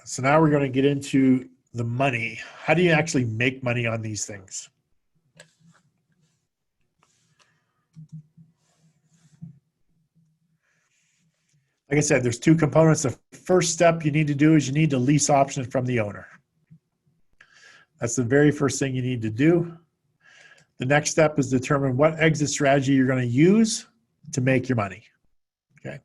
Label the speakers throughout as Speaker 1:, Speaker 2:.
Speaker 1: So now we're going to get into the money. How do you actually make money on these things? Like I said, there's two components. The first step you need to do is you need to lease option from the owner. That's the very first thing you need to do. The next step is determine what exit strategy you're going to use to make your money. Okay.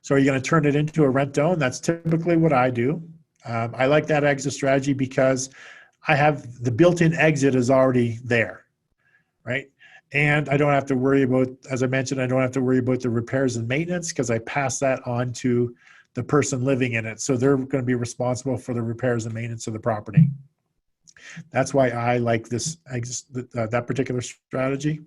Speaker 1: So are you going to turn it into a rent own? That's typically what I do. I like that exit strategy because I have the built-in exit is already there, right? And I don't have to worry about, as I mentioned, I don't have to worry about the repairs and maintenance because I pass that on to the person living in it. So they're going to be responsible for the repairs and maintenance of the property. That's why I like this that particular strategy.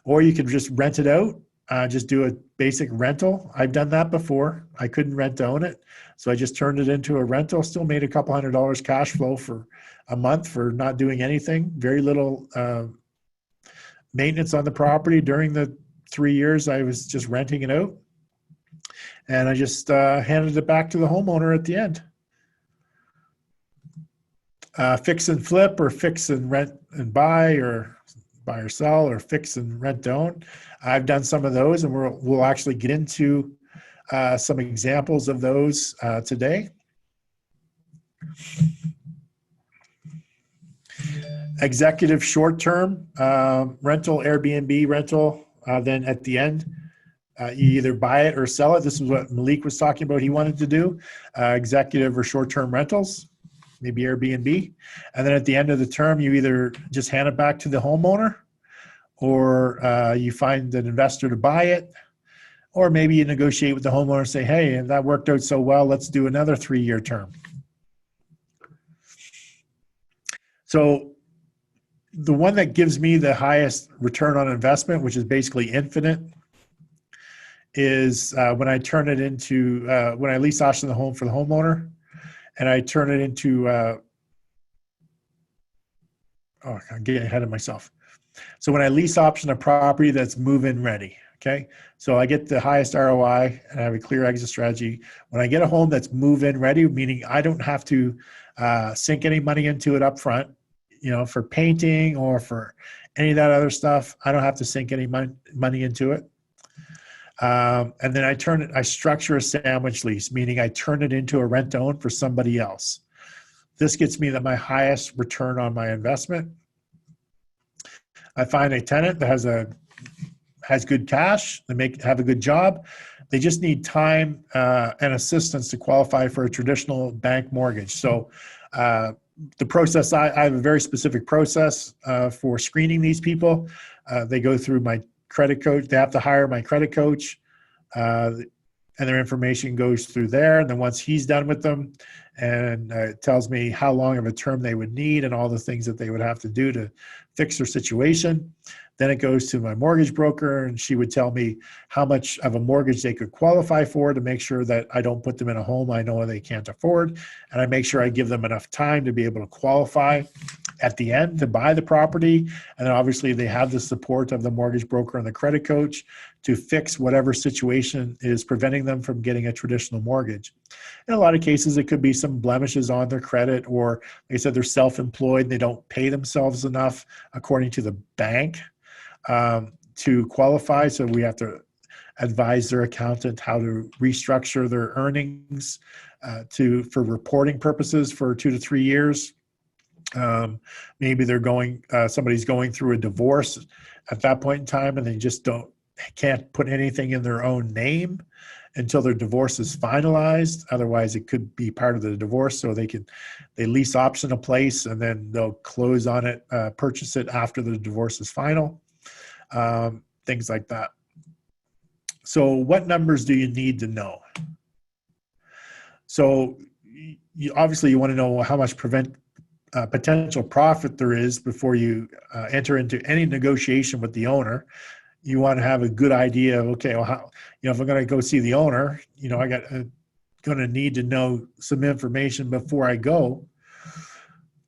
Speaker 1: Or you can just rent it out, just do a basic rental. I've done that before. I couldn't rent to own it, so I just turned it into a rental. Still made a couple $100 cash flow for a month for not doing anything. Very little maintenance on the property during the 3 years I was just renting it out. And I just handed it back to the homeowner at the end. Fix and flip, or fix and rent and buy, or buy or sell, or fix and rent to own. I've done some of those, and we'll actually get into some examples of those today. Executive short-term rental, Airbnb rental. Then at the end, you either buy it or sell it. This is what Malik was talking about. He wanted to do executive or short-term rentals, maybe Airbnb. And then at the end of the term, you either just hand it back to the homeowner, or you find an investor to buy it, or maybe you negotiate with the homeowner and say, hey, that worked out so well, let's do another 3-year term. So the one that gives me the highest return on investment, which is basically infinite, is when I turn it into, when I lease option the home for the homeowner, and I turn it into, I'm getting ahead of myself. So when I lease option a property that's move-in ready, okay? So I get the highest ROI and I have a clear exit strategy. When I get a home that's move-in ready, meaning I don't have to sink any money into it up front, you know, for painting or for any of that other stuff, I don't have to sink any money into it. And then I structure a sandwich lease, meaning I turn it into a rent to own for somebody else. This gets me my highest return on my investment. I find a tenant that has good cash, they have a good job. They just need time and assistance to qualify for a traditional bank mortgage. So the process, I have a very specific process for screening these people. They go through my credit coach. They have to hire my credit coach, and their information goes through there. And then once he's done with them and tells me how long of a term they would need and all the things that they would have to do to fix their situation, then it goes to my mortgage broker, and she would tell me how much of a mortgage they could qualify for to make sure that I don't put them in a home I know they can't afford. And I make sure I give them enough time to be able to qualify at the end to buy the property. And then obviously they have the support of the mortgage broker and the credit coach to fix whatever situation is preventing them from getting a traditional mortgage. In a lot of cases, it could be some blemishes on their credit, or like I said, they're self-employed and they don't pay themselves enough according to the bank to qualify. So we have to advise their accountant how to restructure their earnings for reporting purposes for 2 to 3 years. Maybe somebody's going through a divorce at that point in time, and they just can't put anything in their own name until their divorce is finalized. Otherwise, it could be part of the divorce. So they lease option a place, and then they'll close on it, purchase it after the divorce is final. Things like that. So what numbers do you need to know? So obviously you want to know how much potential profit there is before you enter into any negotiation with the owner. You want to have a good idea of, okay, well, if I'm going to go see the owner, I going to need to know some information before I go.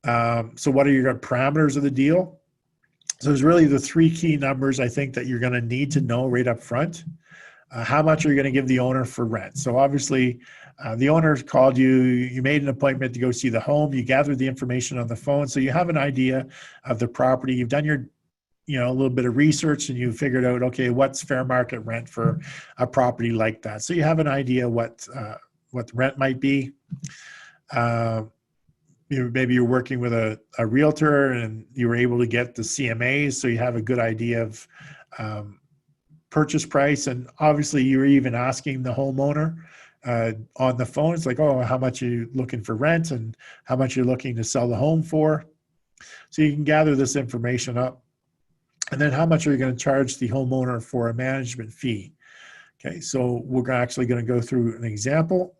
Speaker 1: So what are your parameters of the deal? So there's really the 3 key numbers I think that you're going to need to know right up front. How much are you going to give the owner for rent? So obviously, the owner called you, you made an appointment to go see the home, you gathered the information on the phone, so you have an idea of the property. You've done your, a little bit of research and you figured out, okay, what's fair market rent for a property like that. So you have an idea what the rent might be. Maybe you're working with a realtor and you were able to get the CMAs, so you have a good idea of purchase price. And obviously you're even asking the homeowner on the phone. It's like, oh, how much are you looking for rent and how much you're looking to sell the home for? So you can gather this information up. And then how much are you going to charge the homeowner for a management fee? Okay, so we're actually going to go through an example.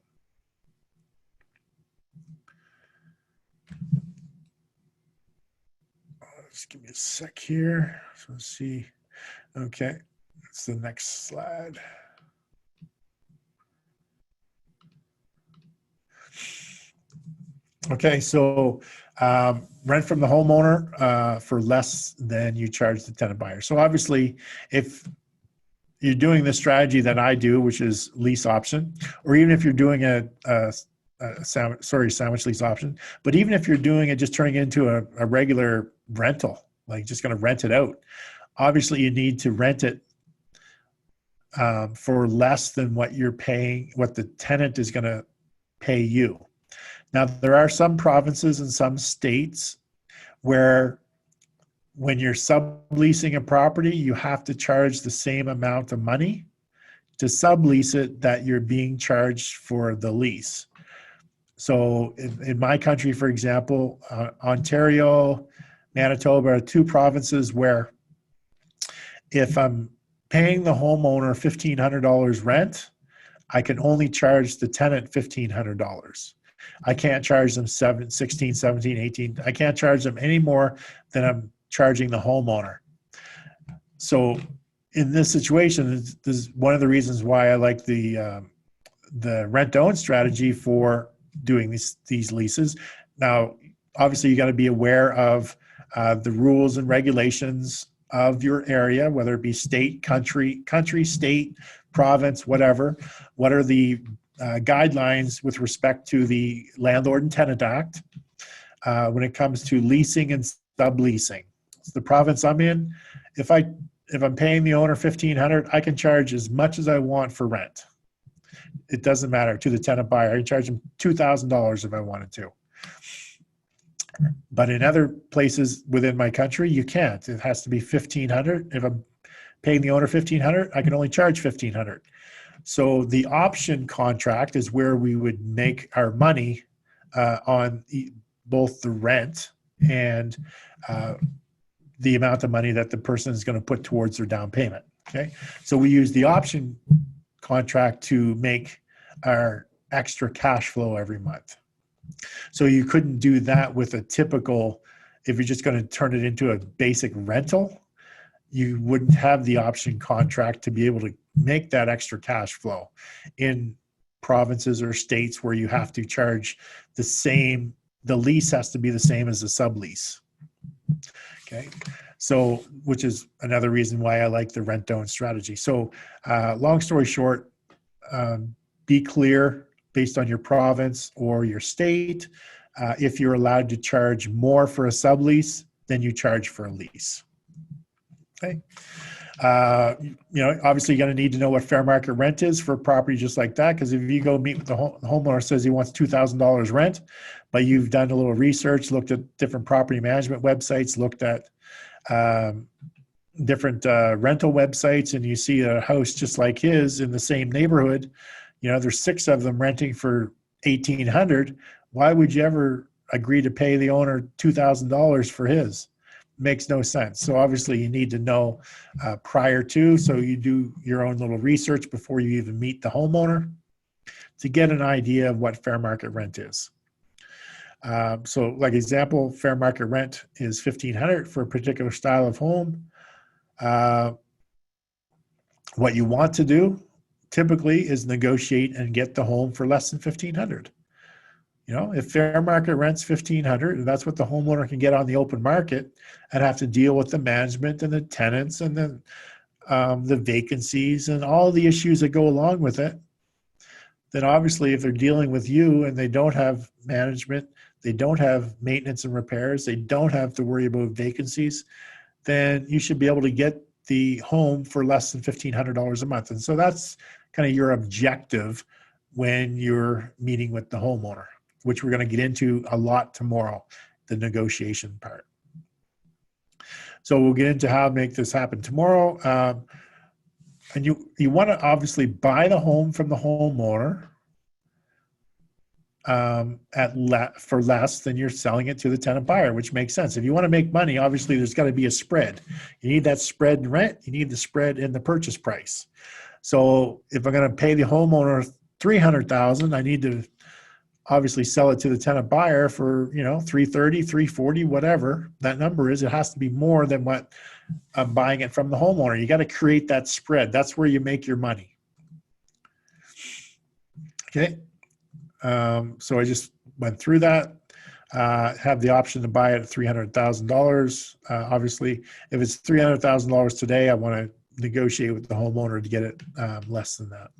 Speaker 1: Just give me a sec here. So let's see. Okay, that's the next slide. Okay, so rent from the homeowner for less than you charge the tenant buyer. So obviously, if you're doing the strategy that I do, which is lease option, or even if you're doing sandwich lease option, but even if you're doing it, just turning it into a regular rental, like just going to rent it out, obviously you need to rent it for less than what you're paying, what the tenant is going to pay you. Now, there are some provinces and some states where when you're subleasing a property, you have to charge the same amount of money to sublease it that you're being charged for the lease. So in my country, for example, Ontario, Manitoba are two provinces where if I'm paying the homeowner $1,500 rent, I can only charge the tenant $1,500. I can't charge them 16, 17, 18. I can't charge them any more than I'm charging the homeowner. So in this situation, this is one of the reasons why I like the rent-to-own strategy for doing these leases. Now, obviously, you got to be aware of the rules and regulations of your area, whether it be state, country, state, province, whatever. What are the guidelines with respect to the Landlord and Tenant Act when it comes to leasing and subleasing? So the province I'm in, if I'm paying the owner $1,500, I can charge as much as I want for rent. It doesn't matter to the tenant buyer. I can charge them $2,000 if I wanted to. But in other places within my country, you can't. It has to be $1,500. If I'm paying the owner $1,500, I can only charge $1,500. So the option contract is where we would make our money on both the rent and the amount of money that the person is going to put towards their down payment. Okay, so we use the option contract to make our extra cash flow every month. So you couldn't do that with a typical, if you're just going to turn it into a basic rental, you wouldn't have the option contract to be able to make that extra cash flow in provinces or states where you have to charge the lease has to be the same as the sublease. Okay, so which is another reason why I like the rent-to-own strategy. So long story short, be clear based on your province or your state if you're allowed to charge more for a sublease than you charge for a lease. Okay. Obviously you're going to need to know what fair market rent is for a property just like that, because if you go meet with the homeowner says he wants $2,000 rent, but you've done a little research, looked at different property management websites, looked at different rental websites, and you see a house just like his in the same neighborhood, there's 6 of them renting for $1,800. Why would you ever agree to pay the owner $2,000 for his? Makes no sense. So obviously you need to know prior to, so you do your own little research before you even meet the homeowner to get an idea of what fair market rent is. So like example, fair market rent is $1,500 for a particular style of home. What you want to do typically is negotiate and get the home for less than $1,500. If fair market rent's $1,500, and that's what the homeowner can get on the open market, and have to deal with the management and the tenants and the the vacancies and all the issues that go along with it, then obviously if they're dealing with you and they don't have management, they don't have maintenance and repairs, they don't have to worry about vacancies, then you should be able to get the home for less than $1,500 a month. And so that's kind of your objective when you're meeting with the homeowner, which we're going to get into a lot tomorrow, the negotiation part. So we'll get into how to make this happen tomorrow. And you want to obviously buy the home from the homeowner for less than you're selling it to the tenant buyer, which makes sense. If you want to make money, obviously there's got to be a spread. You need that spread in rent. You need the spread in the purchase price. So if I'm going to pay the homeowner $300,000, I need to obviously sell it to the tenant buyer for, $330,000, $340,000, whatever that number is. It has to be more than what I'm buying it from the homeowner. You got to create that spread. That's where you make your money. Okay. So I just went through that. Have the option to buy it at $300,000. Obviously, if it's $300,000 today, I want to negotiate with the homeowner to get it less than that.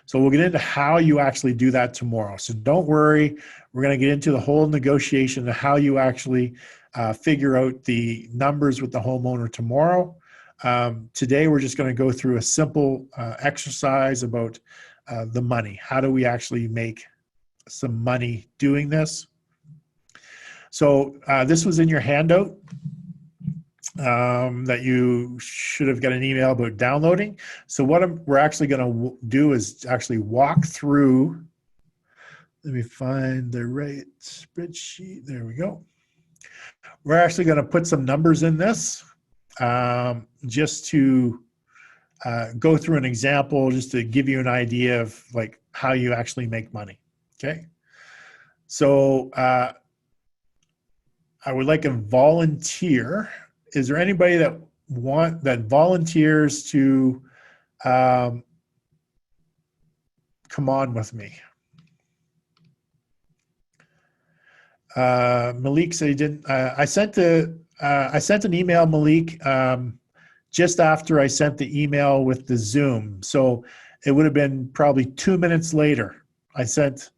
Speaker 1: So we'll get into how you actually do that tomorrow. So don't worry. We're going to get into the whole negotiation of how you actually figure out the numbers with the homeowner tomorrow. Today, we're just going to go through a simple exercise about the money. How do we actually make some money doing this? So this was in your handout that you should have got an email about downloading. So what we're actually going to do is actually walk through. Let me find the right spreadsheet. There we go. We're actually going to put some numbers in this just to go through an example, just to give you an idea of like how you actually make money. Okay. So I would like a volunteer. Is there anybody that volunteers to come on with me? Malik said he didn't. I sent an email, Malik, just after I sent the email with the Zoom. So it would have been probably 2 minutes later. I sent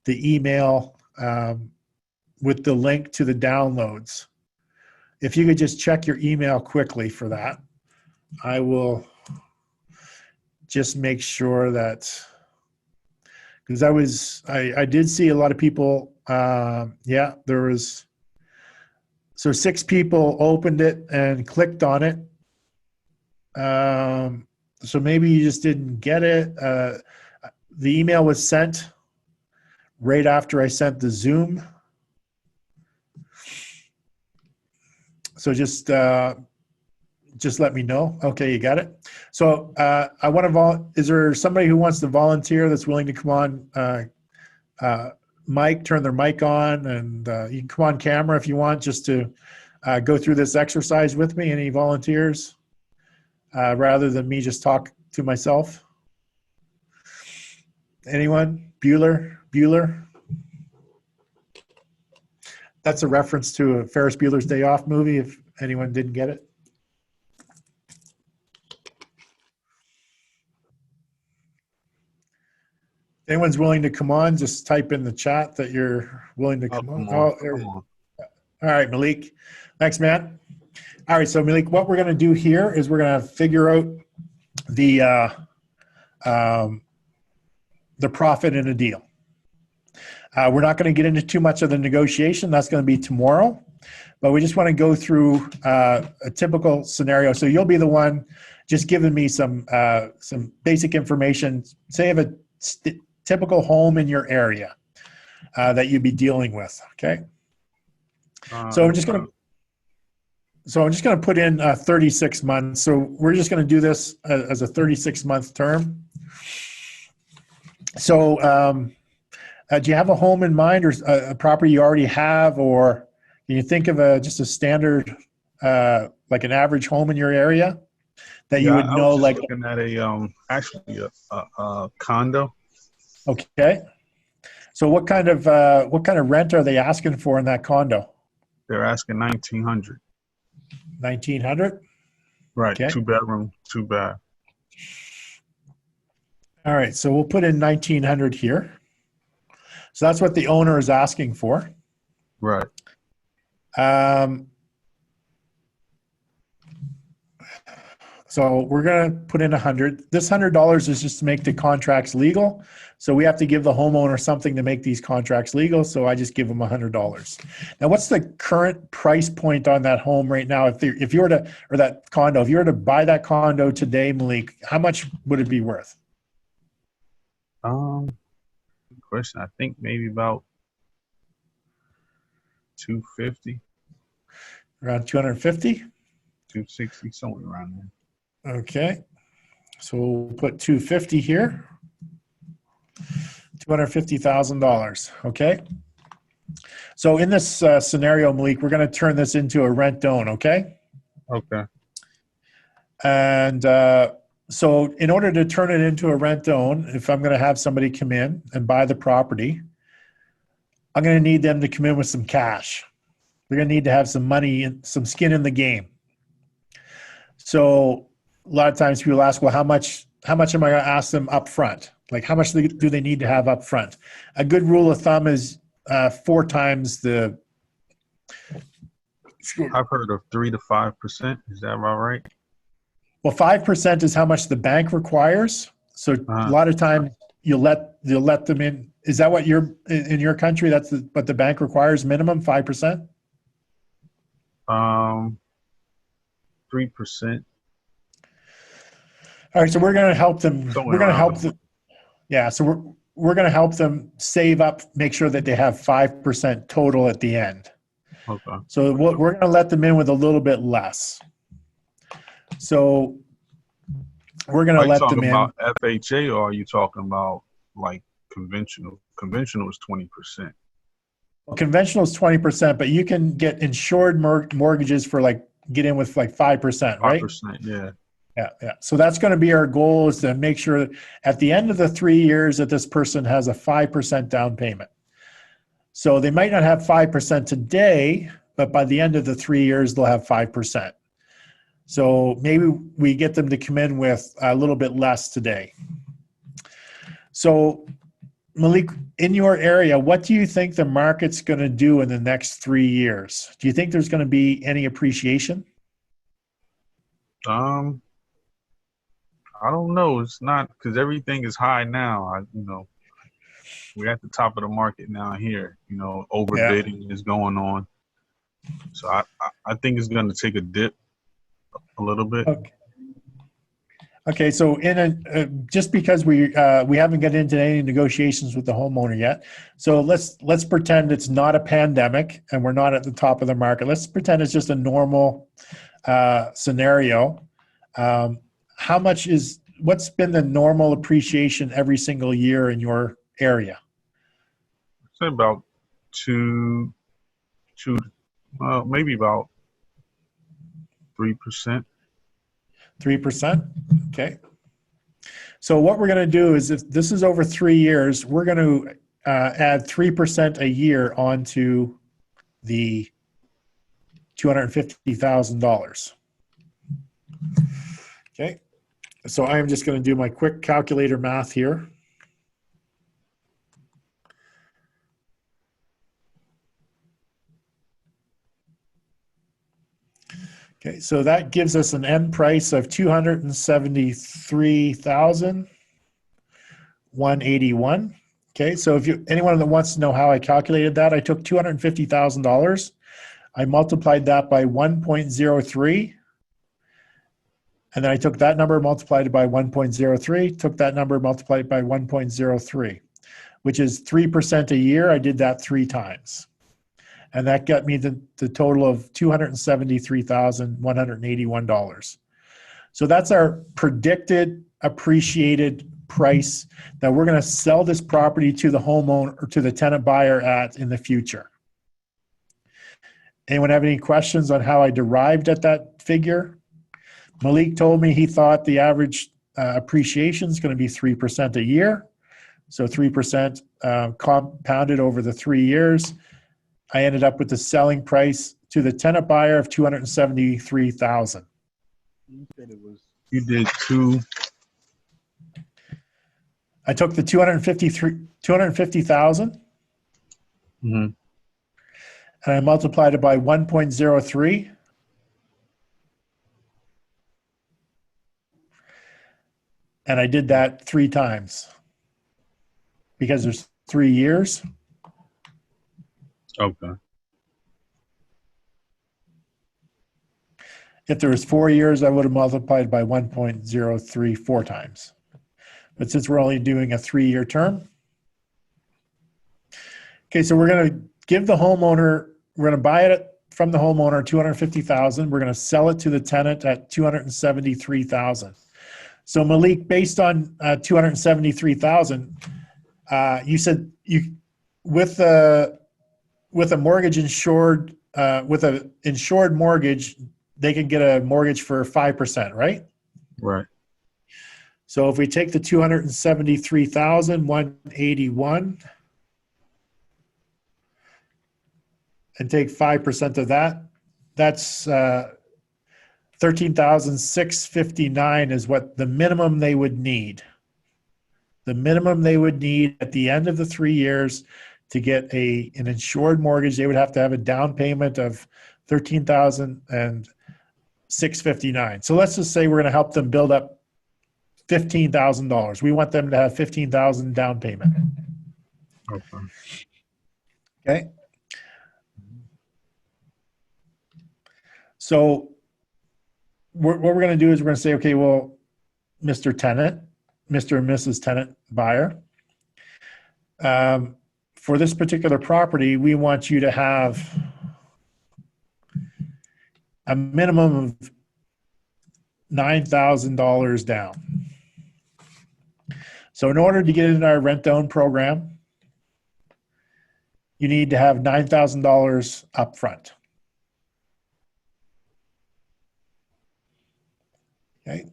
Speaker 1: the email with the link to the downloads. If you could just check your email quickly for that, I will just make sure that, because I did see a lot of people. Yeah, there was, so 6 people opened it and clicked on it. So maybe you just didn't get it. The email was sent right after I sent the Zoom. So just let me know. Okay, you got it. So I want to is there somebody who wants to volunteer that's willing to come on? Mike, turn their mic on, and you can come on camera if you want, just to go through this exercise with me. Any volunteers? Rather than me just talk to myself. Anyone? Bueller? That's a reference to a Ferris Bueller's Day Off movie, if anyone didn't get it. If anyone's willing to come on, just type in the chat that you're willing to come on. Oh, there we go. All right, Malik. Thanks, Matt. All right, so Malik, what we're going to do here is we're going to figure out the profit in a deal. We're not going to get into too much of the negotiation. That's going to be tomorrow. But we just want to go through a typical scenario. So you'll be the one just giving me some basic information. Say you have a typical home in your area that you'd be dealing with, okay? So I'm just going to put in 36 months. So we're just going to do this as a 36-month term. So do you have a home in mind, or a property you already have, or can you think of just a standard, like an average home in your area that you would know? Like
Speaker 2: looking at a condo.
Speaker 1: Okay. So what kind of rent are they asking for in that condo?
Speaker 2: They're asking $1,900.
Speaker 1: $1,900.
Speaker 2: Right.
Speaker 1: Okay.
Speaker 2: 2 bedroom, 2 bath.
Speaker 1: All right. So we'll put in 1900 here. So that's what the owner is asking for.
Speaker 2: Right.
Speaker 1: Um, so we're going to put in 100. This $100 is just to make the contracts legal. So we have to give the homeowner something to make these contracts legal. So I just give them $100. Now, what's the current price point on that home right now? If you were to, or that condo, if you were to buy that condo today, Malik, how much would it be worth?
Speaker 2: Good question. I think maybe about 250,
Speaker 1: Around 250?
Speaker 2: 260, somewhere around there.
Speaker 1: Okay. So we'll put 250 here. $250,000. Okay. So in this scenario, Malik, we're going to turn this into a rent own. Okay.
Speaker 2: Okay.
Speaker 1: And so in order to turn it into a rent own, if I'm going to have somebody come in and buy the property, I'm going to need them to come in with some cash. They're going to need to have some money and some skin in the game. So a lot of times people ask, well, how much am I going to ask them up front? Like how much do they need to have up front? A good rule of thumb is 4 times the.
Speaker 2: I've heard of 3 to 5%. Is that about right?
Speaker 1: Well, 5% is how much the bank requires. So a lot of times you'll let them in. Is that what you're in your country? That's what the bank requires, minimum 5%.
Speaker 2: 3%.
Speaker 1: All right, so we're going to help them.
Speaker 2: Somewhere
Speaker 1: We're going to
Speaker 2: around
Speaker 1: help them. Yeah, so we're going to help them save up, make sure that they have 5% total at the end.
Speaker 2: Okay.
Speaker 1: So we're going to let them in with a little bit less. So we're going to let them in.
Speaker 2: Are you talking about FHA or are you talking about like conventional? Conventional is 20%.
Speaker 1: Well, conventional is 20%, but you can get insured mortgages for get in with 5%, right?
Speaker 2: 5%, yeah.
Speaker 1: Yeah. So that's going to be our goal, is to make sure that at the end of the 3 years that this person has a 5% down payment. So they might not have 5% today, but by the end of the 3 years, they'll have 5%. So maybe we get them to come in with a little bit less today. So Malik, in your area, what do you think the market's going to do in the next 3 years? Do you think there's going to be any appreciation?
Speaker 2: I don't know. It's not, because everything is high now. We're at the top of the market now here. Overbidding is going on. So I think it's going to take a dip a little bit.
Speaker 1: Okay. So just because we haven't gotten into any negotiations with the homeowner yet, so let's pretend it's not a pandemic and we're not at the top of the market. Let's pretend it's just a normal scenario. What's been the normal appreciation every single year in your area?
Speaker 2: Say about maybe about 3%.
Speaker 1: 3%? Okay. So what we're going to do is, if this is over 3 years, we're going to add 3% a year onto the $250,000. Okay. So I am just going to do my quick calculator math here. Okay, so that gives us an end price of $273,181. Okay, so if anyone that wants to know how I calculated that, I took $250,000, I multiplied that by 1.03, and then I took that number, multiplied it by 1.03, took that number, multiplied it by 1.03, which is 3% a year. I did that 3 times. And that got me the total of $273,181. So that's our predicted appreciated price that we're going to sell this property to the homeowner or to the tenant buyer at in the future. Anyone have any questions on how I derived at that figure? Malik told me he thought the average appreciation is going to be 3% a year. So 3% compounded over the 3 years. I ended up with the selling price to the tenant buyer of $273,000.
Speaker 2: You said it was. You did two.
Speaker 1: I took the 250,000
Speaker 2: Mm-hmm.
Speaker 1: and I multiplied it by 1.03. And I did that 3 times because there's 3 years.
Speaker 2: Okay.
Speaker 1: If there was 4 years, I would have multiplied by 1.034 times. But since we're only doing a 3-year term, okay, so we're going to give the homeowner, we're going to buy it from the homeowner, 250,000. We're going to sell it to the tenant at 273,000. So Malik, based on 273,000, you said you with a mortgage insured with an insured mortgage, they can get a mortgage for 5%, right?
Speaker 2: Right.
Speaker 1: So if we take the 273,181 and take 5% of that, that's 13,659 is what the minimum they would need. The minimum they would need at the end of the 3 years to get an insured mortgage, they would have to have a down payment of 13,659. So let's just say we're going to help them build up $15,000. We want them to have 15,000 down payment.
Speaker 2: Okay.
Speaker 1: Okay. So what we're going to do is we're going to say, okay, well, Mr. Tenant, Mr. and Mrs. Tenant buyer, for this particular property, we want you to have a minimum of $9,000 down. So in order to get in our rent-to-own program, you need to have $9,000 up front. Okay.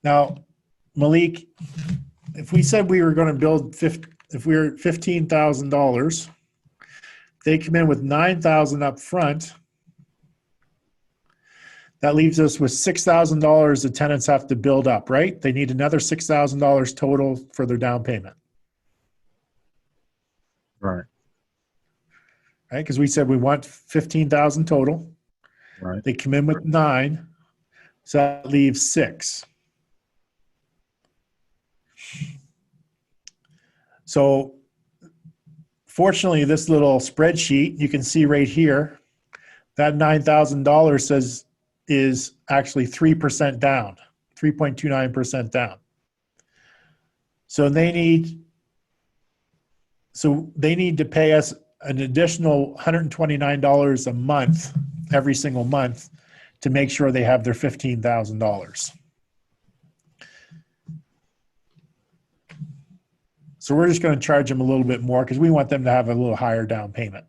Speaker 1: Now, Malik, if we said we were going to build, if we were $15,000, they come in with $9,000 up front. That leaves us with $6,000 the tenants have to build up, right? They need another $6,000 total for their down payment.
Speaker 2: Right.
Speaker 1: Right? Because we said we want 15,000 total.
Speaker 2: Right.
Speaker 1: They come in with 9, so that leaves 6. So fortunately, this little spreadsheet, you can see right here, that $9,000 says is actually 3% down, 3.29% down. So they need to pay us an additional $129 a month, every single month, to make sure they have their $15,000. So we're just going to charge them a little bit more because we want them to have a little higher down payment.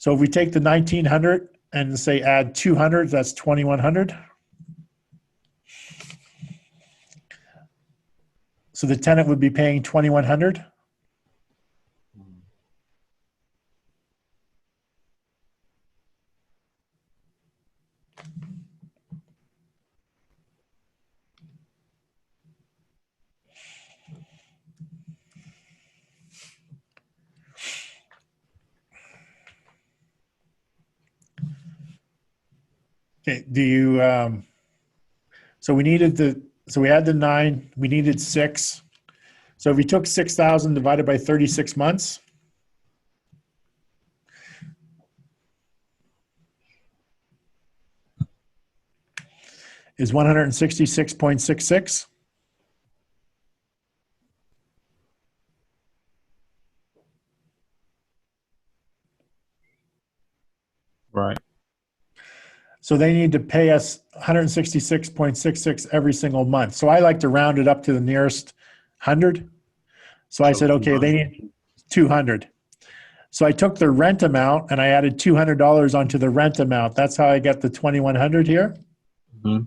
Speaker 1: So if we take the 1,900 and say add 200, that's 2,100. So the tenant would be paying 2,100. Okay, do you, so we had the 9, we needed 6. So if we took 6,000 divided by 36 months, is 166.66.
Speaker 2: Right.
Speaker 1: So they need to pay us 166.66 every single month. So I like to round it up to the nearest 100. So I said, okay, they need 200. So I took the rent amount and I added $200 onto the rent amount. That's how I get the 2,100 here.
Speaker 2: Mm-hmm.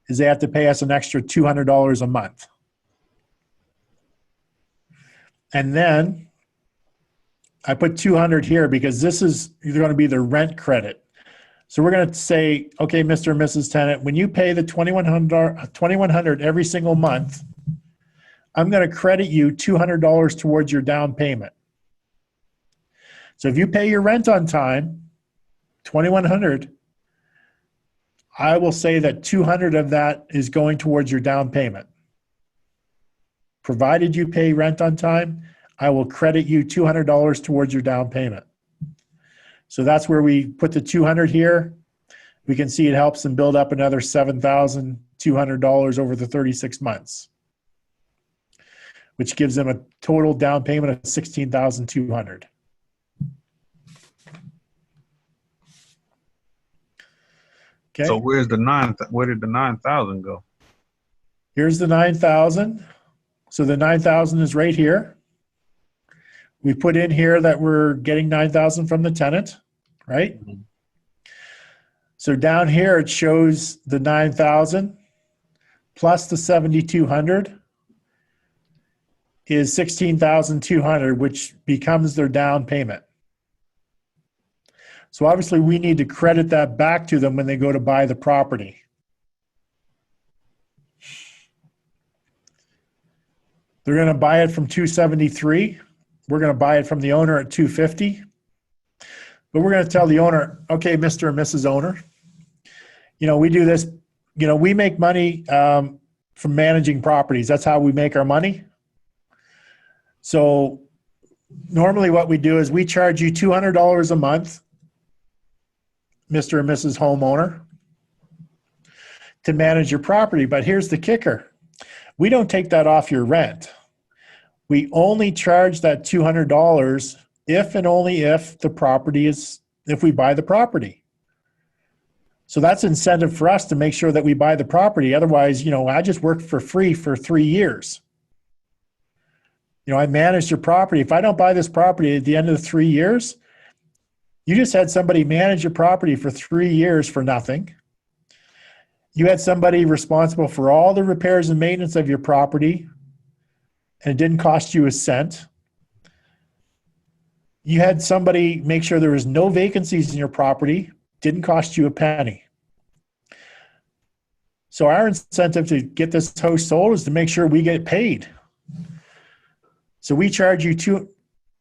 Speaker 1: Is they have to pay us an extra $200 a month. And then I put 200 here because this is going to be the rent credit. So we're going to say, okay, Mr. and Mrs. Tenant, when you pay the $2,100 every single month, I'm going to credit you $200 towards your down payment. So if you pay your rent on time, $2,100, I will say that $200 of that is going towards your down payment. Provided you pay rent on time, I will credit you $200 towards your down payment. So that's where we put the $200 here. We can see it helps them build up another $7,200 over the 36 months, which gives them a total down payment of $16,200. Okay.
Speaker 2: So where did the 9,000 go?
Speaker 1: Here's the 9,000. So the 9,000 is right here. We put in here that we're getting 9,000 from the tenant, right? Mm-hmm. So down here it shows the 9,000 plus the 7,200 is 16,200, which becomes their down payment. So obviously we need to credit that back to them when they go to buy the property. They're going to buy it from 273. We're going to buy it from the owner at 250. But we're going to tell the owner, okay, Mr. and Mrs. Owner, we do this, we make money from managing properties. That's how we make our money. So normally what we do is we charge you $200 a month, Mr. and Mrs. Homeowner, to manage your property. But here's the kicker. We don't take that off your rent. We only charge that $200 if and only if if we buy the property. So that's incentive for us to make sure that we buy the property. Otherwise, I just worked for free for 3 years. I managed your property. If I don't buy this property at the end of the 3 years, you just had somebody manage your property for 3 years for nothing. You had somebody responsible for all the repairs and maintenance of your property, and it didn't cost you a cent. You had somebody make sure there was no vacancies in your property, didn't cost you a penny. So our incentive to get this house sold is to make sure we get paid. So we charge you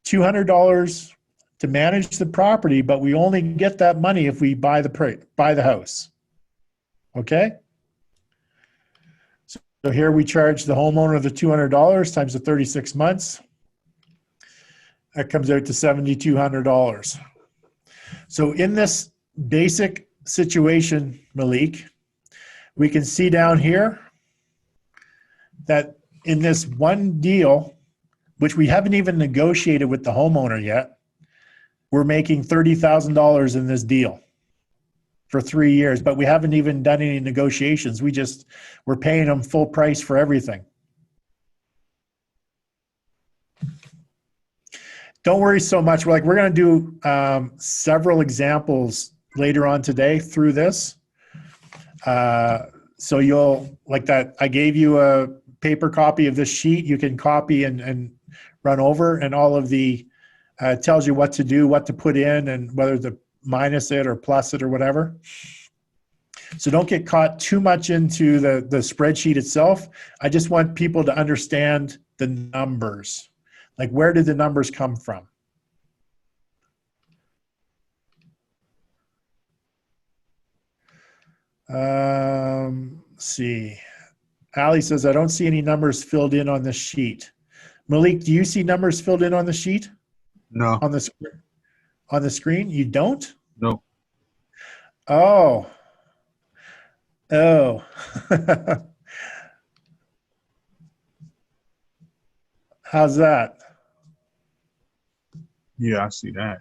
Speaker 1: $200 to manage the property, but we only get that money if we buy the house. Okay? So here we charge the homeowner the $200 times the 36 months. That comes out to $7,200. So in this basic situation, Malik, we can see down here that in this one deal, which we haven't even negotiated with the homeowner yet, we're making $30,000 in this deal for 3 years, but we haven't even done any negotiations. We're paying them full price for everything. Don't worry so much. We're going to do several examples later on today through this. So you'll, like that, I gave you a paper copy of this sheet. You can copy and run over, and all of the, tells you what to do, what to put in, and whether to minus it or plus it or whatever. So don't get caught too much into the spreadsheet itself. I just want people to understand the numbers. Like, where did the numbers come from? Let's see. Ali says, I don't see any numbers filled in on this sheet. Malik, do you see numbers filled in on the sheet?
Speaker 2: No.
Speaker 1: On the screen? You don't?
Speaker 2: No.
Speaker 1: Oh. How's that?
Speaker 2: Yeah, I see that.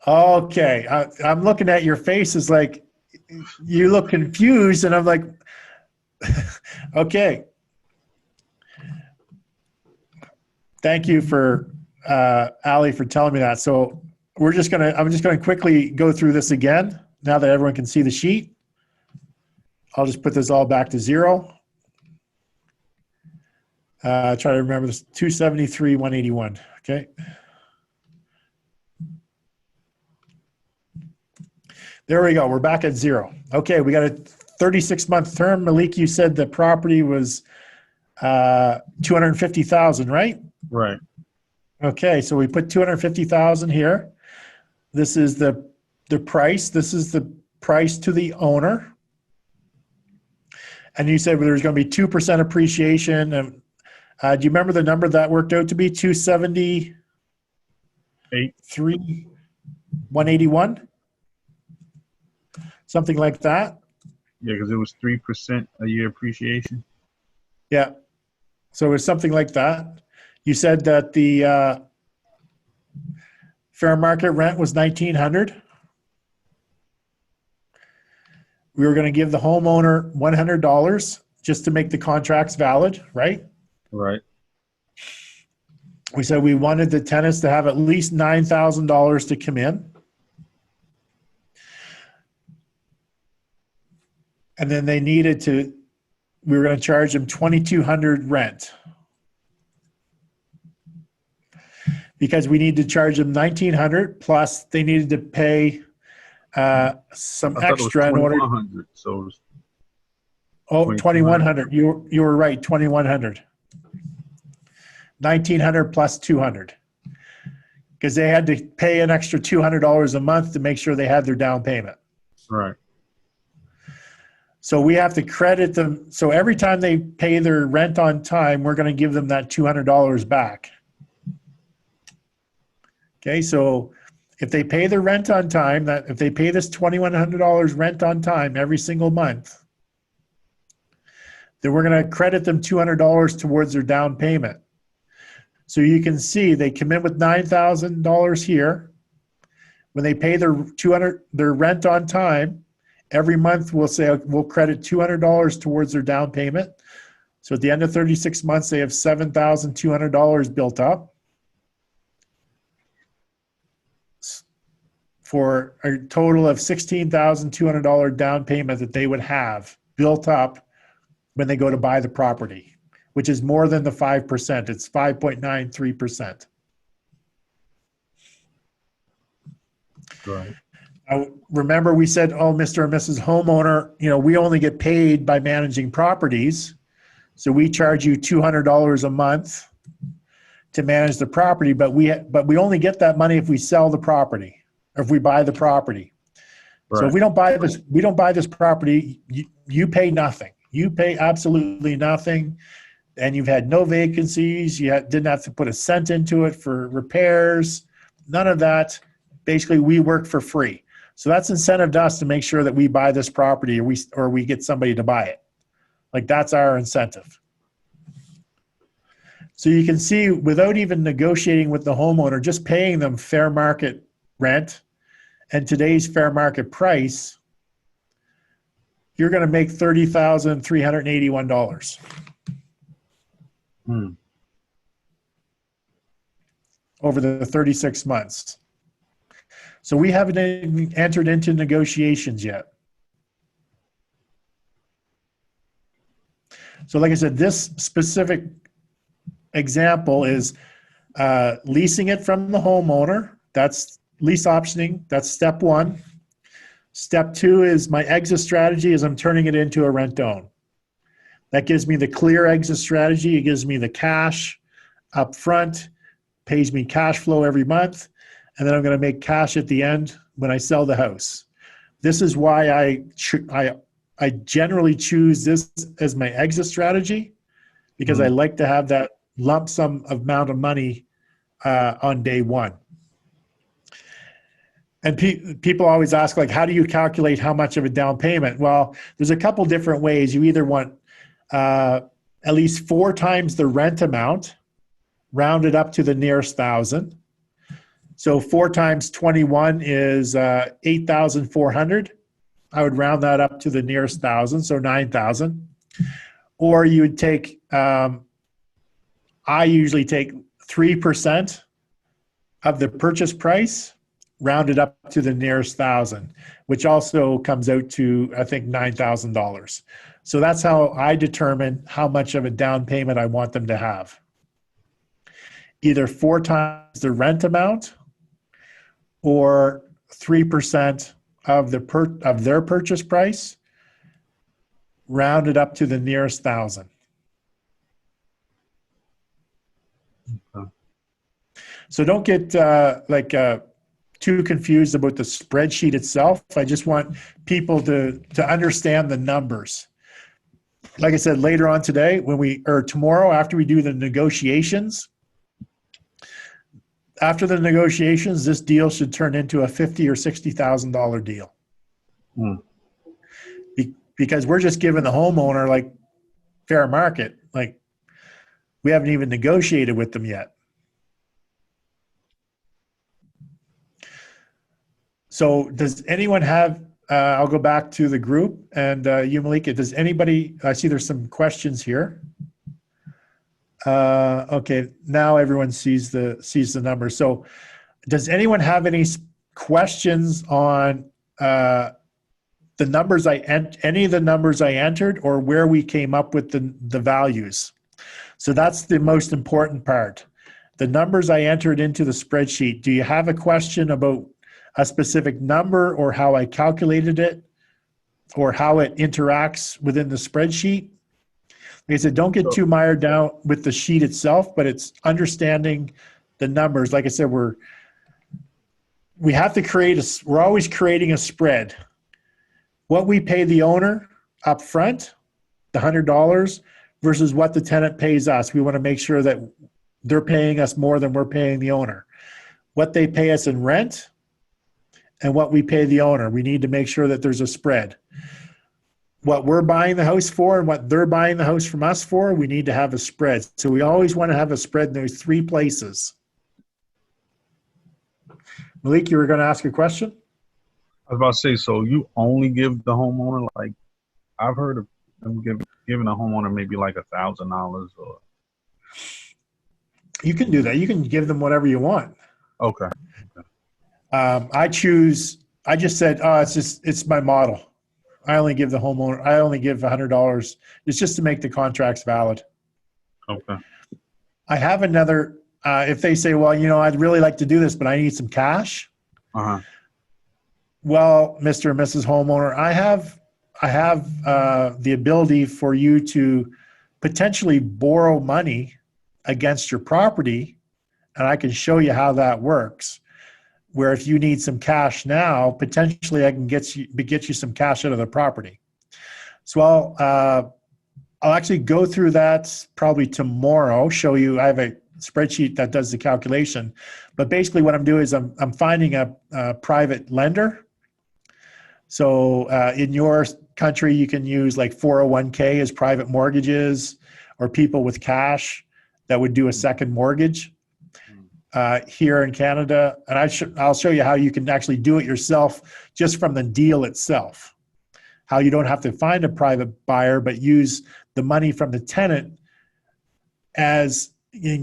Speaker 1: Okay. I'm looking at your face. It's like you look confused, and I'm like, okay. Thank you for Ali for telling me that. So I'm just gonna quickly go through this again now that everyone can see the sheet. I'll just put this all back to 0. Try to remember this, 273, 181, okay? There we go. We're back at zero. Okay, we got a 36-month term. Malik, you said the property was 250,000, right?
Speaker 2: Right.
Speaker 1: Okay, so we put 250,000 here. This is the price. This is the price to the owner. And you said there's going to be 2% appreciation. And do you remember the number that worked out to be? 273, 181? Something like that.
Speaker 2: Yeah, because it was 3% a year appreciation.
Speaker 1: Yeah. So it was something like that. You said that the fair market rent was $1,900. We were going to give the homeowner $100 just to make the contracts valid, right?
Speaker 2: Right.
Speaker 1: We said we wanted the tenants to have at least $9,000 to come in. And then we were going to charge them $2,200 rent. Because we need to charge them $1,900 plus they needed to pay some extra in order.
Speaker 2: So it was
Speaker 1: $2,100. You were right, $2,100. $1,900 plus $200. Because they had to pay an extra $200 a month to make sure they had their down payment.
Speaker 2: Right.
Speaker 1: So we have to credit them. So every time they pay their rent on time, we're going to give them that $200 back. Okay, so if they pay their rent on time, if they pay this $2,100 rent on time every single month, then we're going to credit them $200 towards their down payment. So you can see they come in with $9,000 here. When they pay their rent on time, every month we'll credit $200 towards their down payment. So at the end of 36 months, they have $7,200 built up, for a total of $16,200 down payment that they would have built up when they go to buy the property, which is more than the 5%. It's 5.93%.
Speaker 2: Right.
Speaker 1: Now, remember we said, oh, Mr. and Mrs. Homeowner, we only get paid by managing properties. So we charge you $200 a month to manage the property, but we only get that money if we sell the property. Or if we buy the property. Right. So if we don't buy this property, you pay nothing. You pay absolutely nothing, and you've had no vacancies. You didn't have to put a cent into it for repairs. None of that. Basically, we work for free. So that's incentive to us to make sure that we buy this property, or we get somebody to buy it. Like that's our incentive. So you can see, without even negotiating with the homeowner, just paying them fair market rent and today's fair market price, you're going to make $30,381 over the 36 months. So we haven't even entered into negotiations yet. So like I said, this specific example is leasing it from the homeowner. That's lease optioning. That's step one. Step two is my exit strategy is I'm turning it into a rent-own. That gives me the clear exit strategy. It gives me the cash up front, pays me cash flow every month, and then I'm going to make cash at the end when I sell the house. This is why I generally choose this as my exit strategy, because I like to have that lump sum amount of money on day one. And people always ask, like, how do you calculate how much of a down payment? Well, there's a couple different ways. You either want at least 4 times the rent amount, rounded up to the nearest thousand. So 4 times 21 is 8,400. I would round that up to the nearest thousand, so 9,000. Or you would take, I usually take 3% of the purchase price, rounded up to the nearest thousand, which also comes out to, I think, $9,000. So that's how I determine how much of a down payment I want them to have. Either 4 times the rent amount or 3% of their purchase price, rounded up to the nearest thousand.
Speaker 2: Okay.
Speaker 1: So don't get too confused about the spreadsheet itself. I just want people to understand the numbers. Like I said, later on today, or tomorrow after we do the negotiations, after the negotiations, this deal should turn into a $50,000 or $60,000 deal. Because we're just giving the homeowner like fair market. Like we haven't even negotiated with them yet. So does anyone have, I'll go back to the group and you, Malika, does anybody, I see there's some questions here. Okay, now everyone sees the numbers. So does anyone have any questions on the numbers any of the numbers I entered, or where we came up with the values? So that's the most important part. The numbers I entered into the spreadsheet. Do you have a question about a specific number, or how I calculated it, or how it interacts within the spreadsheet? Like I said, don't get too mired down with the sheet itself, but it's understanding the numbers. Like I said, we have to we're always creating a spread. What we pay the owner up front, the $100, versus what the tenant pays us. We want to make sure that they're paying us more than we're paying the owner. What they pay us in rent and what we pay the owner. We need to make sure that there's a spread. What we're buying the house for and what they're buying the house from us for, we need to have a spread. So we always want to have a spread in those three places. Malik, you were going to ask a question?
Speaker 2: I was about to say, so you only give the homeowner, like, I've heard of them giving a homeowner maybe like $1,000 or.
Speaker 1: You can do that. You can give them whatever you want.
Speaker 2: Okay.
Speaker 1: I just said, it's my model. I only give the homeowner, I only give $100. It's just to make the contracts valid.
Speaker 2: Okay.
Speaker 1: I have another, if they say, well, I'd really like to do this, but I need some cash.
Speaker 2: Uh-huh.
Speaker 1: Well, Mr. and Mrs. Homeowner, I have the ability for you to potentially borrow money against your property, and I can show you how that works. Where if you need some cash now, potentially I can get you some cash out of the property. So I'll actually go through that probably tomorrow, show you. I have a spreadsheet that does the calculation. But basically what I'm doing is I'm finding a private lender. So in your country, you can use like 401k as private mortgages, or people with cash that would do a second mortgage. Here in Canada, and I'll show you how you can actually do it yourself just from the deal itself. How you don't have to find a private buyer, but use the money from the tenant and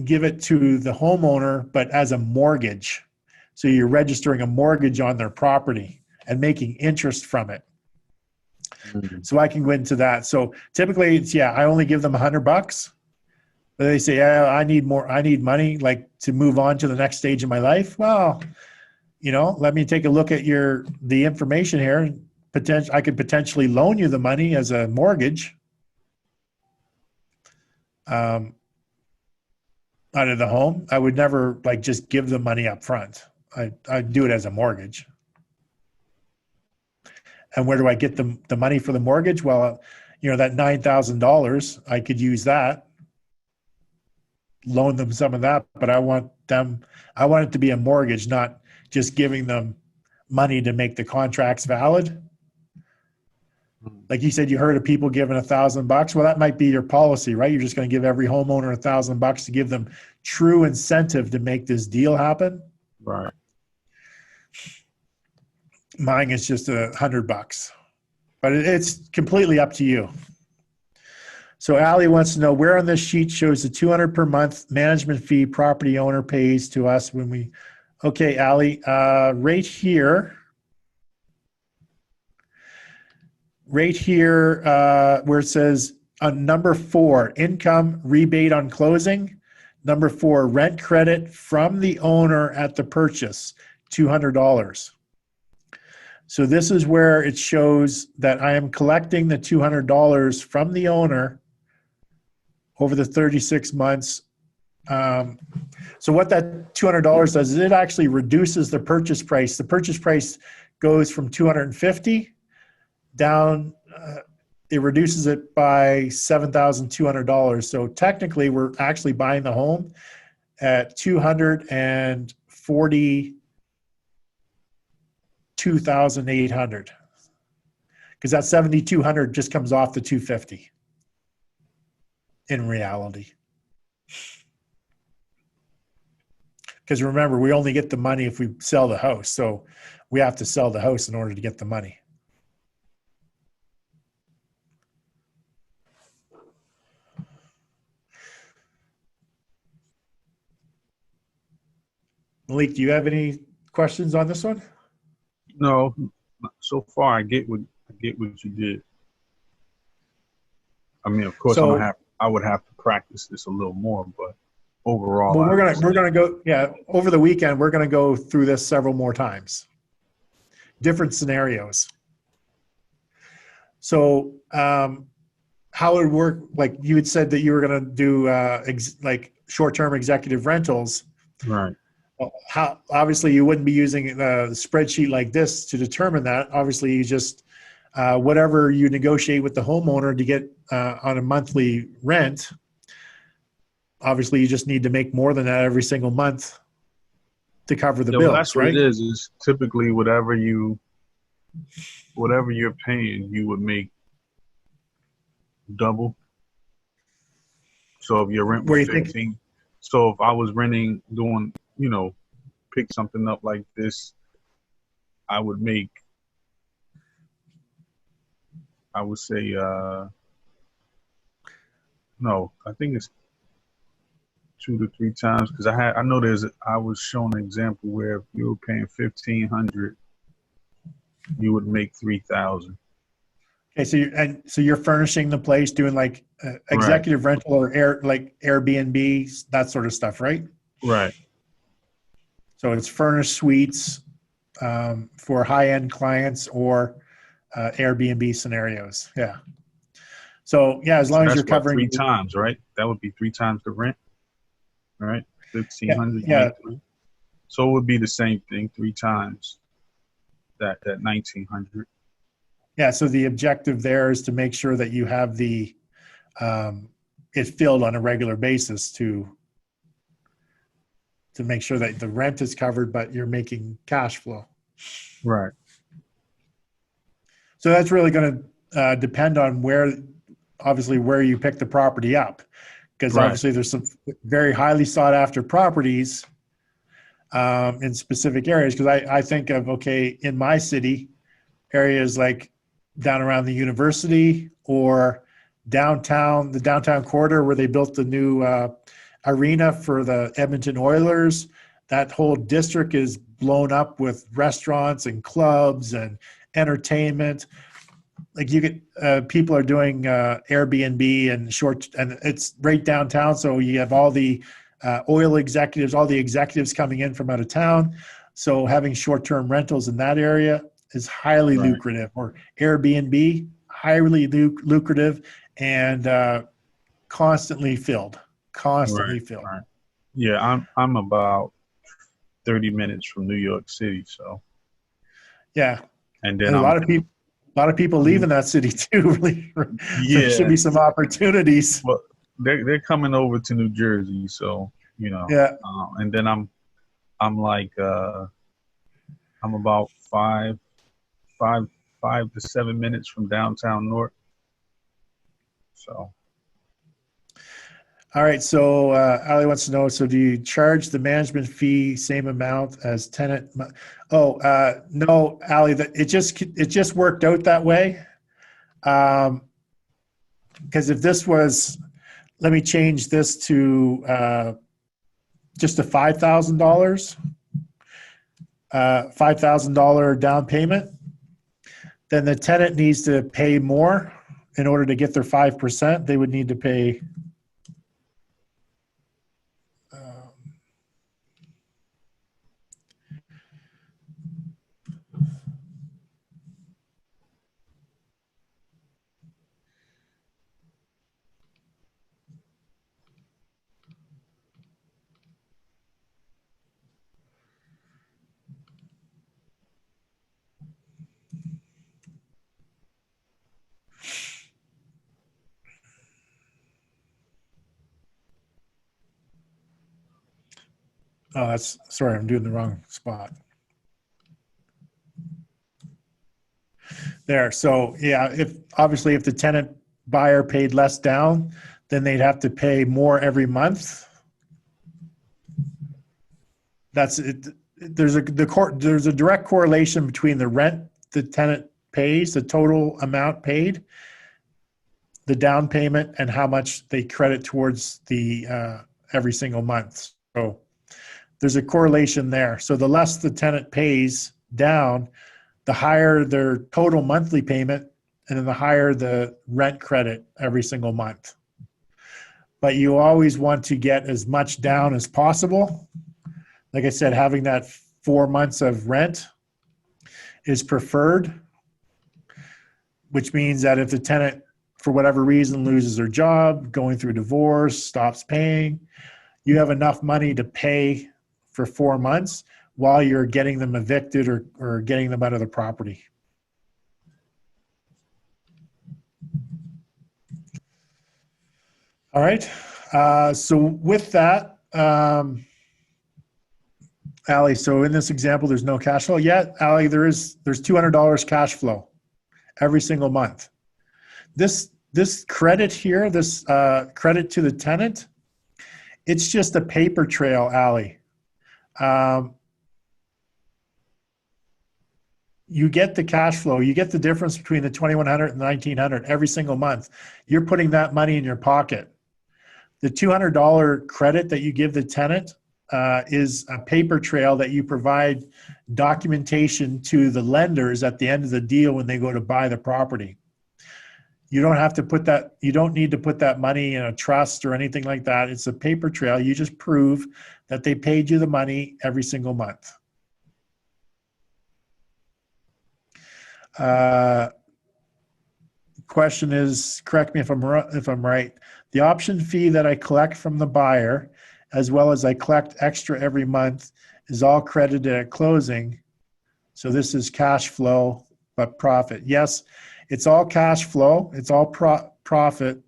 Speaker 1: give it to the homeowner, but as a mortgage. So you're registering a mortgage on their property and making interest from it. Mm-hmm. So I can go into that. So typically it's, I only give them $100. They say, I need more. I need money, like to move on to the next stage of my life. Well, let me take a look at the information here. I could potentially loan you the money as a mortgage out of the home. I would never just give the money up front. I'd do it as a mortgage. And where do I get the money for the mortgage? Well, that $9,000, I could use that. Loan them some of that, but I want it to be a mortgage, not just giving them money to make the contracts valid. Like you said, you heard of people giving $1,000. Well, that might be your policy, right? You're just going to give every homeowner $1,000 to give them true incentive to make this deal happen.
Speaker 2: Right.
Speaker 1: Mine is just $100, but it's completely up to you. So Allie wants to know where on this sheet shows the $200 per month management fee property owner pays to us when we. Okay, Allie, right here, where it says on number 4, income rebate on closing. Number 4, rent credit from the owner at the purchase, $200. So this is where it shows that I am collecting the $200 from the owner over the 36 months. So what that $200 does is it actually reduces the purchase price. The purchase price goes from 250 down. It reduces it by $7,200. So technically, we're actually buying the home at $242,800 because that 7,200 just comes off the 250 in reality. Because remember, we only get the money if we sell the house. So we have to sell the house in order to get the money. Malik, do you have any questions on this one?
Speaker 2: No, so far I get what you did. I mean, of course,
Speaker 1: So,
Speaker 2: I would have to practice this a little more, but overall,
Speaker 1: but we're gonna go, yeah, over the weekend we're gonna go through this several more times, different scenarios. So how it would work, like you had said that you were gonna do like short-term executive rentals.
Speaker 2: right.
Speaker 1: How obviously you wouldn't be using a spreadsheet like this to determine that. Obviously, you just whatever you negotiate with the homeowner to get on a monthly rent. Obviously, you just need to make more than that every single month to cover the
Speaker 2: Yeah, well,
Speaker 1: bills,
Speaker 2: that's what
Speaker 1: right?
Speaker 2: it is. Is typically whatever you're paying, you would make double. So if your rent
Speaker 1: Where
Speaker 2: was
Speaker 1: you think
Speaker 2: 15, so if I was renting, doing, pick something up like this, I would make, I would say, no, I think it's 2 to 3 times because I know I was shown an example where if you were paying 1,500, you would make 3,000.
Speaker 1: okay, so you're furnishing the place, doing like
Speaker 2: Right,
Speaker 1: executive rental or like Airbnb, that sort of stuff, right?
Speaker 2: right,
Speaker 1: So it's furnished suites for high-end clients or Airbnb scenarios. Yeah. So yeah, as
Speaker 2: so
Speaker 1: long as
Speaker 2: that's
Speaker 1: you're
Speaker 2: what,
Speaker 1: covering,
Speaker 2: 3 times, right? That would be 3 times the rent, right?
Speaker 1: yeah,
Speaker 2: 1,500, you
Speaker 1: yeah,
Speaker 2: make three. So it would be the same thing, 3 times that 1,900.
Speaker 1: yeah. So the objective there is to make sure that you have the it filled on a regular basis to make sure that the rent is covered, but you're making cash flow.
Speaker 2: Right,
Speaker 1: So that's really going to depend on obviously, where you pick the property up, because
Speaker 2: right,
Speaker 1: obviously there's some very highly sought after properties in specific areas. Because I think of, okay, in my city, areas like down around the university or downtown, the downtown corridor where they built the new arena for the Edmonton Oilers. That whole district is blown up with restaurants and clubs and entertainment. Like you get people are doing Airbnb and it's right downtown. So you have all the oil executives, all the executives coming in from out of town. So having short-term rentals in that area is highly
Speaker 2: right,
Speaker 1: lucrative, or Airbnb, highly lucrative and constantly filled,
Speaker 2: right,
Speaker 1: constantly filled.
Speaker 2: right. Yeah, I'm about 30 minutes from New York City, so
Speaker 1: Yeah,
Speaker 2: and then
Speaker 1: and a lot of people leave in that city too. Really, there should
Speaker 2: yeah,
Speaker 1: be some opportunities.
Speaker 2: well, they're coming over to New Jersey, so
Speaker 1: Yeah,
Speaker 2: and then I'm like I'm about 5 to 7 minutes from downtown North, so
Speaker 1: all right, so Ali wants to know, so do you charge the management fee same amount as tenant? Oh, no, Ali, it just worked out that way. Because if this was, let me change this to just a $5,000, $5,000 down payment, then the tenant needs to pay more in order to get their 5%. They would need to pay Oh, that's, sorry, I'm doing the wrong spot. There, so yeah, if, obviously if the tenant buyer paid less down, then they'd have to pay more every month. That's it. There's a direct correlation between the rent the tenant pays, the total amount paid, the down payment, and how much they credit towards the every single month. So there's a correlation there. So the less the tenant pays down, the higher their total monthly payment, and then the higher the rent credit every single month. But you always want to get as much down as possible. Like I said, having that 4 months of rent is preferred, which means that if the tenant, for whatever reason, loses their job, going through divorce, stops paying, you have enough money to pay for 4 months while you're getting them evicted or getting them out of the property. All right. So with that, Ali, so in this example, there's no cash flow yet. Ali, there's $200 cash flow every single month. This credit here, this credit to the tenant, it's just a paper trail, Ali. You get the cash flow, you get the difference between the 2,100 and the 1,900 every single month. You're putting that money in your pocket. The $200 credit that you give the tenant is a paper trail that you provide documentation to the lenders at the end of the deal when they go to buy the property. You don't have to put that, you don't need to put that money in a trust or anything like that. It's a paper trail. You just prove that they paid you the money every single month. Question is, correct me if I'm right. The option fee that I collect from the buyer, as well as I collect extra every month, is all credited at closing. So this is cash flow, but profit. Yes, it's all cash flow. It's all profit.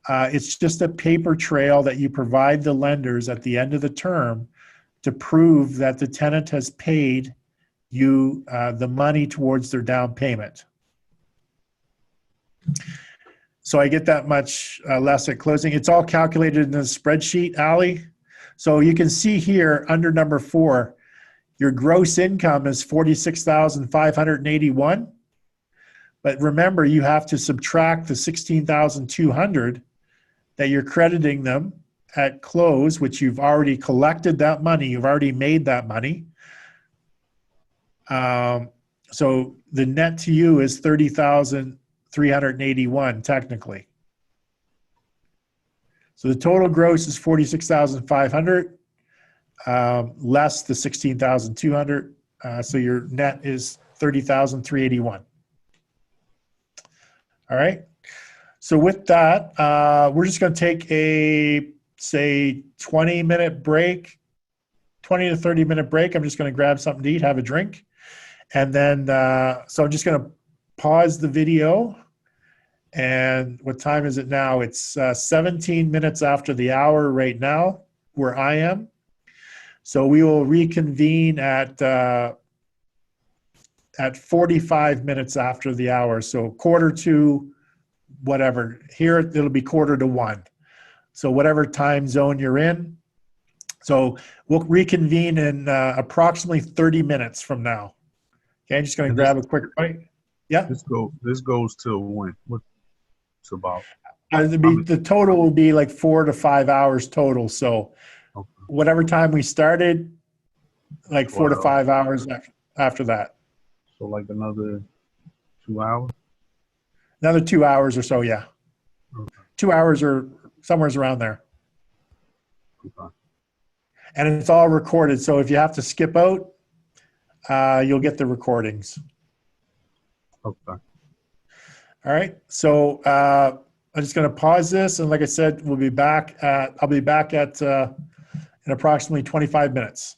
Speaker 1: It's just a paper trail that you provide the lenders at the end of the term to prove that the tenant has paid you the money towards their down payment. So I get that much less at closing. It's all calculated in the spreadsheet, Ali. So you can see here under number 4, your gross income is $46,581. But remember, you have to subtract the $16,200 that you're crediting them at close, which you've already collected that money. You've already made that money. So the net to you is $30,381 technically. So the total gross is $46,500 less the $16,200. So your net is $30,381. All right. So with that, we're just going to take a, say, 20-minute break, 20 to 30-minute break. I'm just going to grab something to eat, have a drink. And then, so I'm just going to pause the video. And what time is it now? It's 17 minutes after the hour right now, where I am. So we will reconvene at 45 minutes after the hour. So 1:45, whatever. Here it'll be 1:45. So whatever time zone you're in. So we'll reconvene in approximately 30 minutes from now. Okay, I'm just going to grab a quick break. Yeah.
Speaker 2: This goes till when? What's about?
Speaker 1: The total will be like 4 to 5 hours total. So
Speaker 2: Okay.
Speaker 1: whatever time we started, like 4 to 5 hours after that.
Speaker 2: So like another 2 hours?
Speaker 1: Another 2 hours or so, yeah.
Speaker 2: Okay.
Speaker 1: 2 hours or somewhere around there.
Speaker 2: Okay.
Speaker 1: And it's all recorded. So if you have to skip out, you'll get the recordings.
Speaker 2: Okay.
Speaker 1: All right. So I'm just going to pause this. And like I said, I'll be back at in approximately 25 minutes.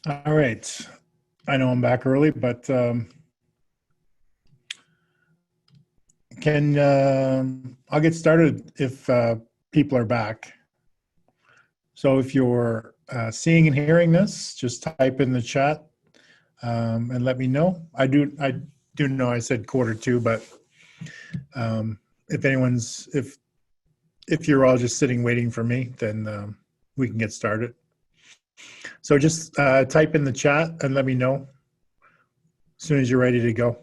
Speaker 1: All right. I know I'm back early, but I'll get started if people are back. So if you're seeing and hearing this, just type in the chat and let me know. I do know I said quarter 2, but if if you're all just sitting waiting for me, then we can get started. So just type in the chat and let me know as soon as you're ready to go.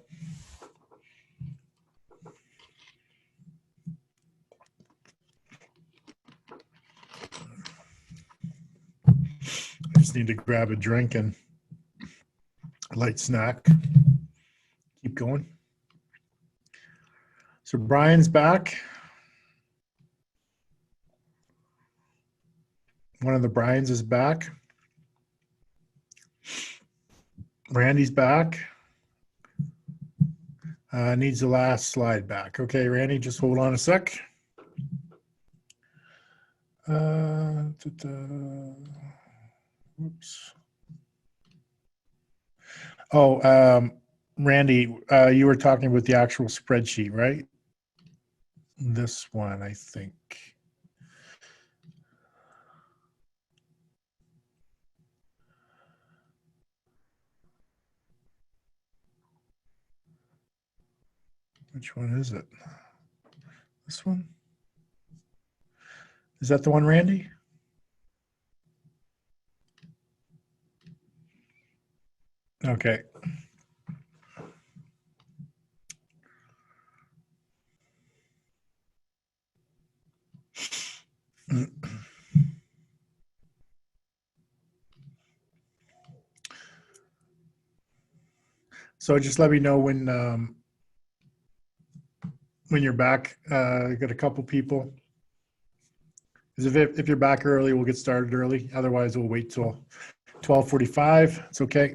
Speaker 1: I just need to grab a drink and a light snack. Keep going. So Brian's back. One of the Brians is back. Randy's back. Needs the last slide back. Okay, Randy, just hold on a sec. Oops. Oh, Randy, you were talking about the actual spreadsheet, right? This one, I think. Which one is it? This one? Is that the one, Randy? Okay. So just let me know when you're back. Got a couple people. If you're back early, we'll get started early. Otherwise, we'll wait till 12:45. It's okay.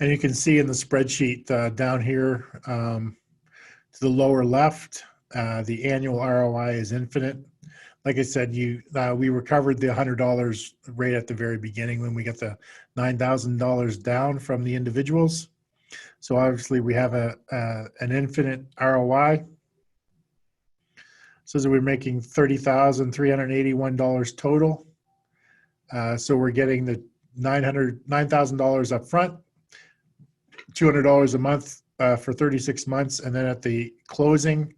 Speaker 1: And you can see in the spreadsheet down here to the lower left, the annual ROI is infinite. Like I said, we recovered the $100 right at the very beginning when we got the $9,000 down from the individuals. So obviously we have an infinite ROI. So we're making $30,381 total. So we're getting the $9,000 up front, $200 a month for 36 months, and then at the closing,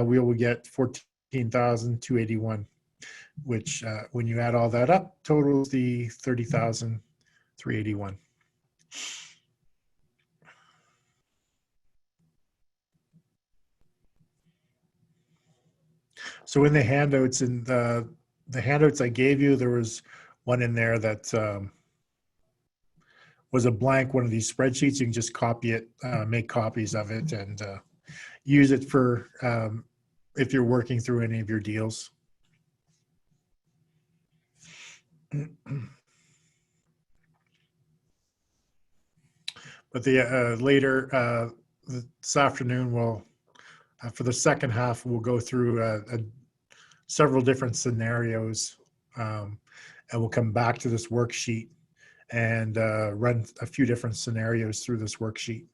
Speaker 1: we will get $14,281, which when you add all that up, totals the $30,381. So in the handouts the handouts I gave you, there was one in there that was a blank one of these spreadsheets. You can just copy it, make copies of it, and use it for if you're working through any of your deals. But later this afternoon, for the second half, we'll go through several different scenarios, and we'll come back to this worksheet and run a few different scenarios through this worksheet.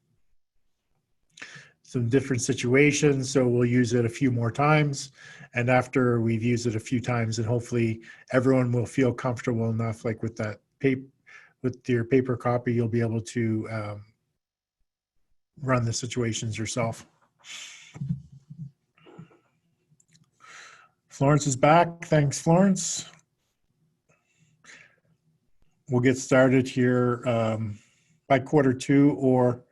Speaker 1: Some different situations, so we'll use it a few more times. And after we've used it a few times, and hopefully everyone will feel comfortable enough, like with that with your paper copy, you'll be able to run the situations yourself. Florence is back. Thanks, Florence. We'll get started here by quarter 2, or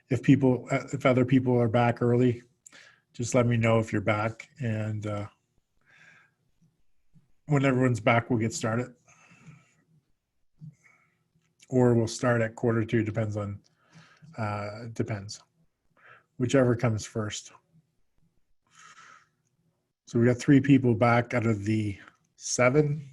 Speaker 1: if other people are back early, just let me know if you're back, and when everyone's back, we'll get started. Or we'll start at quarter 2, depends. Whichever comes first. So we got 3 people back out of the 7.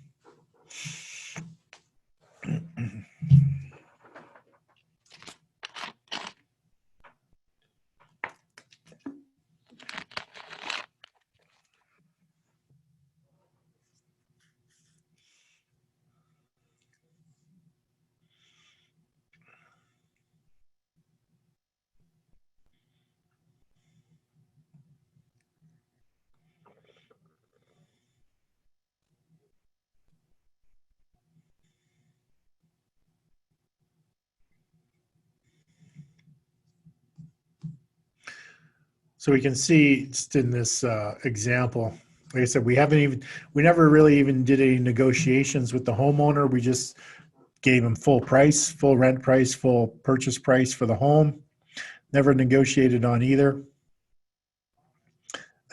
Speaker 1: So we can see just in this example, like I said, we never really even did any negotiations with the homeowner. We just gave him full price, full rent price, full purchase price for the home. Never negotiated on either.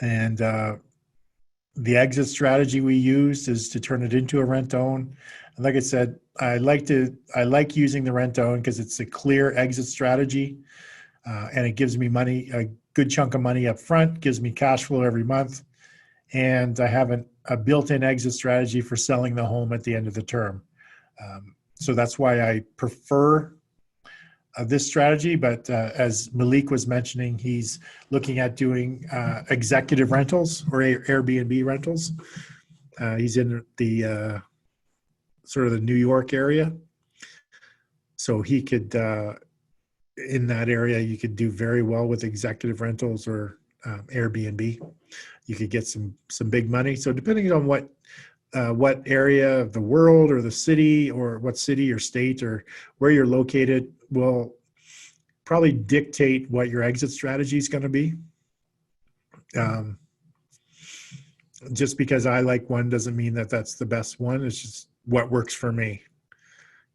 Speaker 1: And the exit strategy we used is to turn it into a rent own. And like I said, I like using the rent own because it's a clear exit strategy, and it gives me money, a good chunk of money up front, gives me cash flow every month, and I have a built-in exit strategy for selling the home at the end of the term. So that's why I prefer this strategy. But as Malik was mentioning, he's looking at doing executive rentals or Airbnb rentals. He's in the sort of the New York area. So he could, in that area, you could do very well with executive rentals or Airbnb. You could get some big money. So depending on what area of the world or the city or what city or state or where you're located will probably dictate what your exit strategy is going to be. Just because I like one doesn't mean that that's the best one. It's just what works for me.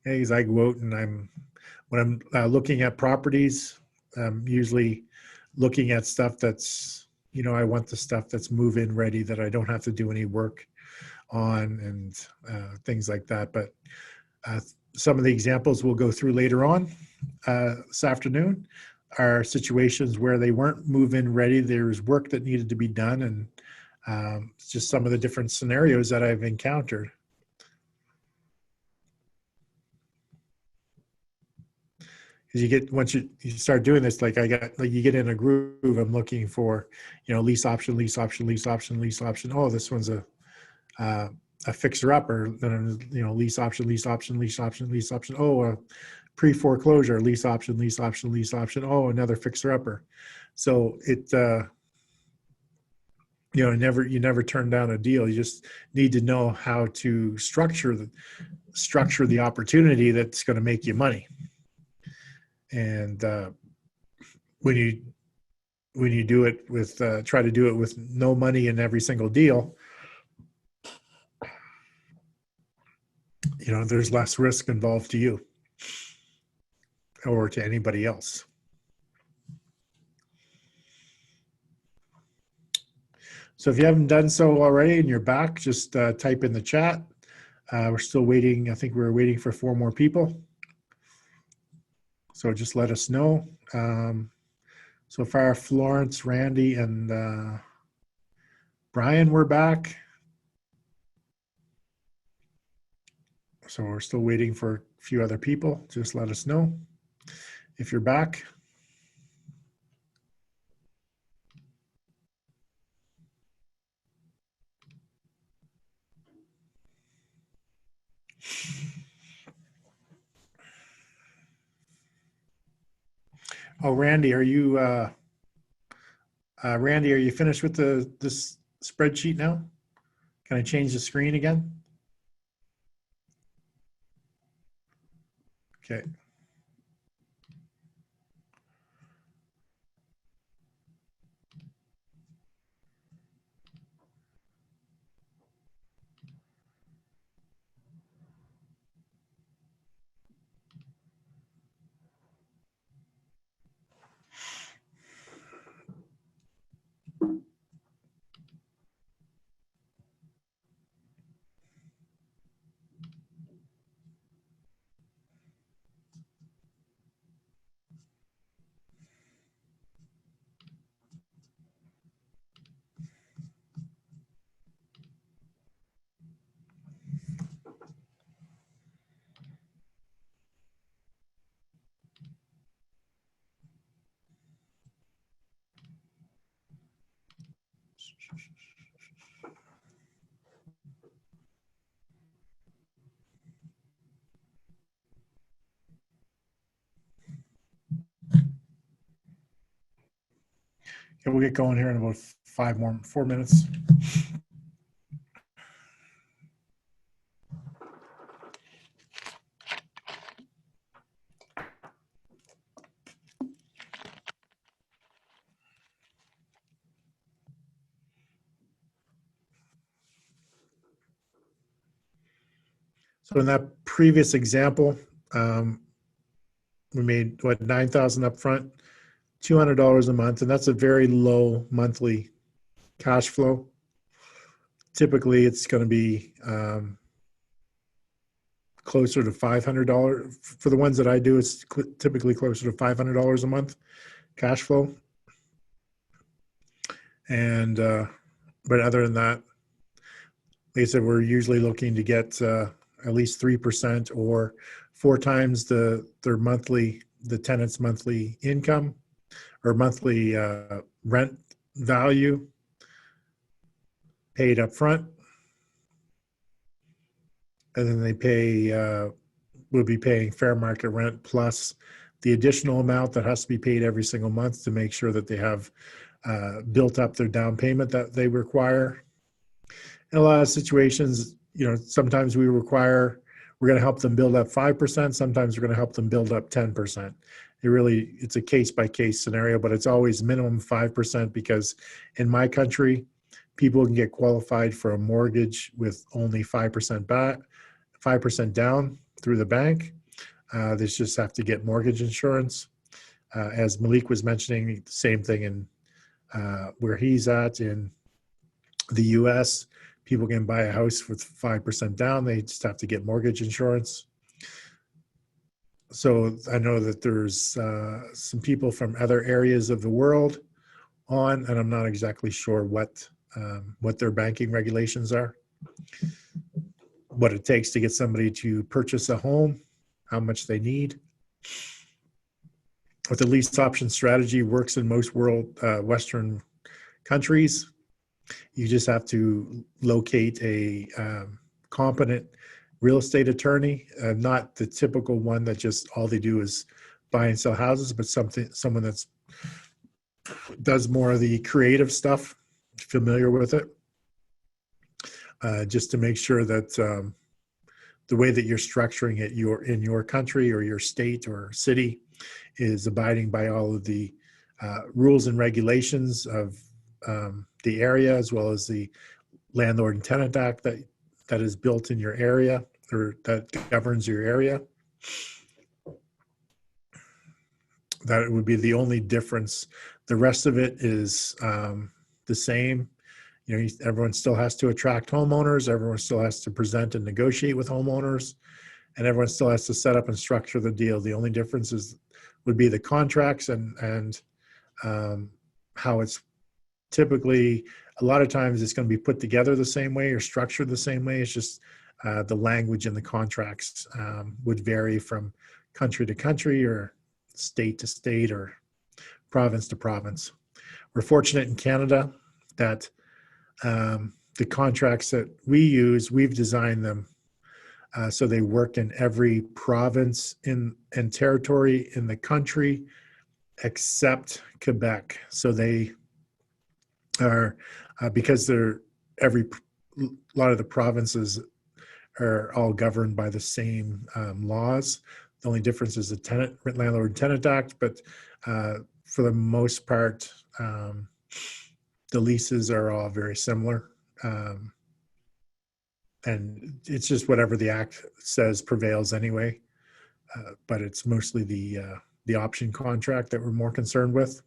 Speaker 1: Okay, because I go out and when I'm looking at properties, I'm usually looking at stuff that's, I want the stuff that's move-in ready that I don't have to do any work on and things like that. But some of the examples we'll go through later on this afternoon are situations where they weren't move-in ready. There was work that needed to be done, and just some of the different scenarios that I've encountered. Because once you start doing this, like you get in a groove. I'm looking for, lease option, lease option, lease option, lease option. Oh, this one's a fixer upper. Then lease option, lease option, lease option, lease option. Oh, a pre-foreclosure, lease option, lease option, lease option. Oh, another fixer upper. So it you never turn down a deal. You just need to know how to structure the opportunity that's going to make you money. And when you do it with try to do it with no money in every single deal, there's less risk involved to you or to anybody else. So if you haven't done so already and you're back, just type in the chat. We're still waiting. I think we're waiting for 4 more people. So just let us know. So far, Florence, Randy, and Brian were back. So we're still waiting for a few other people. Just let us know if you're back. Oh, Randy, are you finished with this spreadsheet now? Can I change the screen again? Okay. Okay, we'll get going here in about 4 minutes. So in that previous example, we made what, 9,000 up front, $200 a month, and that's a very low monthly cash flow. Typically, it's going to be closer to $500. For the ones that I do, it's typically closer to $500 a month cash flow. And but other than that, like I said, we're usually looking to get at least 3% or 4 times the tenant's monthly income or monthly rent value paid up front. And then they will be paying fair market rent plus the additional amount that has to be paid every single month to make sure that they have built up their down payment that they require. In a lot of situations, sometimes we're going to help them build up 5%. Sometimes we're going to help them build up 10%. It's a case by case scenario, but it's always minimum 5% because in my country, people can get qualified for a mortgage with only 5% down through the bank. They just have to get mortgage insurance. As Malik was mentioning, the same thing in where he's at in the U.S., people can buy a house with 5% down. They just have to get mortgage insurance. So I know that there's some people from other areas of the world on, and I'm not exactly sure what their banking regulations are, what it takes to get somebody to purchase a home, how much they need. But the lease option strategy works in most Western countries. You just have to locate a competent real estate attorney, not the typical one that just all they do is buy and sell houses, but someone that's does more of the creative stuff, familiar with it, just to make sure that the way that you're structuring it in your country or your state or city is abiding by all of the rules and regulations of the area, as well as the Landlord and Tenant Act that is built in your area or that governs your area. That would be the only difference. The rest of it is the same. Everyone still has to attract homeowners. Everyone still has to present and negotiate with homeowners, and everyone still has to set up and structure the deal. The only difference would be the contracts and how it's typically, a lot of times it's going to be put together the same way or structured the same way. It's just the language in the contracts would vary from country to country or state to state or province to province. We're fortunate in Canada that the contracts that we use, we've designed them so they work in every province and territory in the country except Quebec. So they are because a lot of the provinces are all governed by the same laws. The only difference is the Landlord and Tenant Act, but for the most part, the leases are all very similar. And it's just whatever the act says prevails anyway. But it's mostly the option contract that we're more concerned with.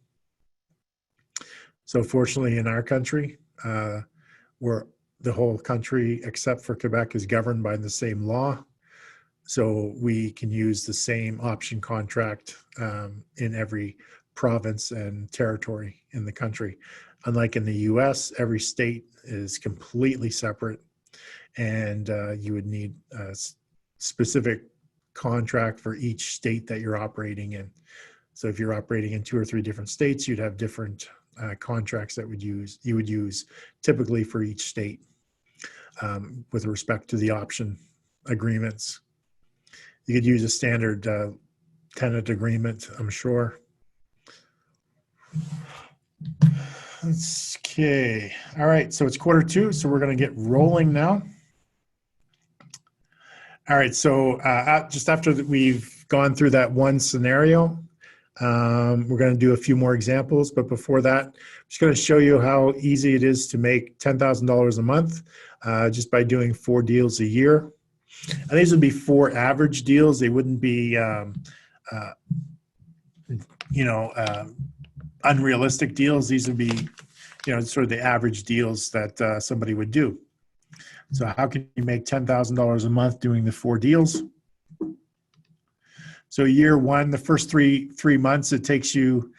Speaker 1: So fortunately in our country, where the whole country except for Quebec is governed by the same law. So we can use the same option contract in every province and territory in the country. Unlike in the US, every state is completely separate, and you would need a specific contract for each state that you're operating in. So if you're operating in 2 or 3 different states, you'd have different contracts that you would use typically for each state with respect to the option agreements. You could use a standard tenant agreement, I'm sure. Okay. All right. So it's Q2. So we're going to get rolling now. All right. So just after we've gone through that one scenario, we're going to do a few more examples. But before that, I'm just going to show you how easy it is to make $10,000 a month just by doing 4 deals a year. And these would be 4 average deals. They wouldn't be, unrealistic deals. These would be, sort of the average deals that somebody would do. So how can you make $10,000 a month doing the 4 deals? So year one, the first three months, it takes you,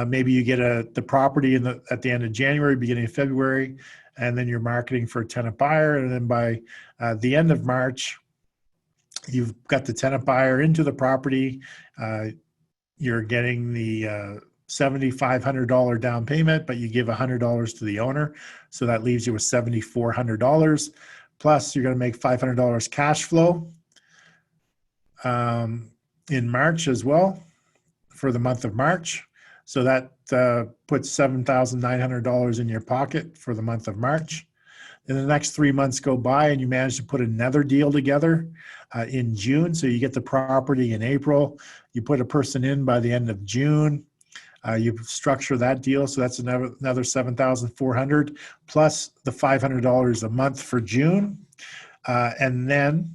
Speaker 1: maybe you get the property at the end of January, beginning of February, and then you're marketing for a tenant buyer. And then by the end of March, you've got the tenant buyer into the property. You're getting the $7,500 down payment, but you give $100 to the owner. So that leaves you with $7,400. Plus, you're going to make $500 cash flow in March as well for the month of March. So that puts $7,900 in your pocket for the month of March. Then the next 3 months go by and you manage to put another deal together in June. So you get the property in April. You put a person in by the end of June. You structure that deal. So that's another $7,400 plus the $500 a month for June. And then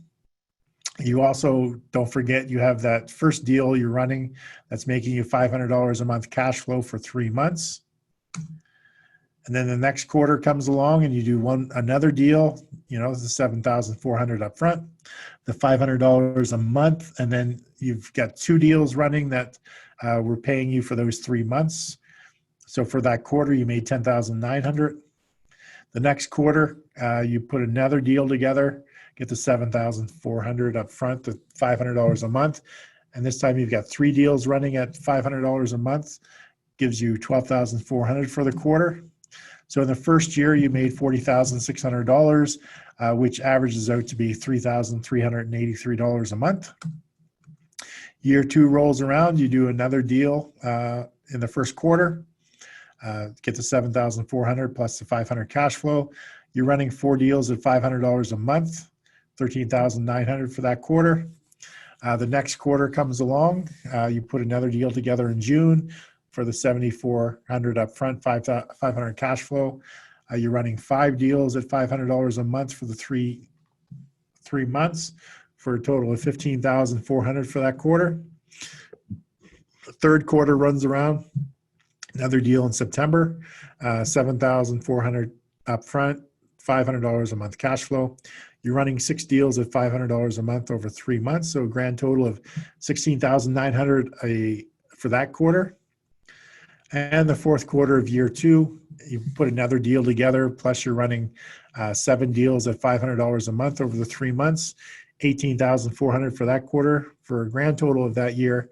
Speaker 1: you also, don't forget, you have that first deal you're running that's making you $500 a month cash flow for 3 months. And then the next quarter comes along and you do another deal, the $7,400 up front, the $500 a month. And then you've got 2 deals running that we're paying you for those 3 months. So for that quarter, you made $10,900. The next quarter, you put another deal together, get the $7,400 up front, the $500 a month. And this time you've got 3 deals running at $500 a month, gives you $12,400 for the quarter. So in the first year, you made $40,600, which averages out to be $3,383 a month. Year 2 rolls around, you do another deal in the first quarter, get the $7,400 plus the $500 cash flow. You're running 4 deals at $500 a month, $13,900 for that quarter. The next quarter comes along, you put another deal together in June for the $7,400 up front, $500 cash flow. You're running 5 deals at $500 a month for the three months, for a total of $15,400 for that quarter. The third quarter runs around, another deal in September, $7,400 up front, $500 a month cash flow. You're running 6 deals at $500 a month over 3 months, so a grand total of $16,900 for that quarter. And the fourth quarter of year 2, you put another deal together, plus you're running 7 deals at $500 a month over the 3 months, $18,400 for that quarter, for a grand total of that year,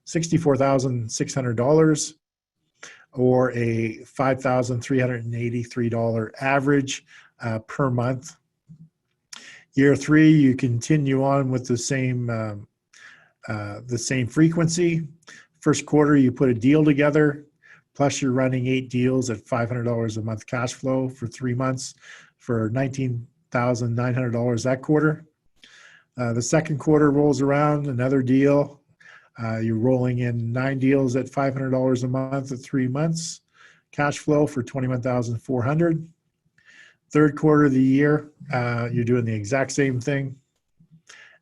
Speaker 1: $64,600, or a $5,383 average per month. Year 3, you continue on with the same frequency. First quarter, you put a deal together, plus you're running 8 deals at $500 a month cash flow for 3 months, for $19,900 that quarter. The second quarter rolls around, another deal. You're rolling in 9 deals at $500 a month at 3 months, cash flow for $21,400. Third quarter of the year, you're doing the exact same thing.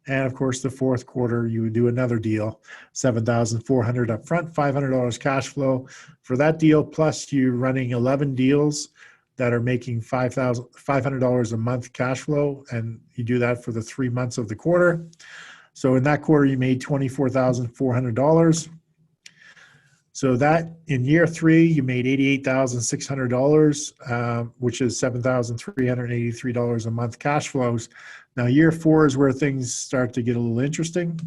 Speaker 1: And of course, the fourth quarter, you would do another deal, $7,400 up front, $500 cash flow for that deal. Plus, you're running 11 deals that are making $500 a month cash flow, and you do that for the 3 months of the quarter. So in that quarter, you made $24,400. So that in year 3, you made $88,600, which is $7,383 a month cash flows. Now, year 4 is where things start to get a little interesting.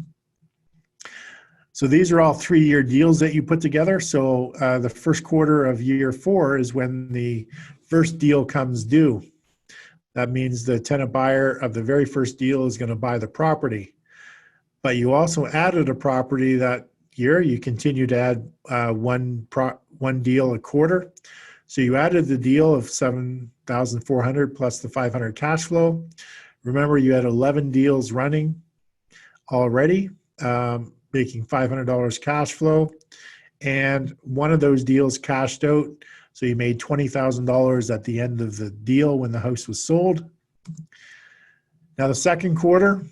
Speaker 1: So these are all 3-year deals that you put together. So the first quarter of year 4 is when the first deal comes due. That means the tenant buyer of the very first deal is going to buy the property. But you also added a property that year. You continue to add one deal a quarter. So you added the deal of $7,400 plus the $500 cash flow. Remember, you had 11 deals running already, making $500 cash flow. And one of those deals cashed out. So you made $20,000 at the end of the deal when the house was sold. Now the second quarter,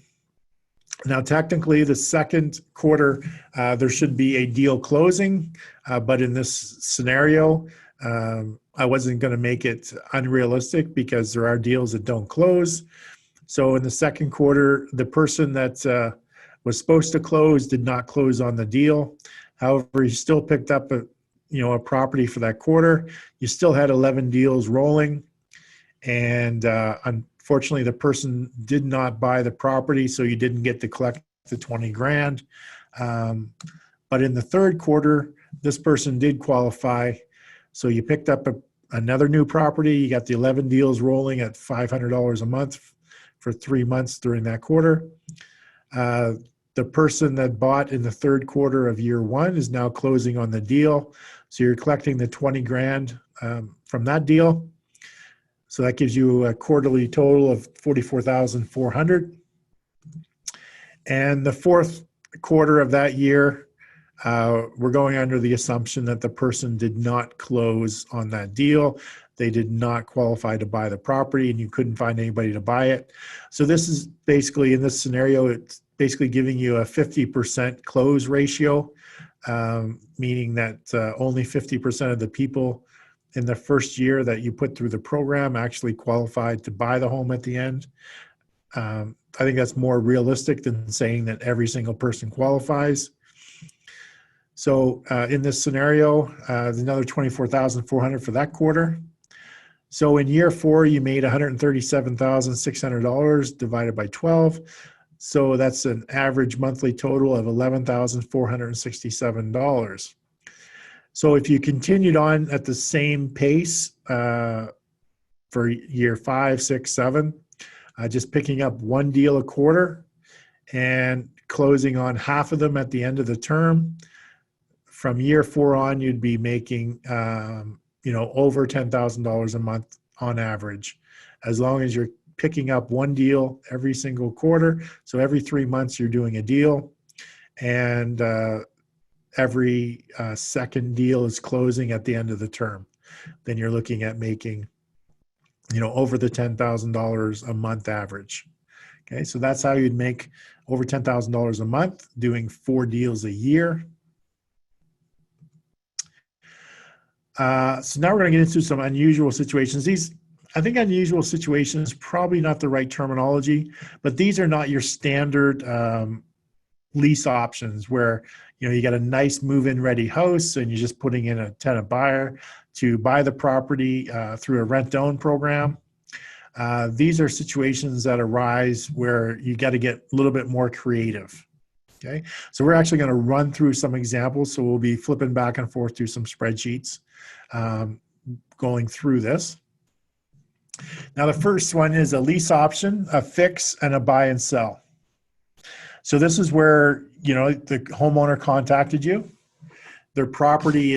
Speaker 1: now technically the second quarter, there should be a deal closing, but in this scenario, I wasn't going to make it unrealistic because there are deals that don't close. So in the second quarter, the person that was supposed to close did not close on the deal. However, he still picked up a property for that quarter. You still had 11 deals rolling, and unfortunately, the person did not buy the property, so you didn't get to collect the 20 grand. But in the third quarter, this person did qualify, so you picked up another new property. You got the 11 deals rolling at $500 a month for 3 months during that quarter. The person that bought in the third quarter of year 1 is now closing on the deal. So you're collecting the 20 grand from that deal. So that gives you a quarterly total of 44,400. And the fourth quarter of that year, we're going under the assumption that the person did not close on that deal. They did not qualify to buy the property, and you couldn't find anybody to buy it. So this is basically, in this scenario, it's basically giving you a 50% close ratio, meaning that only 50% of the people in the first year that you put through the program actually qualified to buy the home at the end. I think that's more realistic than saying that every single person qualifies. So in this scenario, there's another 24,400 for that quarter. So in year 4, you made $137,600 divided by 12. So that's an average monthly total of $11,467. So if you continued on at the same pace for year 5, 6, 7, just picking up one deal a quarter and closing on half of them at the end of the term, from year 4 on, you'd be making over $10,000 a month on average, as long as you're picking up one deal every single quarter. So every 3 months you're doing a deal, and every second deal is closing at the end of the term. Then you're looking at making, over the $10,000 a month average. Okay, so that's how you'd make over $10,000 a month doing 4 deals a year. So now we're going to get into some unusual situations. I think unusual situations is probably not the right terminology, but these are not your standard lease options where you got a nice move-in ready house and you're just putting in a tenant buyer to buy the property through a rent-to-own program. These are situations that arise where you got to get a little bit more creative. Okay, so we're actually going to run through some examples. So we'll be flipping back and forth through some spreadsheets going through this. Now, the first one is a lease option, a fix, and a buy and sell. So this is where, the homeowner contacted you. Their property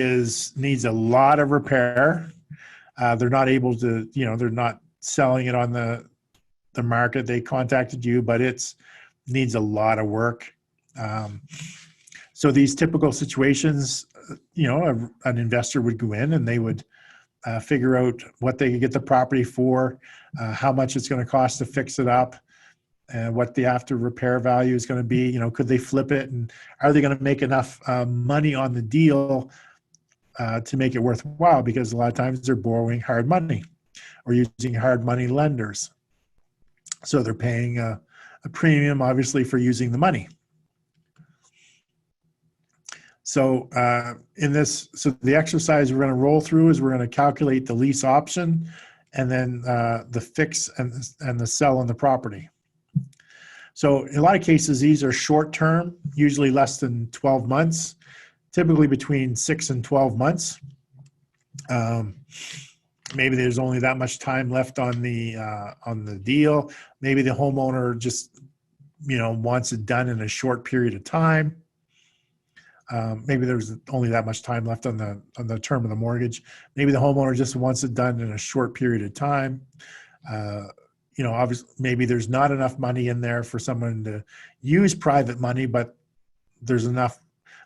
Speaker 1: needs a lot of repair. They're not able to, they're not selling it on the market. They contacted you, but it needs a lot of work. So these typical situations, an investor would go in and they would figure out what they could get the property for, how much it's going to cost to fix it up, and what the after repair value is going to be. Could they flip it, and are they going to make enough money on the deal to make it worthwhile? Because a lot of times they're borrowing hard money or using hard money lenders. So they're paying a premium, obviously, for using the money. So the exercise we're going to roll through is we're going to calculate the lease option and then the fix and the sell on the property. So in a lot of cases, these are short term, usually less than 12 months, typically between 6 and 12 months. Maybe there's only that much time left on the deal. Maybe the homeowner just, wants it done in a short period of time. Maybe there's only that much time left on the term of the mortgage. Maybe the homeowner just wants it done in a short period of time. Obviously, maybe there's not enough money in there for someone to use private money, but there's enough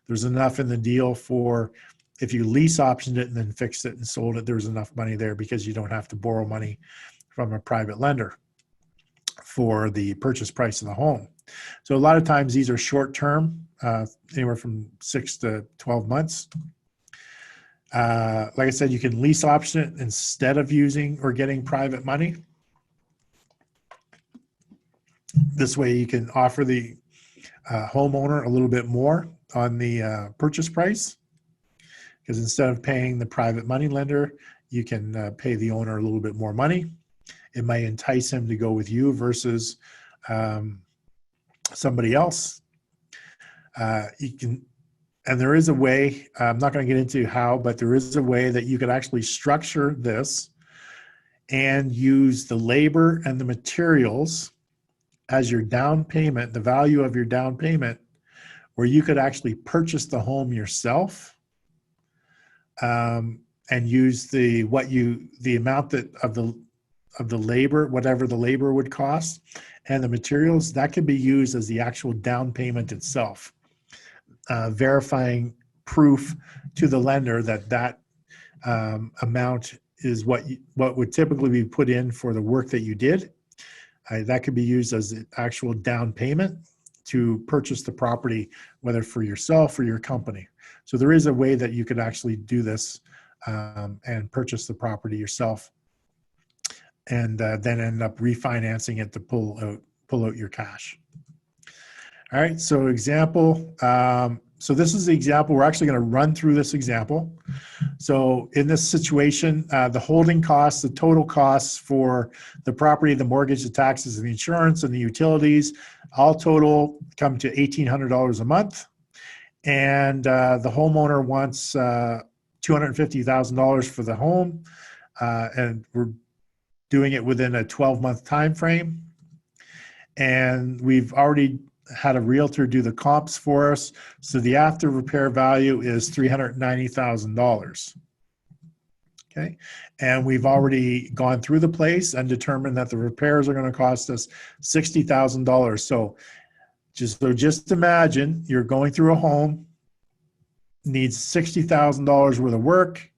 Speaker 1: in the deal for if you lease optioned it and then fixed it and sold it, there's enough money there because you don't have to borrow money from a private lender for the purchase price of the home. So a lot of times these are short term, anywhere from 6 to 12 months. Like I said, you can lease option it instead of using or getting private money. This way you can offer the homeowner a little bit more on the purchase price, because instead of paying the private money lender, you can pay the owner a little bit more money. It might entice him to go with you versus somebody else. And there is a way, I'm not going to get into how, but there is a way that you could actually structure this and use the labor and the materials as your down payment, the value of your down payment, where you could actually purchase the home yourself, and use the amount of the labor, whatever the labor would cost, and the materials that could be used as the actual down payment itself, verifying proof to the lender that amount is what would typically be put in for the work that you did. That could be used as the actual down payment to purchase the property, whether for yourself or your company. So there is a way that you could actually do this and purchase the property yourself, and then end up refinancing it to pull out your cash. All right, so example. So this is the example. We're actually going to run through this example. So in this situation, the holding costs, the total costs for the property, the mortgage, the taxes, and the insurance, and the utilities, all total come to $1,800 a month. And the homeowner wants $250,000 for the home, and we're doing it within a 12-month time frame. And we've already had a realtor do the comps for us. So the after repair value is $390,000. Okay. And we've already gone through the place and determined that the repairs are going to cost us $60,000. So just imagine you're going through a home, needs $60,000 worth of work.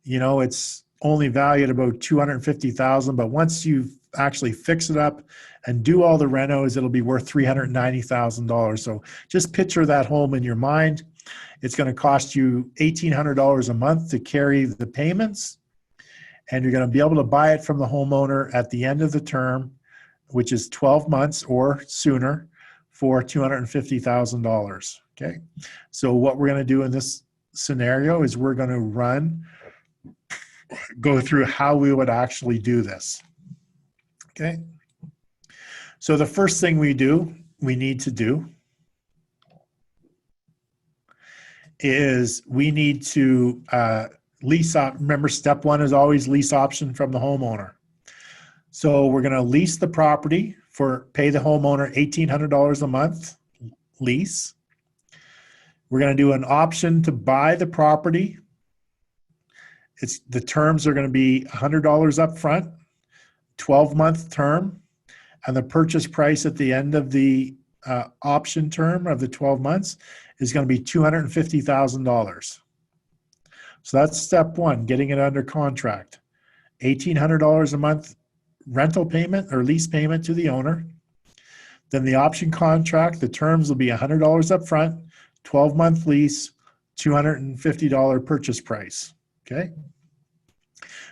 Speaker 1: It's only valued about $250,000, but once you actually fix it up and do all the renos, it'll be worth $390,000. So just picture that home in your mind. It's going to cost you $1,800 a month to carry the payments, and you're going to be able to buy it from the homeowner at the end of the term, which is 12 months or sooner, for $250,000. Okay. So what we're going to do in this scenario is we're going to go through how we would actually do this. Okay. So the first thing we need to do is we need to lease op. Remember, step one is always lease option from the homeowner. So we're going to lease the property pay the homeowner $1,800 a month lease. We're going to do an option to buy the property. The terms are going to be $100 up front, 12-month term, and the purchase price at the end of the option term of the 12 months is going to be $250,000. So that's step one, getting it under contract. $1,800 a month rental payment or lease payment to the owner. Then the option contract, the terms will be $100 up front, 12-month lease, $250 purchase price. Okay.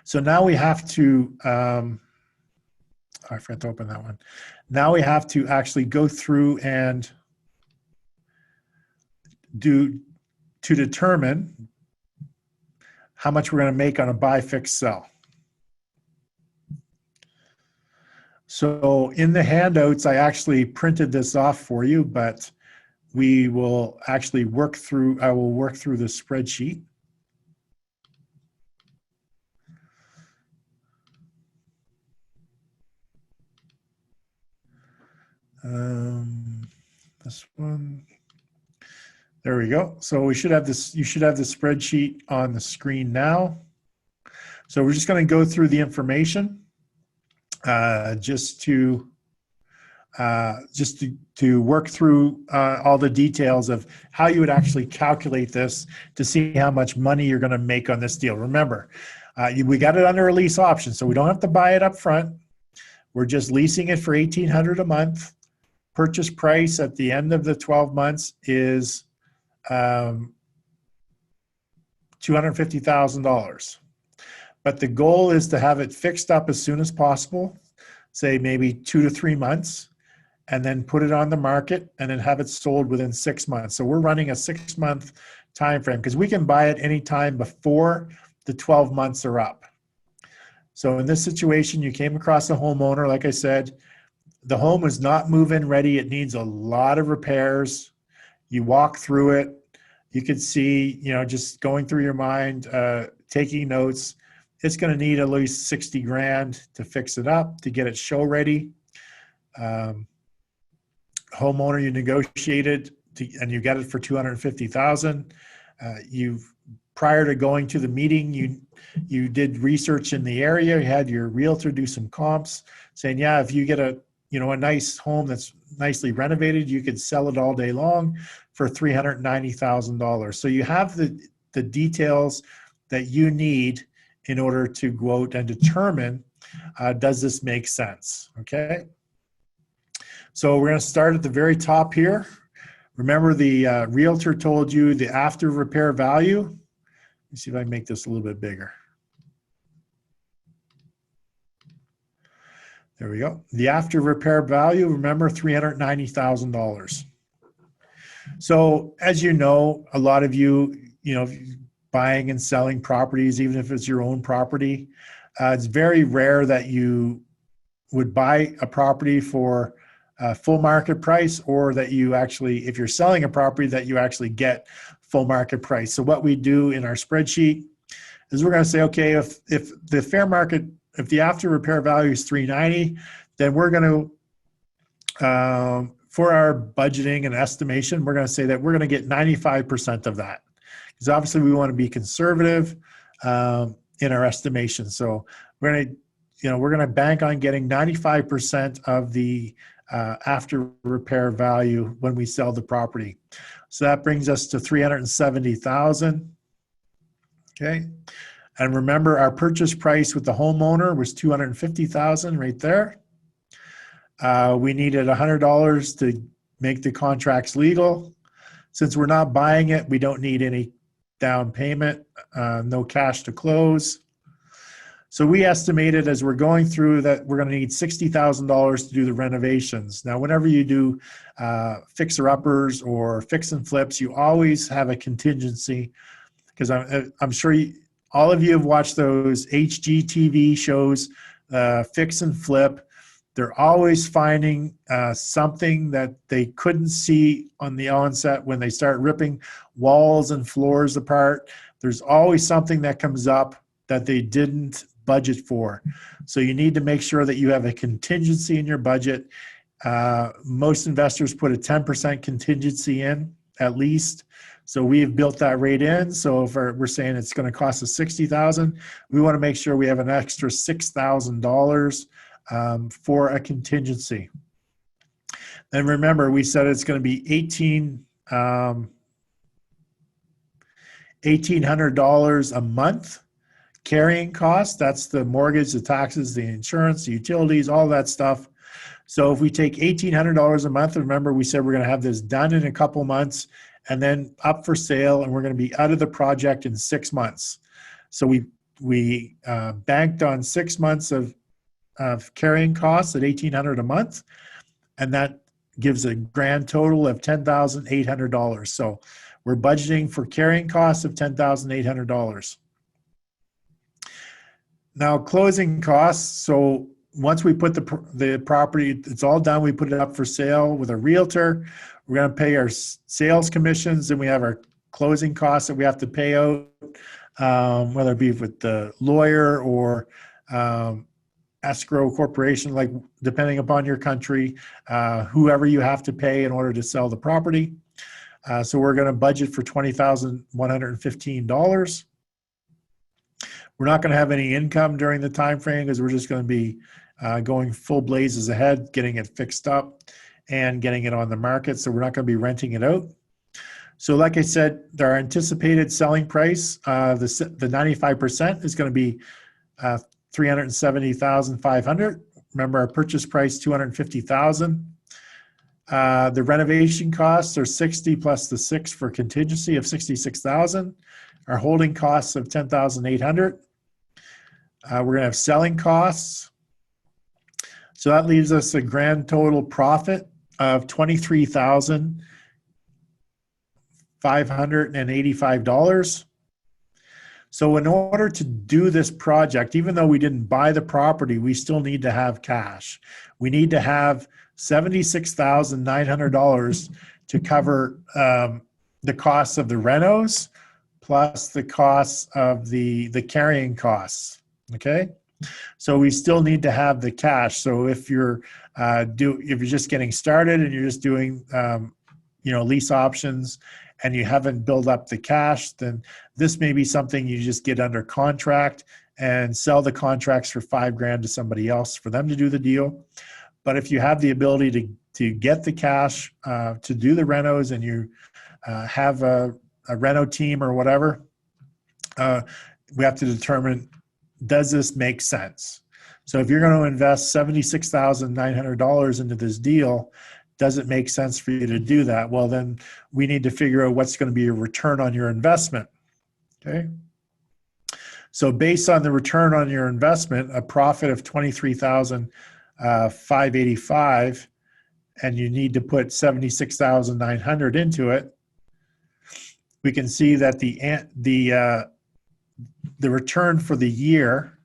Speaker 1: So now we have to, I forgot to open that one. Now we have to actually go through and to determine how much we're going to make on a buy, fix, sell. So in the handouts, I actually printed this off for you, but we will actually work through, I will work through the spreadsheet. This one, there we go. So we should have this, you should have the spreadsheet on the screen now. So we're just going to go through the information just to work through all the details of how you would actually calculate this to see how much money you're going to make on this deal. Remember, we got it under a lease option, so we don't have to buy it up front. We're just leasing it for $1,800 a month. Purchase price at the end of the 12 months is $250,000. But the goal is to have it fixed up as soon as possible, say maybe 2 to 3 months, and then put it on the market and then have it sold within 6 months. So we're running a 6-month time frame because we can buy it anytime before the 12 months are up. So in this situation, you came across a homeowner, like I said, the home is not move-in ready. It needs a lot of repairs. You walk through it. You could see, you know, just going through your mind, taking notes. It's going to need at least 60 grand to fix it up, to get it show ready. Homeowner you negotiated and you got it for 250,000. Prior to going to the meeting, you did research in the area. You had your realtor do some comps saying, yeah, if you get a nice home that's nicely renovated, you could sell it all day long for $390,000. So you have the details that you need in order to go out and determine, does this make sense? Okay. So we're going to start at the very top here. Remember the realtor told you the after repair value. Let me see if I can make this a little bit bigger. There we go. The after repair value, remember, $390,000. So as you know, a lot of you, buying and selling properties, even if it's your own property, it's very rare that you would buy a property for full market price, or that you actually, if you're selling a property, that you actually get full market price. So what we do in our spreadsheet is we're going to say, okay, if the fair market, if the after repair value is 390, then we're going to, for our budgeting and estimation, we're going to say that we're going to get 95% of that. Because obviously we want to be conservative in our estimation. So we're going to bank on getting 95% of the after repair value when we sell the property. So that brings us to 370,000. Okay. And remember, our purchase price with the homeowner was 250,000 right there. We needed $100 to make the contracts legal. Since we're not buying it, we don't need any down payment, no cash to close. So we estimated as we're going through that we're going to need $60,000 to do the renovations. Now, whenever you do fixer-uppers or fix and flips, you always have a contingency, because I'm sure all of you have watched those HGTV shows, fix and flip. They're always finding something that they couldn't see on the onset when they start ripping walls and floors apart. There's always something that comes up that they didn't budget for. So you need to make sure that you have a contingency in your budget. Most investors put a 10% contingency in at least. So we've built that rate in. So if we're saying it's going to cost us $60,000, we want to make sure we have an extra $6,000 for a contingency. And remember, we said it's going to be $1,800 a month carrying cost. That's the mortgage, the taxes, the insurance, the utilities, all that stuff. So if we take $1,800 a month, remember we said we're going to have this done in a couple months and then up for sale, and we're going to be out of the project in 6 months. So we banked on 6 months of carrying costs at $1,800 a month, and that gives a grand total of $10,800. So we're budgeting for carrying costs of $10,800. Now, closing costs. So once we put the property, it's all done. We put it up for sale with a realtor. We're going to pay our sales commissions, and we have our closing costs that we have to pay out, whether it be with the lawyer or escrow corporation, like depending upon your country, whoever you have to pay in order to sell the property. So we're going to budget for $20,115. We're not going to have any income during the time frame because we're just going to be going full blazes ahead, getting it fixed up and getting it on the market. So we're not going to be renting it out. So like I said, our anticipated selling price, the 95% is going to be $370,500. Remember, our purchase price $250,000. The renovation costs are $60,000 plus the $6,000 for contingency of $66,000. Our holding costs of $10,800. We're going to have selling costs. So that leaves us a grand total profit of $23,585. So in order to do this project, even though we didn't buy the property, we still need to have cash. We need to have $76,900 to cover the costs of the renos plus the costs of the carrying costs. Okay, so we still need to have the cash. So if you're just getting started and you're just doing lease options and you haven't built up the cash, then this may be something you just get under contract and sell the contracts for $5,000 to somebody else for them to do the deal. But if you have the ability to get the cash to do the renos and you have a reno team or whatever, we have to determine, does this make sense? So if you're going to invest $76,900 into this deal, does it make sense for you to do that? Well, then we need to figure out what's going to be a return on your investment. Okay. So based on the return on your investment, a profit of $23,585, and you need to put $76,900 into it, we can see that the return for the year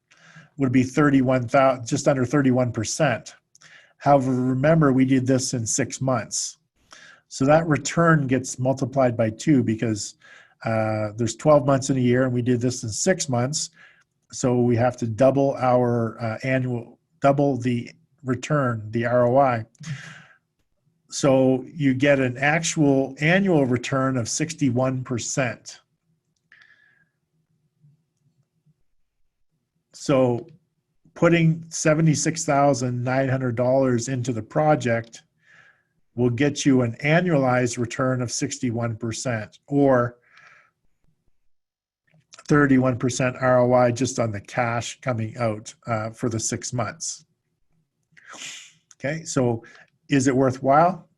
Speaker 1: would be just under 31%. However, remember, we did this in 6 months. So that return gets multiplied by 2 because there's 12 months in a year and we did this in 6 months. So we have to double our double the return, the ROI. So you get an actual annual return of 61%. So putting $76,900 into the project will get you an annualized return of 61% or 31% ROI just on the cash coming out for the 6 months. Okay, so is it worthwhile?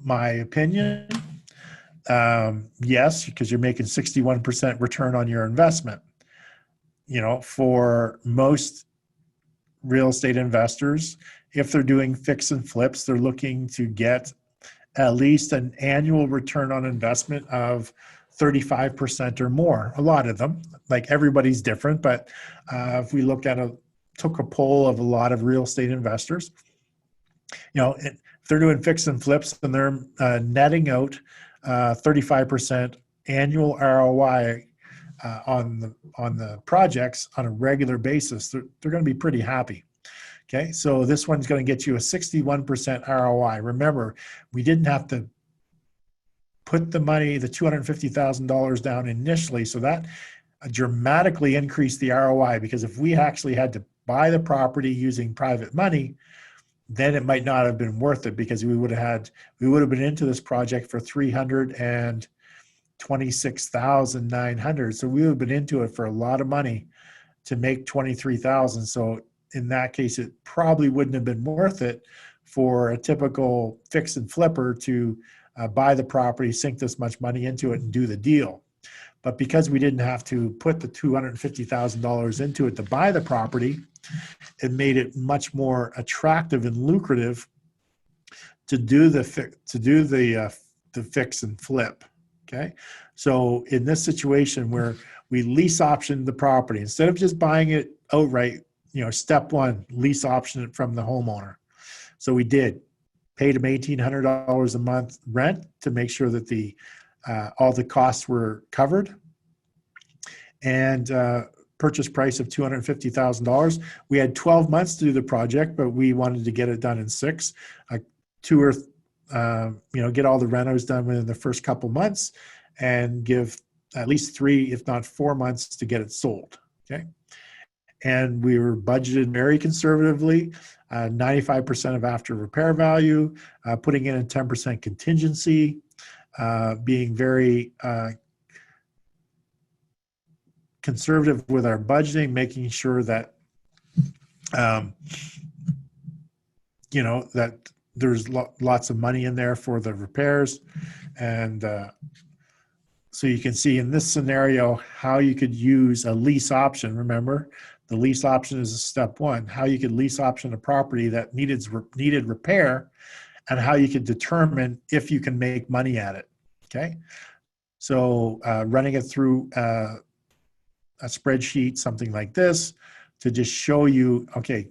Speaker 1: My opinion, yes, because you're making 61% return on your investment. For most real estate investors, if they're doing fix and flips, they're looking to get at least an annual return on investment of 35% or more. A lot of them, like everybody's different, but if we took a poll of a lot of real estate investors, if they're doing fix and flips and they're netting out 35% annual ROI on the projects on a regular basis, they're going to be pretty happy. Okay, so this one's going to get you a 61% ROI. Remember, we didn't have to put the money, the $250,000 down initially, so that dramatically increased the ROI, because if we actually had to buy the property using private money, then it might not have been worth it, because we would have been into this project for $326,900. So we would have been into it for a lot of money to make $23,000. So in that case, it probably wouldn't have been worth it for a typical fix and flipper to buy the property, sink this much money into it and do the deal. But because we didn't have to put the $250,000 into it to buy the property, it made it much more attractive and lucrative to do the fix and flip. Okay, so in this situation where we lease option the property, instead of just buying it outright, step one, lease option it from the homeowner. So we did, paid him $1,800 a month rent to make sure that all the costs were covered, and purchase price of $250,000. We had 12 months to do the project, but we wanted to get it done in 6. Get all the renos done within the first couple months, and give at least 3, if not 4 months to get it sold. Okay. And we were budgeted very conservatively, 95% of after repair value, putting in a 10% contingency, being very conservative with our budgeting, making sure that, that there's lots of money in there for the repairs. And so you can see in this scenario how you could use a lease option. Remember, the lease option is step one, how you could lease option a property that needed repair, and how you could determine if you can make money at it. Okay. So running it through a spreadsheet, something like this, to just show you, okay,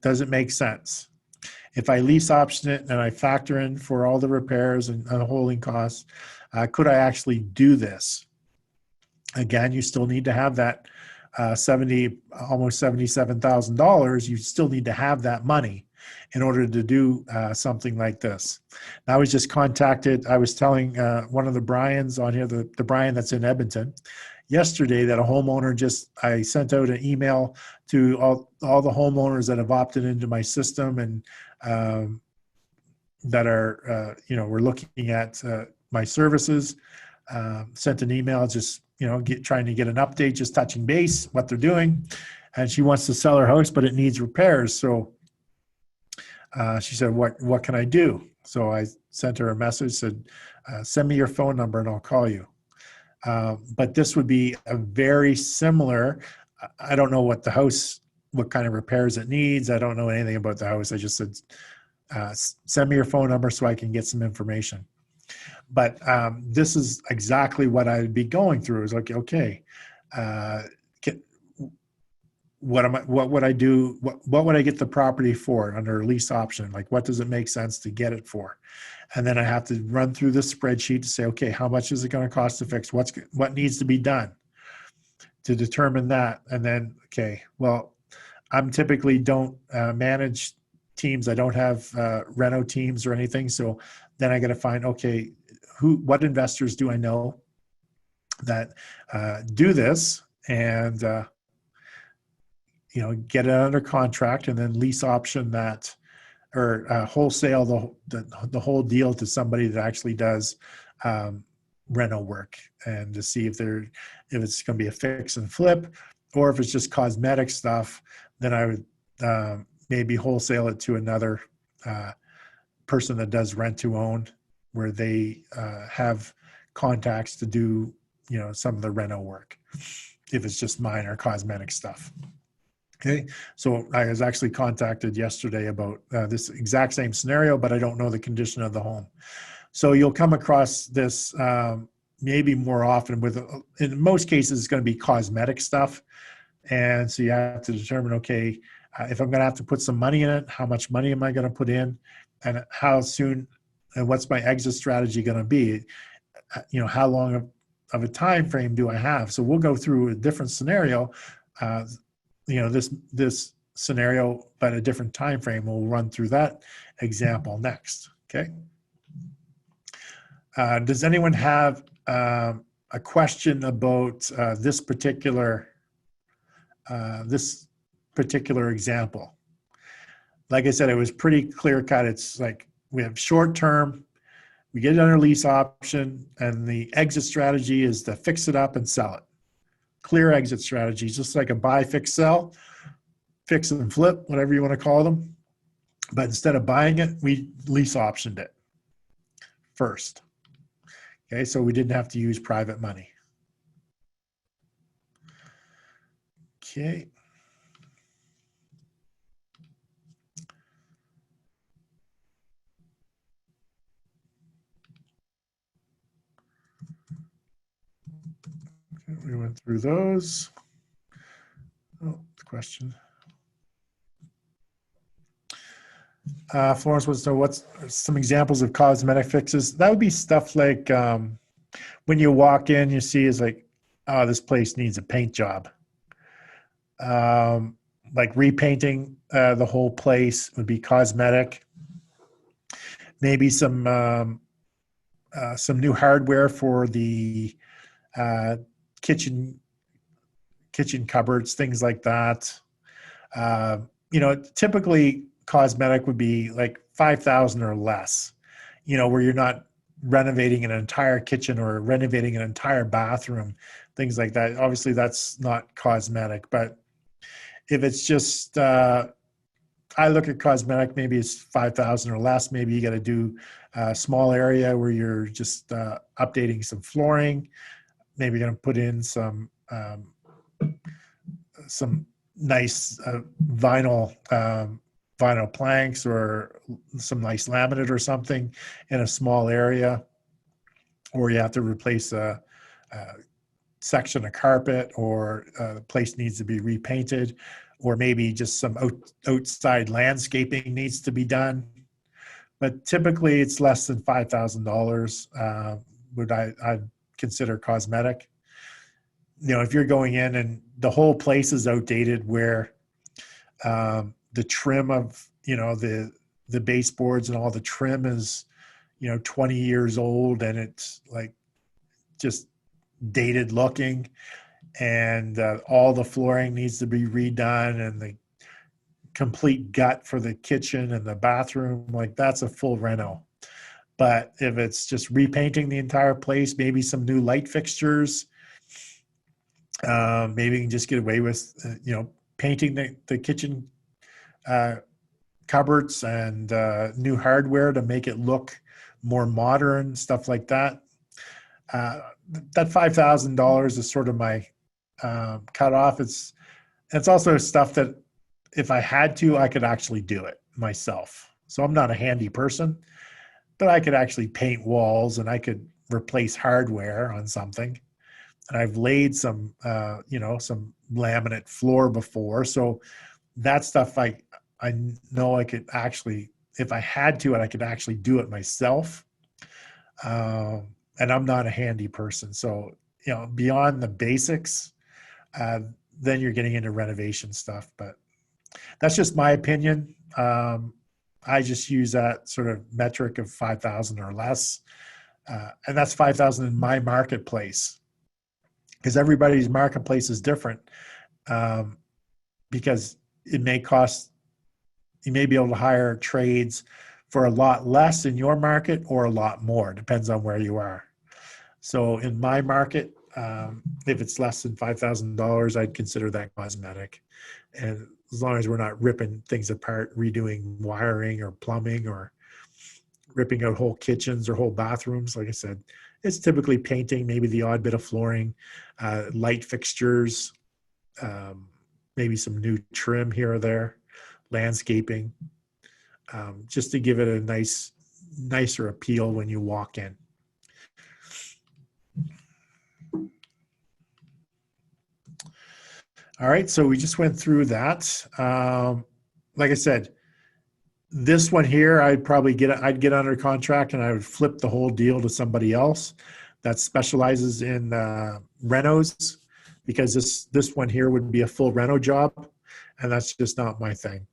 Speaker 1: does it make sense? If I lease option it and I factor in for all the repairs and holding costs, could I actually do this? Again, you still need to have that almost $77,000. You still need to have that money in order to do something like this. I was just contacted. I was telling one of the Brians on here, the Brian that's in Edmonton, yesterday, that a homeowner I sent out an email to all the homeowners that have opted into my system and that are, we're looking at my services. Sent an email just, trying to get an update, just touching base, what they're doing. And she wants to sell her house, but it needs repairs. So she said, what can I do? So I sent her a message, said, send me your phone number and I'll call you. But this would be a very similar, I don't know what kind of repairs it needs. I don't know anything about the house. I just said, send me your phone number so I can get some information. But this is exactly what I'd be going through. Is like, okay, what would I do? What would I get the property for under a lease option? Like, what does it make sense to get it for? And then I have to run through the spreadsheet to say, okay, how much is it going to cost to fix? What needs to be done to determine that? And then, okay, well, I'm typically don't manage teams. I don't have reno teams or anything. So then I got to find, okay, what investors do I know that do this, and get it under contract, and then lease option that, or wholesale the whole deal to somebody that actually does reno work, and to see if it's going to be a fix and flip, or if it's just cosmetic stuff. Then I would maybe wholesale it to another person that does rent to own, where they have contacts to do some of the reno work, if it's just minor cosmetic stuff. Okay, so I was actually contacted yesterday about this exact same scenario, but I don't know the condition of the home. So you'll come across this maybe more often in most cases, it's going to be cosmetic stuff. And so you have to determine, okay, if I'm going to have to put some money in it, how much money am I going to put in, and how soon, and what's my exit strategy going to be? How long of a time frame do I have? So we'll go through a different scenario. This scenario, but a different time frame. We'll run through that example next. Okay. Does anyone have a question about this particular example? Like I said, it was pretty clear cut. It's like we have short term, we get it under lease option, and the exit strategy is to fix it up and sell it. Clear exit strategy, just like a buy, fix, sell, fix and flip, whatever you want to call them. But instead of buying it, we lease optioned it first. Okay, so we didn't have to use private money. Okay. We went through those. Oh, the question. Florence wants to know what's some examples of cosmetic fixes. That would be stuff like when you walk in, you see is like, oh, this place needs a paint job. Like repainting the whole place would be cosmetic. Maybe some new hardware for the kitchen cupboards, things like that. Typically cosmetic would be like 5,000 or less, where you're not renovating an entire kitchen or renovating an entire bathroom, things like that. Obviously that's not cosmetic, but if it's just, I look at cosmetic, maybe it's 5,000 or less. Maybe you got to do a small area where you're just updating some flooring. Maybe you're going to put in some nice vinyl planks or some nice laminate or something in a small area, or you have to replace a section of carpet, or the place needs to be repainted, or maybe just some outside landscaping needs to be done. But typically it's less than $5,000 would I'd consider cosmetic. If you're going in and the whole place is outdated, where the trim of, the baseboards and all the trim is, 20 years old, and it's like just dated looking, and all the flooring needs to be redone, and the complete gut for the kitchen and the bathroom, like that's a full reno. But if it's just repainting the entire place, maybe some new light fixtures, maybe you can just get away with, painting the kitchen cupboards and new hardware to make it look more modern, stuff like that. That $5,000 is sort of my cutoff. It's also stuff that if I had to, I could actually do it myself. So I'm not a handy person, but I could actually paint walls, and I could replace hardware on something. And I've laid some laminate floor before. So that stuff I know I could actually, if I had to, and I could actually do it myself. And I'm not a handy person. So, beyond the basics, then you're getting into renovation stuff. But that's just my opinion. I just use that sort of metric of 5,000 or less. And that's 5,000 in my marketplace, because everybody's marketplace is different. Because it may cost, you may be able to hire trades for a lot less in your market or a lot more, depends on where you are. So in my market, if it's less than $5,000, I'd consider that cosmetic. And as long as we're not ripping things apart, redoing wiring or plumbing, or ripping out whole kitchens or whole bathrooms, like I said, it's typically painting, maybe the odd bit of flooring, light fixtures, maybe some new trim here or there, landscaping, just to give it a nicer appeal when you walk in. All right, so we just went through that. Like I said, this one here, I'd get under contract and I would flip the whole deal to somebody else that specializes in renos, because this one here would be a full reno job, and that's just not my thing.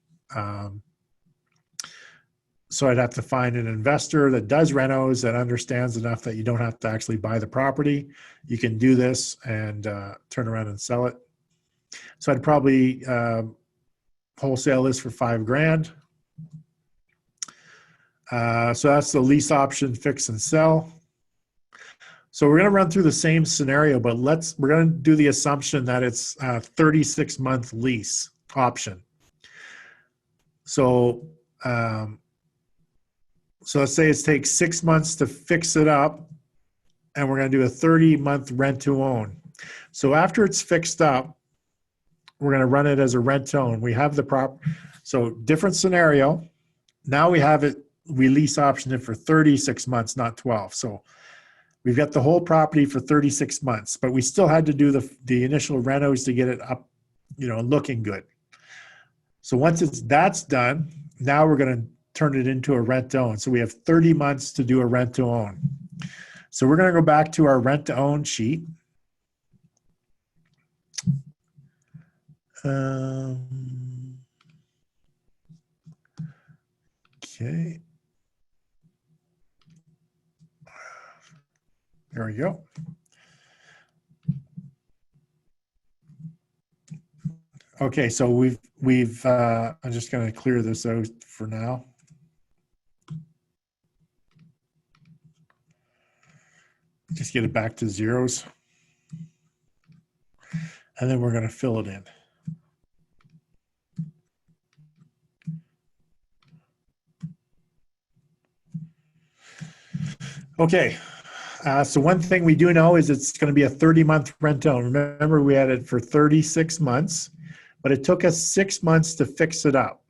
Speaker 1: So I'd have to find an investor that does renos, that understands enough that you don't have to actually buy the property. You can do this and turn around and sell it. So I'd probably wholesale this for $5,000. So that's the lease option, fix and sell. So we're going to run through the same scenario, but we're going to do the assumption that it's a 36-month lease option. So, so let's say it takes 6 months to fix it up, and we're going to do a 30-month rent to own. So after it's fixed up, we're going to run it as a rent to own. We have the so different scenario. Now we have it, we lease option it for 36 months, not 12. So we've got the whole property for 36 months, but we still had to do the initial renos to get it up, looking good. So once that's done, now we're going to turn it into a rent to own. So we have 30 months to do a rent to own. So we're going to go back to our rent to own sheet. Okay. There we go. Okay, so we've I'm just going to clear this out for now. Just get it back to zeros. And then we're going to fill it in. Okay, so one thing we do know is it's going to be a 30-month rent to own. Remember, we had it for 36 months, but it took us 6 months to fix it up.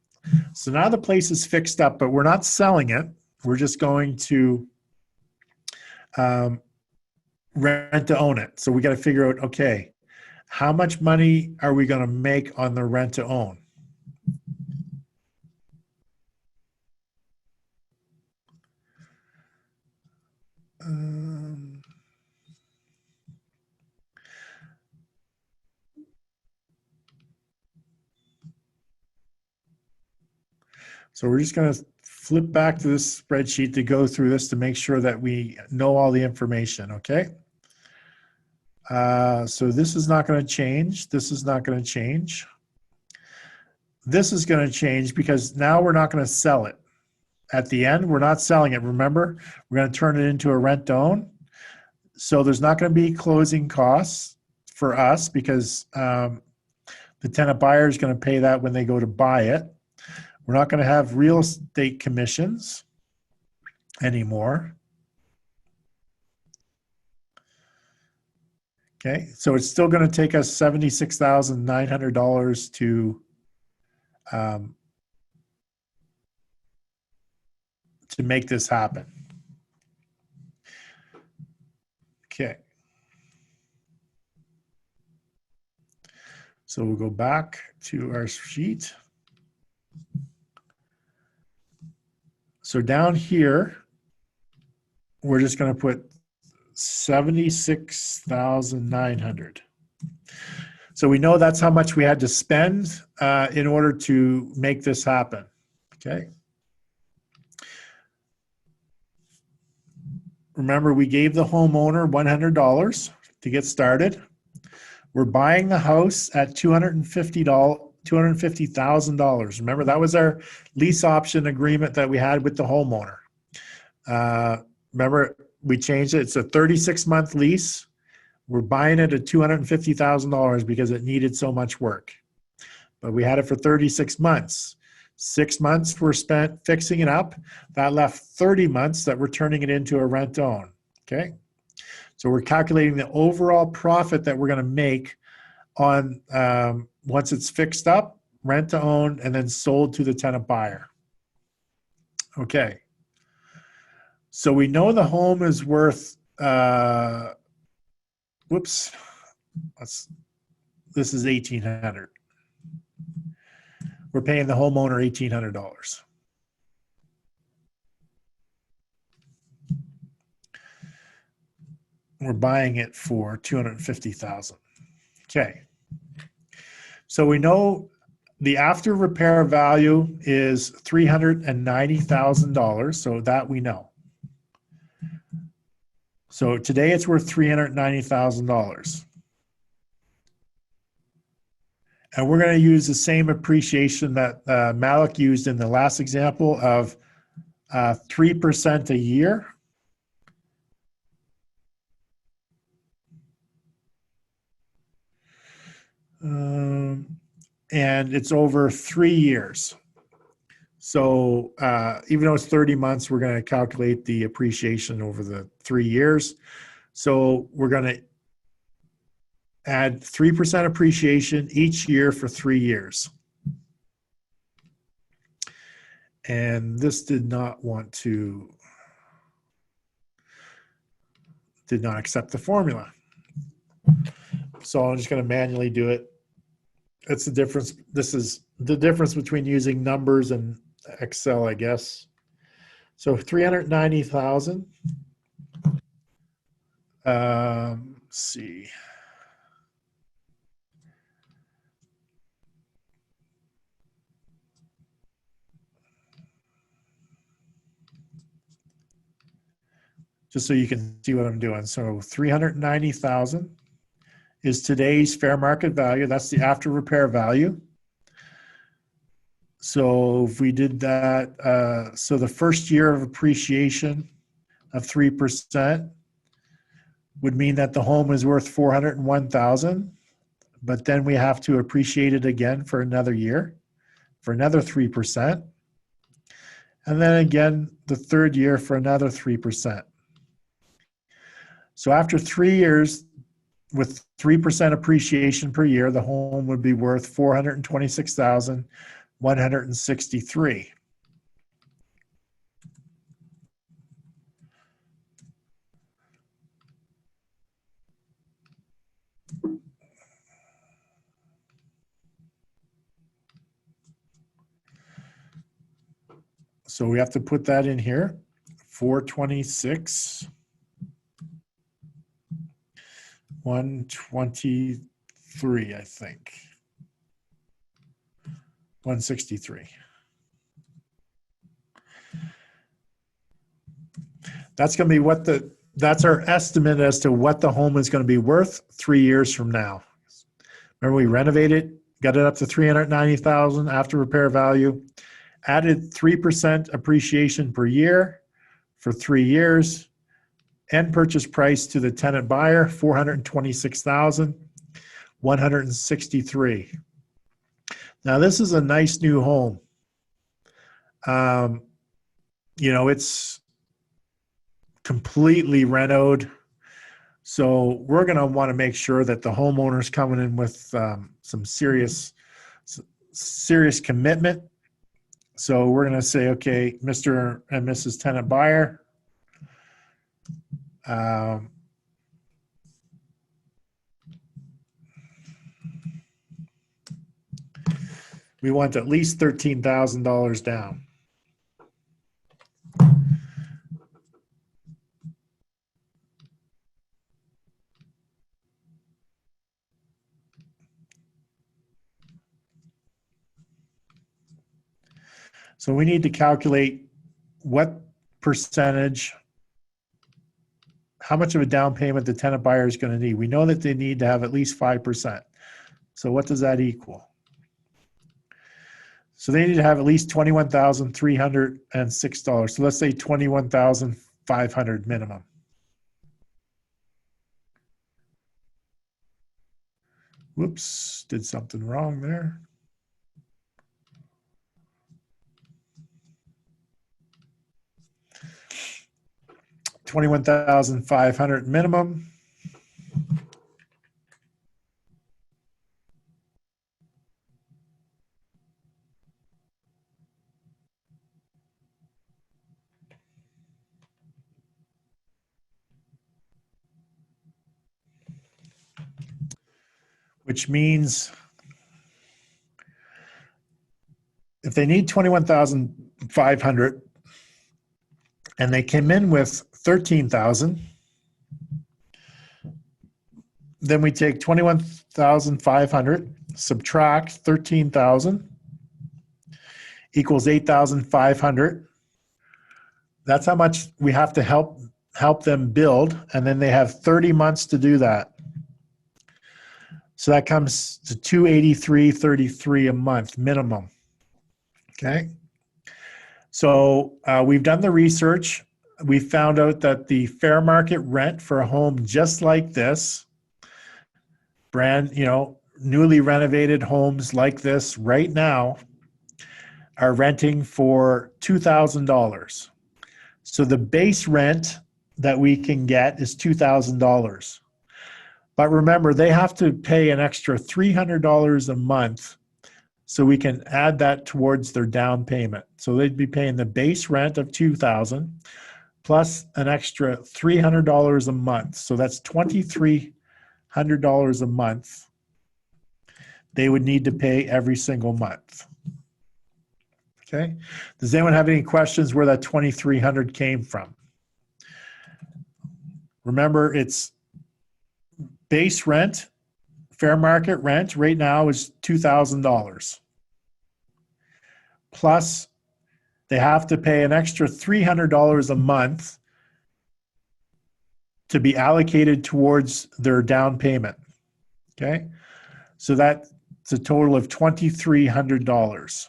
Speaker 1: So now the place is fixed up, but we're not selling it. We're just going to rent to own it. So we got to figure out, okay, how much money are we going to make on the rent to own? So we're just going to flip back to this spreadsheet to go through this to make sure that we know all the information, okay? So this is not going to change. This is not going to change. This is going to change because now we're not going to sell it. At the end, we're not selling it. Remember, we're going to turn it into a rent to own. So there's not going to be closing costs for us because the tenant buyer is going to pay that when they go to buy it. We're not going to have real estate commissions anymore. Okay, so it's still going to take us $76,900 to make this happen. Okay. So we'll go back to our sheet. So down here, we're just going to put 76,900. So we know that's how much we had to spend in order to make this happen. Okay. Remember, we gave the homeowner $100 to get started. We're buying the house at $250,000. Remember, that was our lease option agreement that we had with the homeowner. Remember, we changed it. It's a 36-month lease. We're buying it at $250,000 because it needed so much work. But we had it for 36 months. 6 months were spent fixing it up. That left 30 months that we're turning it into a rent to own. Okay? So we're calculating the overall profit that we're going to make on once it's fixed up, rent to own, and then sold to the tenant buyer. Okay. So we know the home is worth, whoops, this is $1,800. We're paying the homeowner $1,800. We're buying it for $250,000. Okay. So we know the after repair value is $390,000. So that we know. So today it's worth $390,000. And we're going to use the same appreciation that Malik used in the last example of 3% a year. And it's over 3 years. So even though it's 30 months, we're going to calculate the appreciation over the 3 years. So we're going to add 3% appreciation each year for 3 years. And this did not accept the formula. So I'm just going to manually do it. That's the difference. This is the difference between using numbers and Excel, I guess. So 390,000. Let's see. Just so you can see what I'm doing. So 390,000 is today's fair market value. That's the after repair value. So if we did that, so the first year of appreciation of 3% would mean that the home is worth 401,000, but then we have to appreciate it again for another year, for another 3%. And then again, the third year for another 3%. So after 3 years, with 3% appreciation per year, the home would be worth 426,163. So we have to put that in here, 426, 123, I think. 163. That's going to be what that's our estimate as to what the home is going to be worth 3 years from now. Remember, we renovated, got it up to 390,000 after repair value, added 3% appreciation per year for 3 years, end purchase price to the tenant buyer, 426,163. Now, this is a nice new home. It's completely renoed. So we're going to want to make sure that the homeowner's coming in with some serious commitment. So we're going to say, okay, Mr. and Mrs. Tenant Buyer, we want at least $13,000 down. So we need to calculate what percentage, how much of a down payment the tenant buyer is going to need. We know that they need to have at least 5%. So what does that equal? So they need to have at least $21,306. So let's say $21,500 minimum. Whoops, did something wrong there. $21,500 minimum. Which means if they need 21,500 and they came in with 13,000, then we take 21,500, subtract 13,000 equals 8,500. That's how much we have to help them build, and then they have 30 months to do that. So that comes to $283.33 a month minimum. Okay. So we've done the research. We found out that the fair market rent for a home just like this, newly renovated homes like this right now are renting for $2,000. So the base rent that we can get is $2,000. But remember, they have to pay an extra $300 a month so we can add that towards their down payment. So they'd be paying the base rent of $2,000 plus an extra $300 a month. So that's $2,300 a month they would need to pay every single month. Okay. Does anyone have any questions where that 2,300 came from? Remember, it's base rent, fair market rent right now is $2,000. Plus, they have to pay an extra $300 a month to be allocated towards their down payment. Okay. So that's a total of $2,300.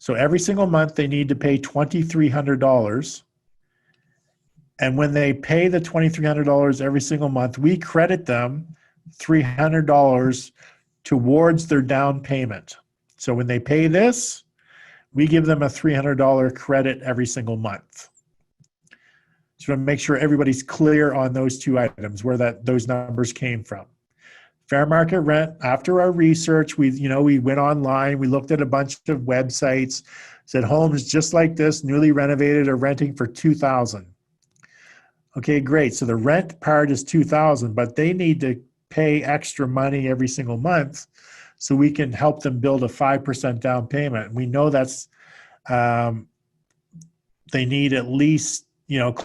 Speaker 1: So every single month they need to pay $2,300. And when they pay the $2,300 every single month, we credit them $300 towards their down payment. So when they pay this, we give them a $300 credit every single month. So to make sure everybody's clear on those two items, where those numbers came from. Fair market rent, after our research, we went online, we looked at a bunch of websites, said homes just like this, newly renovated, are renting for $2,000. Okay, great. So the rent part is $2,000, but they need to pay extra money every single month so we can help them build a 5% down payment. We know that's they need at least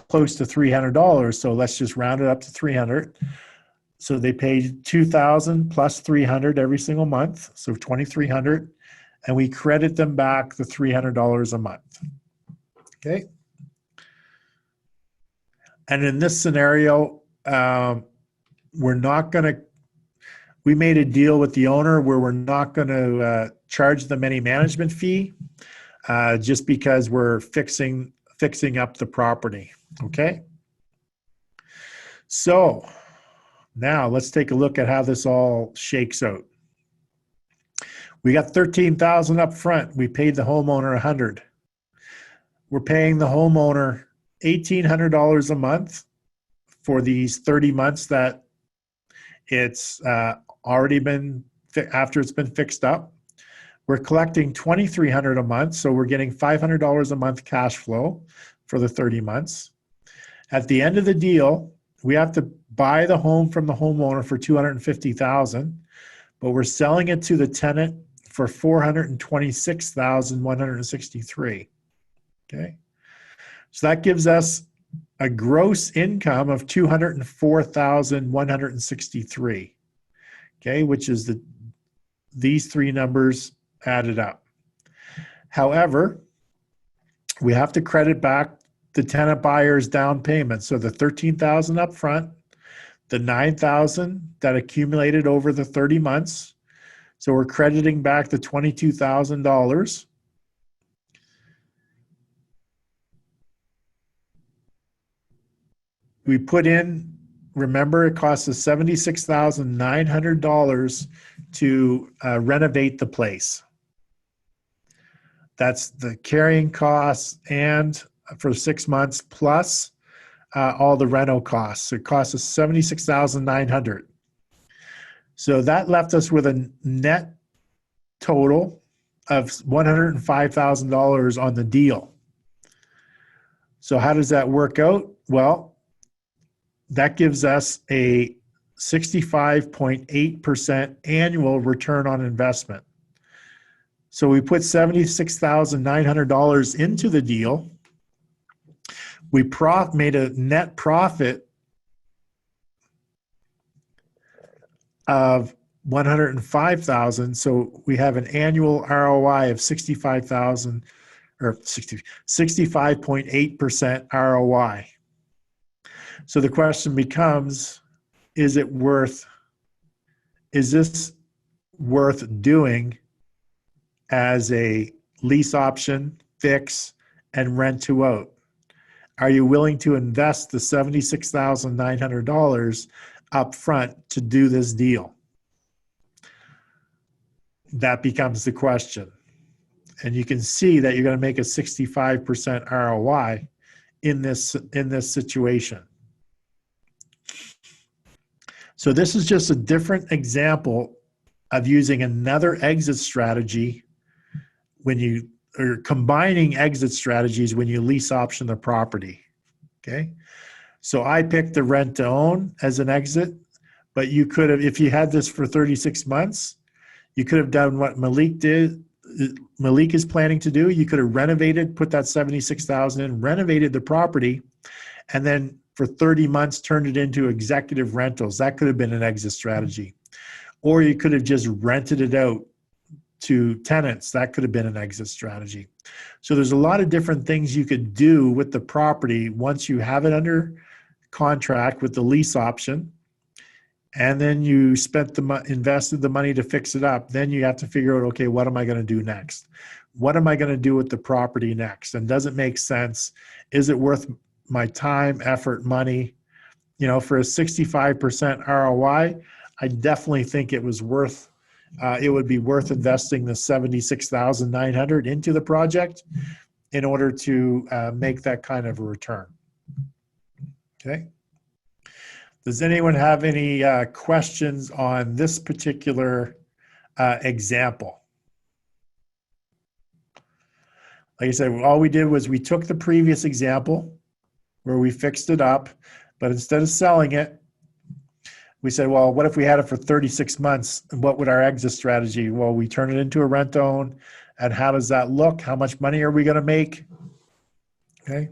Speaker 1: close to $300. So let's just round it up to 300. So they pay $2,000 plus 300 every single month, so 2,300, and we credit them back the $300 a month. Okay. And in this scenario, we made a deal with the owner where we're not going to charge them any management fee, just because we're fixing up the property. Okay. So now let's take a look at how this all shakes out. We got $13,000 up front. We paid the homeowner $100. We're paying the homeowner $1,800 a month for these 30 months that it's already been, after it's been fixed up. We're collecting $2,300 a month, so we're getting $500 a month cash flow for the 30 months. At the end of the deal, we have to buy the home from the homeowner for $250,000, but we're selling it to the tenant for $426,163. Okay, so that gives us a gross income of $204,163. Okay, which is these three numbers added up. However, we have to credit back the tenant buyer's down payment. So the $13,000 up front, the $9,000 that accumulated over the 30 months. So we're crediting back the $22,000. We put in, remember, it costs us $76,900 to renovate the place. That's the carrying costs and for 6 months plus all the reno costs. So it costs us $76,900. So that left us with a net total of $105,000 on the deal. So how does that work out? Well, that gives us a 65.8% annual return on investment. So we put $76,900 into the deal. We made a net profit of $105,000. So we have an annual ROI of 65,000 or 65.8% ROI. So the question becomes, is this worth doing as a lease option, fix, and rent to out? Are you willing to invest the $76,900 up front to do this deal? That becomes the question. And you can see that you're going to make a 65% ROI in this situation. So this is just a different example of using another exit strategy or combining exit strategies when you lease option the property. Okay. So I picked the rent to own as an exit, but you could have, if you had this for 36 months, You could have done what Malik did. Malik is planning to do. You could have renovated, put that 76,000 in, renovated the property, and then for 30 months turned it into executive rentals. That could have been an exit strategy. Or you could have just rented it out to tenants. That could have been an exit strategy. So there's a lot of different things you could do with the property once you have it under contract with the lease option, and then you invested the money to fix it up. Then you have to figure out, okay, what am I going to do next? What am I going to do with the property next? And does it make sense? Is it worth my time, effort, money? You know, for a 65% ROI, I definitely think it was worth. It would be worth investing the 76,900 into the project in order to make that kind of a return. Okay. Does anyone have any questions on this particular example? Like I said, all we did was we took the previous example where we fixed it up, but instead of selling it, we said, well, what if we had it for 36 months? What would our exit strategy? Well, we turn it into a rent own, and how does that look? How much money are we going to make? Okay.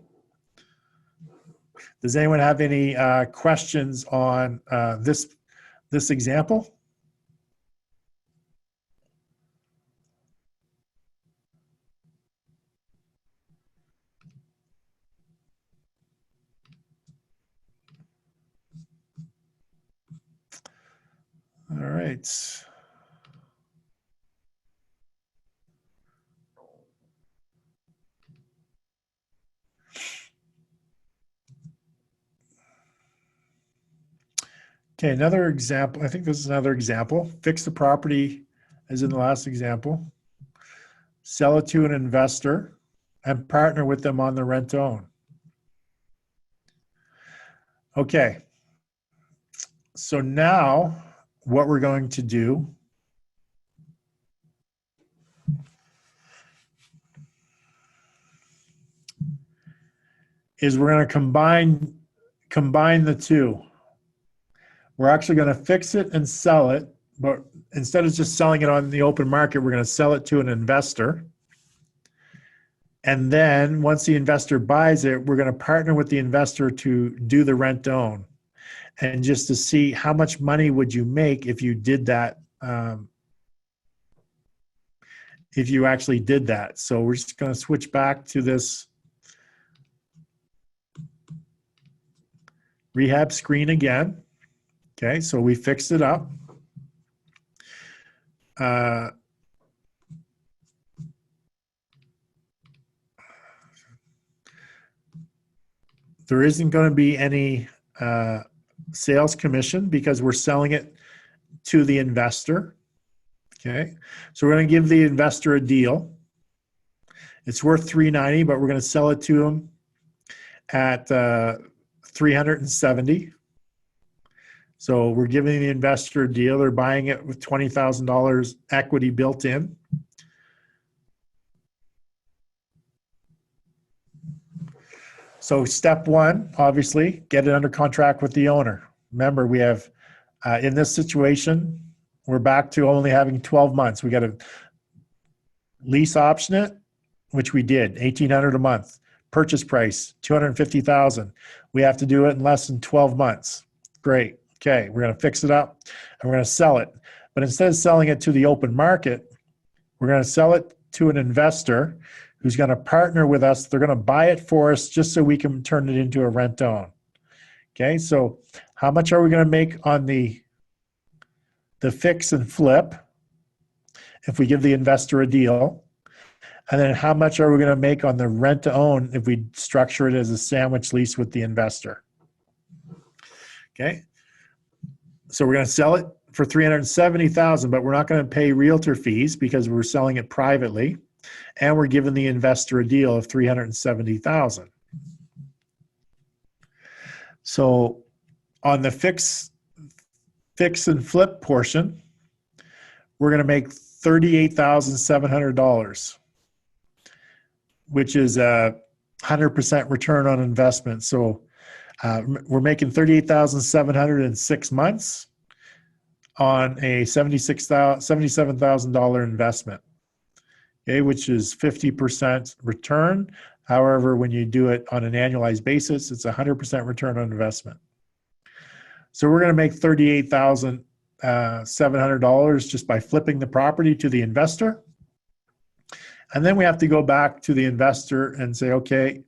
Speaker 1: Does anyone have any questions on this example? All right. Okay, another example. I think this is another example. Fix the property as in the last example. Sell it to an investor and partner with them on the rent to own. Okay. So now what we're going to do is we're going to combine the two. We're actually going to fix it and sell it, but instead of just selling it on the open market, we're going to sell it to an investor. And then once the investor buys it, we're going to partner with the investor to do the rent to own, and just to see how much money would you make if you did that, if you actually did that. So we're just going to switch back to this rehab screen again. Okay, so we fixed it up. There isn't going to be any sales commission because we're selling it to the investor. Okay, so we're going to give the investor a deal. It's worth $390, but we're going to sell it to him at $370. So we're giving the investor a deal. They're buying it with $20,000 equity built in. So step one, obviously, get it under contract with the owner. Remember, we have, in this situation, we're back to only having 12 months. We got to lease option it, which we did, $1,800 a month. Purchase price, $250,000. We have to do it in less than 12 months. Great. Okay, we're going to fix it up and we're going to sell it. But instead of selling it to the open market, we're going to sell it to an investor who's going to partner with us. They're going to buy it for us just so we can turn it into a rent to own. Okay, so how much are we going to make on the fix and flip if we give the investor a deal? And then how much are we going to make on the rent to own if we structure it as a sandwich lease with the investor? Okay. So we're going to sell it for $370,000, but we're not going to pay realtor fees because we're selling it privately, and we're giving the investor a deal of $370,000. So on the fix and flip portion, we're going to make $38,700, which is a 100% return on investment. So we're making $38,700 in 6 months. on a $77,000 investment, okay, which is 50% return. However, when you do it on an annualized basis, it's 100% return on investment. So we're going to make $38,700 just by flipping the property to the investor. And then we have to go back to the investor and say, okay,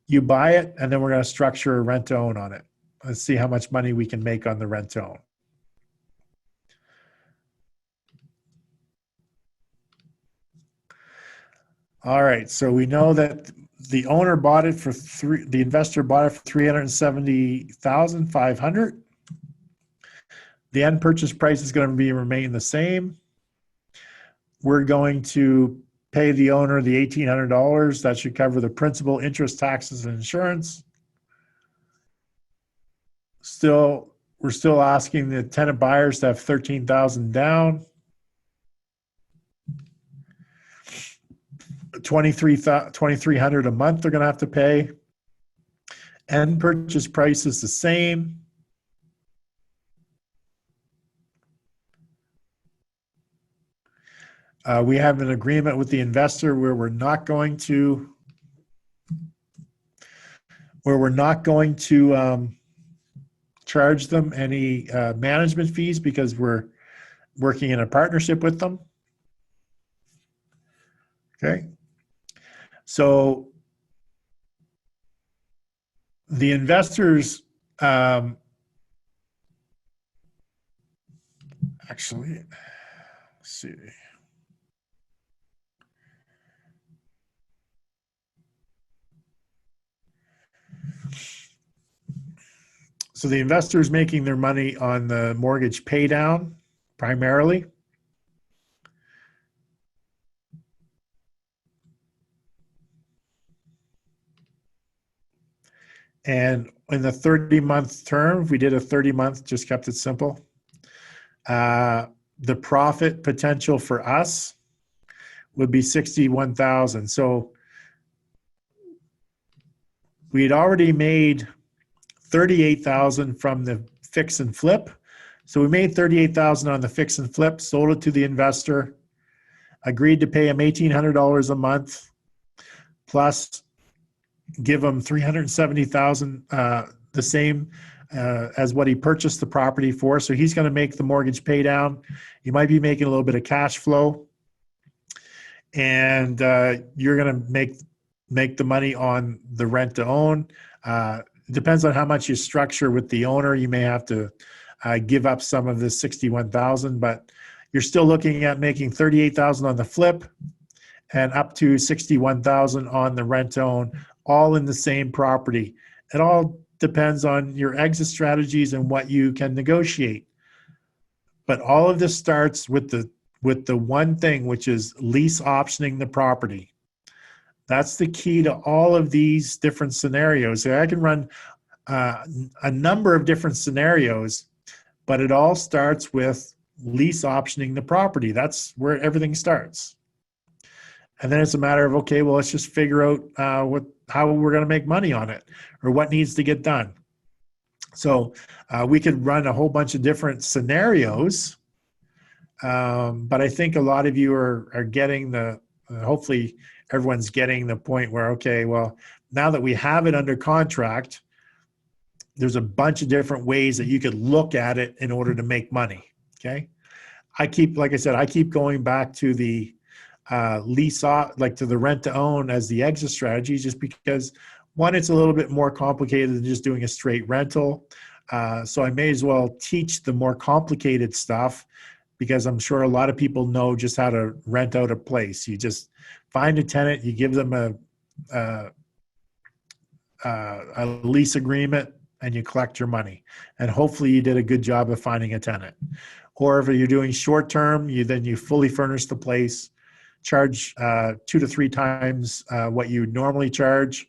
Speaker 1: you buy it, and then we're going to structure a rent to own on it. Let's see how much money we can make on the rent to own. All right, so we know that the owner bought it for the investor bought it for $370,500. The end purchase price is going to remain the same. We're going to pay the owner the $1,800. That should cover the principal, interest, taxes, and insurance. We're still asking the tenant buyers to have $13,000 down. $2,300 a month they're going to have to pay. End purchase price is the same. We have an agreement with the investor where we're not going to charge them any management fees because we're working in a partnership with them. Okay. So the investors actually, let's see. So the investor is making their money on the mortgage pay down primarily. And in the 30-month term, if we did a 30-month, just kept it simple, the profit potential for us would be $61,000. So we had already made $38,000 from the fix and flip. So we made $38,000 on the fix and flip, sold it to the investor, agreed to pay him $1,800 a month, plus give him $370,000, the same as what he purchased the property for. So he's going to make the mortgage pay down. You might be making a little bit of cash flow, and you're going to make the money on the rent to own. It depends on how much you structure with the owner. You may have to give up some of this $61,000, but you're still looking at making $38,000 on the flip and up to $61,000 on the rent to own, all in the same property. It all depends on your exit strategies and what you can negotiate. But all of this starts with the one thing, which is lease optioning the property. That's the key to all of these different scenarios. So I can run a number of different scenarios, but it all starts with lease optioning the property. That's where everything starts. And then it's a matter of, okay, well, let's just figure out how we're going to make money on it or what needs to get done. So we could run a whole bunch of different scenarios, but I think a lot of you are getting hopefully everyone's getting the point where, okay, well, now that we have it under contract, there's a bunch of different ways that you could look at it in order to make money. Okay. Like I said, I keep going back to the to the rent to own as the exit strategy, just because one, it's a little bit more complicated than just doing a straight rental. So I may as well teach the more complicated stuff, because I'm sure a lot of people know just how to rent out a place. You just find a tenant, you give them a lease agreement, and you collect your money. And hopefully you did a good job of finding a tenant. Or if you're doing short term, you fully furnish the place, charge 2 to 3 times what you would normally charge,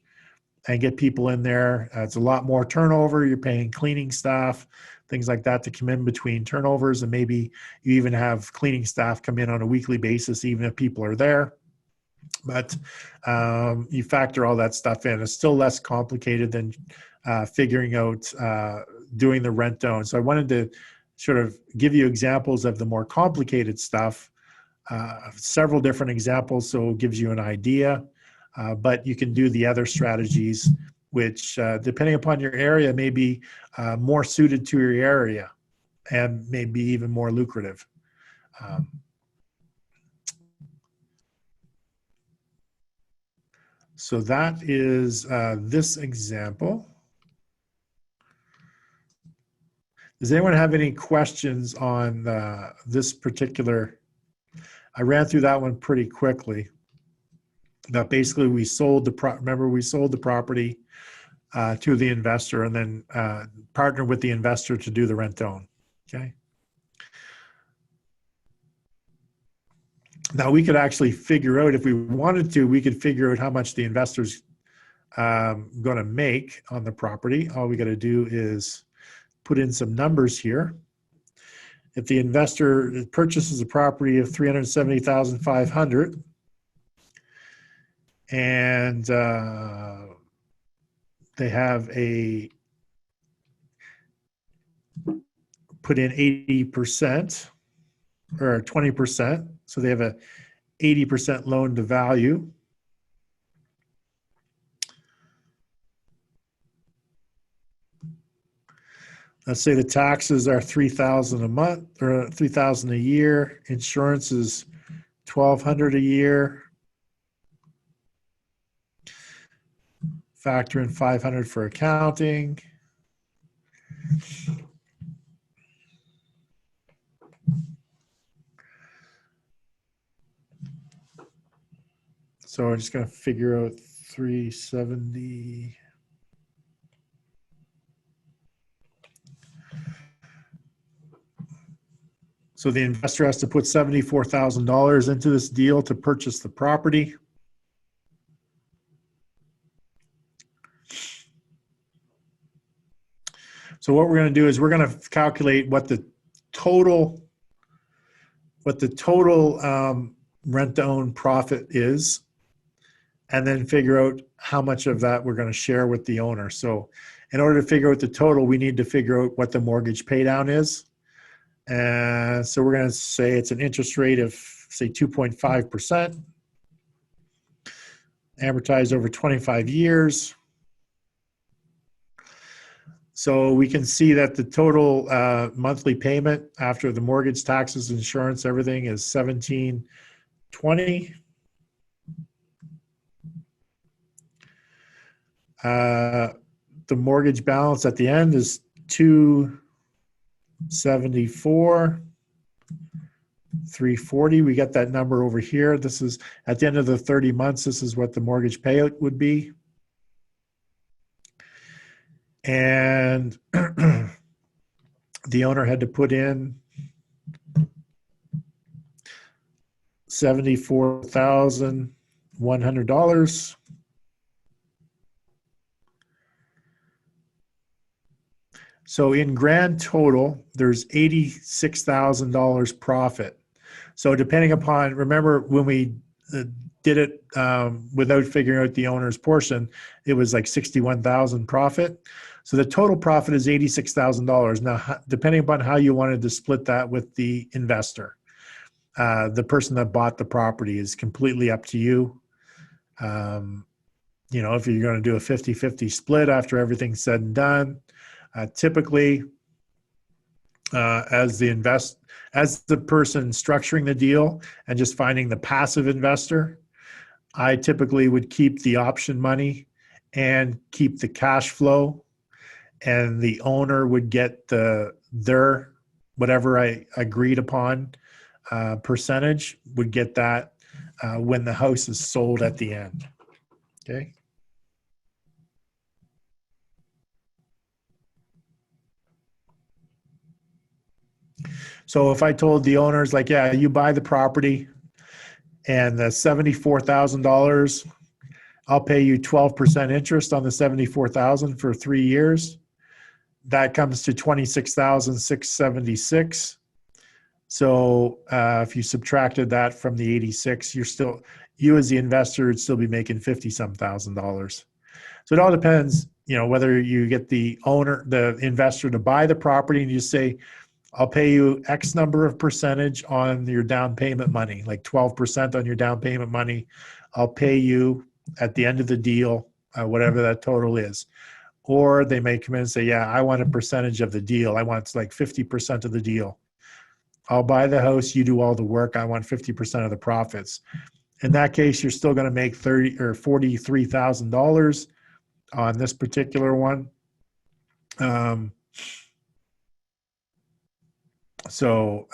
Speaker 1: and get people in there. It's a lot more turnover. You're paying cleaning staff, things like that, to come in between turnovers, and maybe you even have cleaning staff come in on a weekly basis, even if people are there. But you factor all that stuff in. It's still less complicated than figuring out doing the rent own. So I wanted to sort of give you examples of the more complicated stuff, several different examples, so it gives you an idea. But you can do the other strategies, which depending upon your area may be more suited to your area and may be even more lucrative. So that is this example. Does anyone have any questions on this particular? I ran through that one pretty quickly. But basically, we sold remember, we sold the property to the investor and then partnered with the investor to do the rent own. Okay. Now we could actually figure out, if we wanted to, we could figure out how much the investor's going to make on the property. All we got to do is put in some numbers here. If the investor purchases a property of $370,500 and they have put in 80% or 20%, so they have a 80% loan to value. Let's say the taxes are $3,000 a month or $3,000 a year. Insurance is $1,200 a year. Factor in $500 for accounting. So we're just going to figure out 370. So the investor has to put $74,000 into this deal to purchase the property. So what we're going to do is we're going to calculate what the total rent to own profit is, and then figure out how much of that we're going to share with the owner. So in order to figure out the total, we need to figure out what the mortgage pay down is. And so we're going to say it's an interest rate of, say, 2.5%, amortized over 25 years. So we can see that the total monthly payment after the mortgage, taxes, insurance, everything is $1,720. The mortgage balance at the end is $274,340. We get that number over here. This is at the end of the 30 months. This is what the mortgage payout would be. And the owner had to put in $74,100. So in grand total, there's $86,000 profit. So depending upon, remember when we did it without figuring out the owner's portion, it was like $61,000 profit. So the total profit is $86,000. Now, depending upon how you wanted to split that with the investor, the person that bought the property, is completely up to you. You know, if you're going to do a 50-50 split after everything's said and done, typically, as the person structuring the deal and just finding the passive investor, I typically would keep the option money and keep the cash flow, and the owner would get their whatever I agreed upon percentage, would get that when the house is sold at the end. Okay. So if I told the owners, like, yeah, you buy the property and the $74,000, I'll pay you 12% interest on the $74,000 for 3 years. That comes to $26,676. So if you subtracted that from the 86, you as the investor would still be making $50-some thousand. So it all depends whether you get the owner, the investor to buy the property and you say, I'll pay you X number of percentage on your down payment money, like 12% on your down payment money. I'll pay you at the end of the deal, whatever that total is. Or they may come in and say, yeah, I want a percentage of the deal. I want like 50% of the deal. I'll buy the house, you do all the work. I want 50% of the profits. In that case, you're still going to make $30,000 or $43,000 on this particular one. So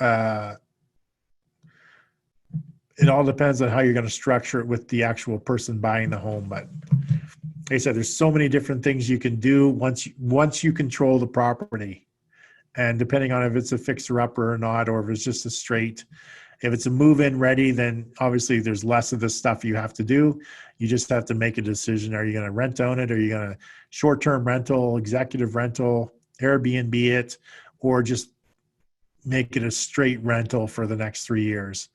Speaker 1: it all depends on how you're going to structure it with the actual person buying the home. But like I said, there's so many different things you can do once you control the property. And depending on if it's a fixer-upper or not, or if it's just a straight, if it's a move-in ready, then obviously there's less of this stuff you have to do. You just have to make a decision. Are you going to rent own it? Are you going to short-term rental, executive rental, Airbnb it, or just make it a straight rental for the next 3 years?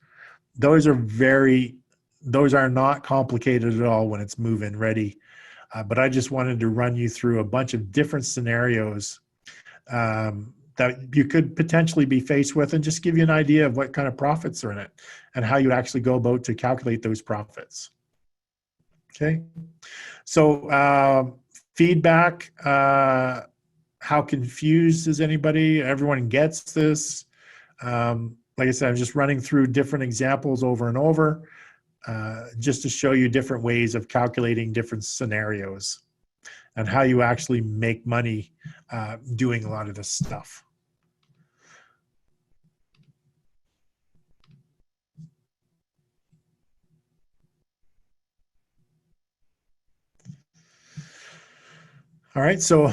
Speaker 1: Those are not complicated at all when it's move-in ready. But I just wanted to run you through a bunch of different scenarios that you could potentially be faced with, and just give you an idea of what kind of profits are in it and how you actually go about to calculate those profits. Okay. So feedback, how confused is anybody? Everyone gets this. Like I said, I'm just running through different examples over and over, just to show you different ways of calculating different scenarios and how you actually make money doing a lot of this stuff. All right, so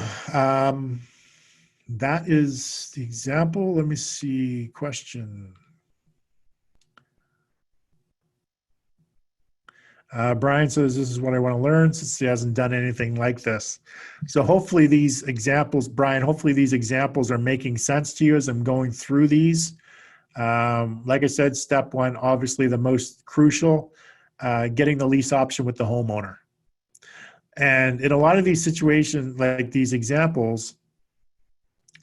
Speaker 1: that is the example. Let me see, question. Brian says, this is what I want to learn since he hasn't done anything like this. So hopefully these examples, Brian, hopefully these examples are making sense to you as I'm going through these. Like I said, step one, obviously the most crucial, getting the lease option with the homeowner. And in a lot of these situations, like these examples,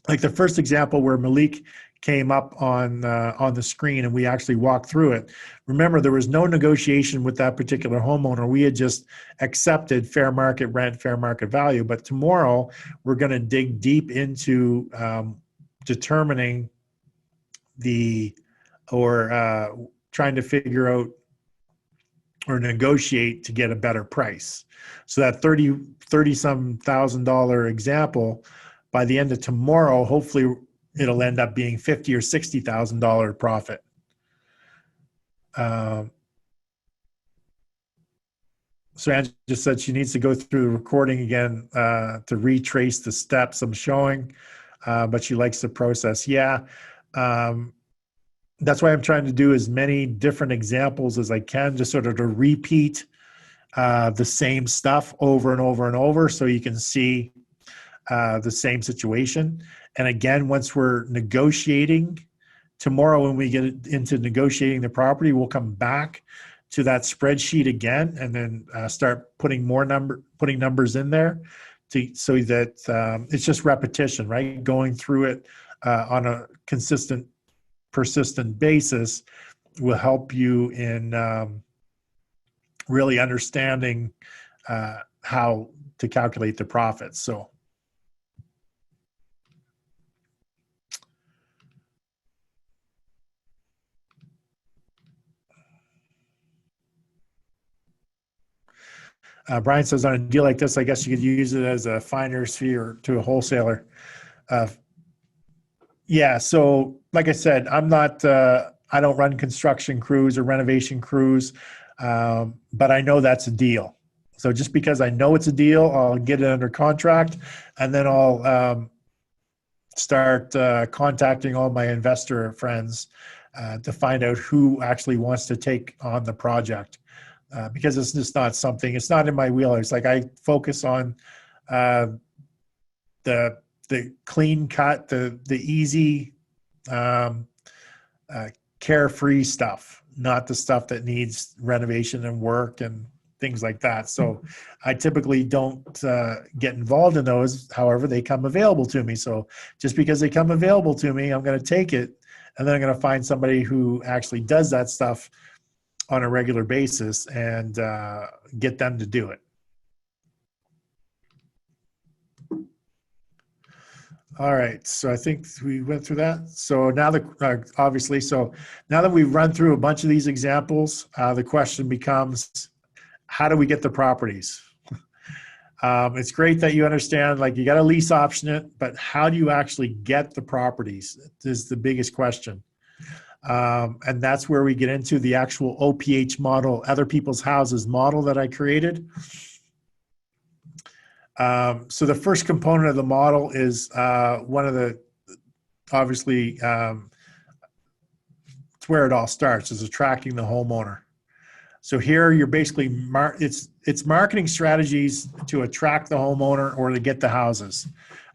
Speaker 1: like the first example where Malik came up on the screen and we actually walked through it. Remember, there was no negotiation with that particular homeowner. We had just accepted fair market rent, fair market value. But tomorrow, we're going to dig deep into determining trying to figure out or negotiate to get a better price. So that $30-some thousand example, by the end of tomorrow, hopefully it'll end up being $50,000 or $60,000 profit. So Angie just said she needs to go through the recording again to retrace the steps I'm showing, but she likes the process. Yeah. That's why I'm trying to do as many different examples as I can, just sort of to repeat the same stuff over and over and over so you can see the same situation. And again, once we're negotiating, tomorrow when we get into negotiating the property, we'll come back to that spreadsheet again and then start putting numbers in there so that it's just repetition, right? Going through it on a consistent, persistent basis will help you in really understanding how to calculate the profits. So Brian says, on a deal like this, I guess you could use it as a finder's fee or to a wholesaler. Yeah, so like I said, I don't run construction crews or renovation crews, but I know that's a deal. So just because I know it's a deal, I'll get it under contract, and then I'll start contacting all my investor friends to find out who actually wants to take on the project. Because it's just not something, it's not in my wheelhouse. Like I focus on the clean cut, the easy, carefree stuff, not the stuff that needs renovation and work and things like that. So I typically don't get involved in those. However, they come available to me. So just because they come available to me, I'm going to take it, and then I'm going to find somebody who actually does that stuff on a regular basis and get them to do it. All right, so I think we went through that. So now obviously, so now that we've run through a bunch of these examples, the question becomes, how do we get the properties? It's great that you understand, like, you got to lease option it, but how do you actually get the properties is the biggest question. And that's where we get into the actual OPH model, other people's houses model that I created. So the first component of the model is one of the, obviously, it's where it all starts, is attracting the homeowner. So here you're basically, it's marketing strategies to attract the homeowner or to get the houses.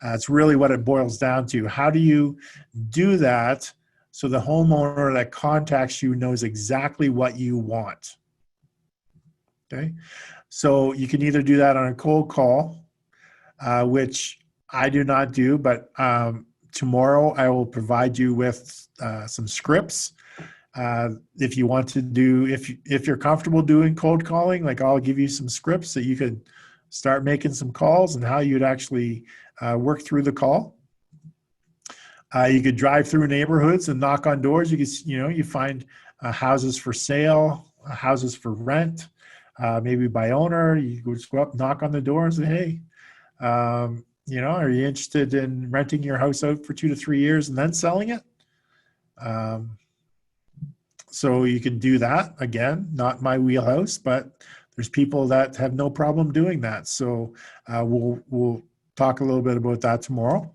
Speaker 1: It's really what it boils down to. How do you do that so the homeowner that contacts you knows exactly what you want? Okay, so you can either do that on a cold call, which I do not do, but tomorrow I will provide you with some scripts. If you want to do, if you're comfortable doing cold calling, like, I'll give you some scripts that you could start making some calls and how you'd actually work through the call. You could drive through neighborhoods and knock on doors. You could, you find houses for sale, houses for rent, maybe by owner. You could just go up, knock on the door and say, hey, are you interested in renting your house out for 2 to 3 years and then selling it? So you can do that. Again, not my wheelhouse, but there's people that have no problem doing that. So we'll talk a little bit about that tomorrow.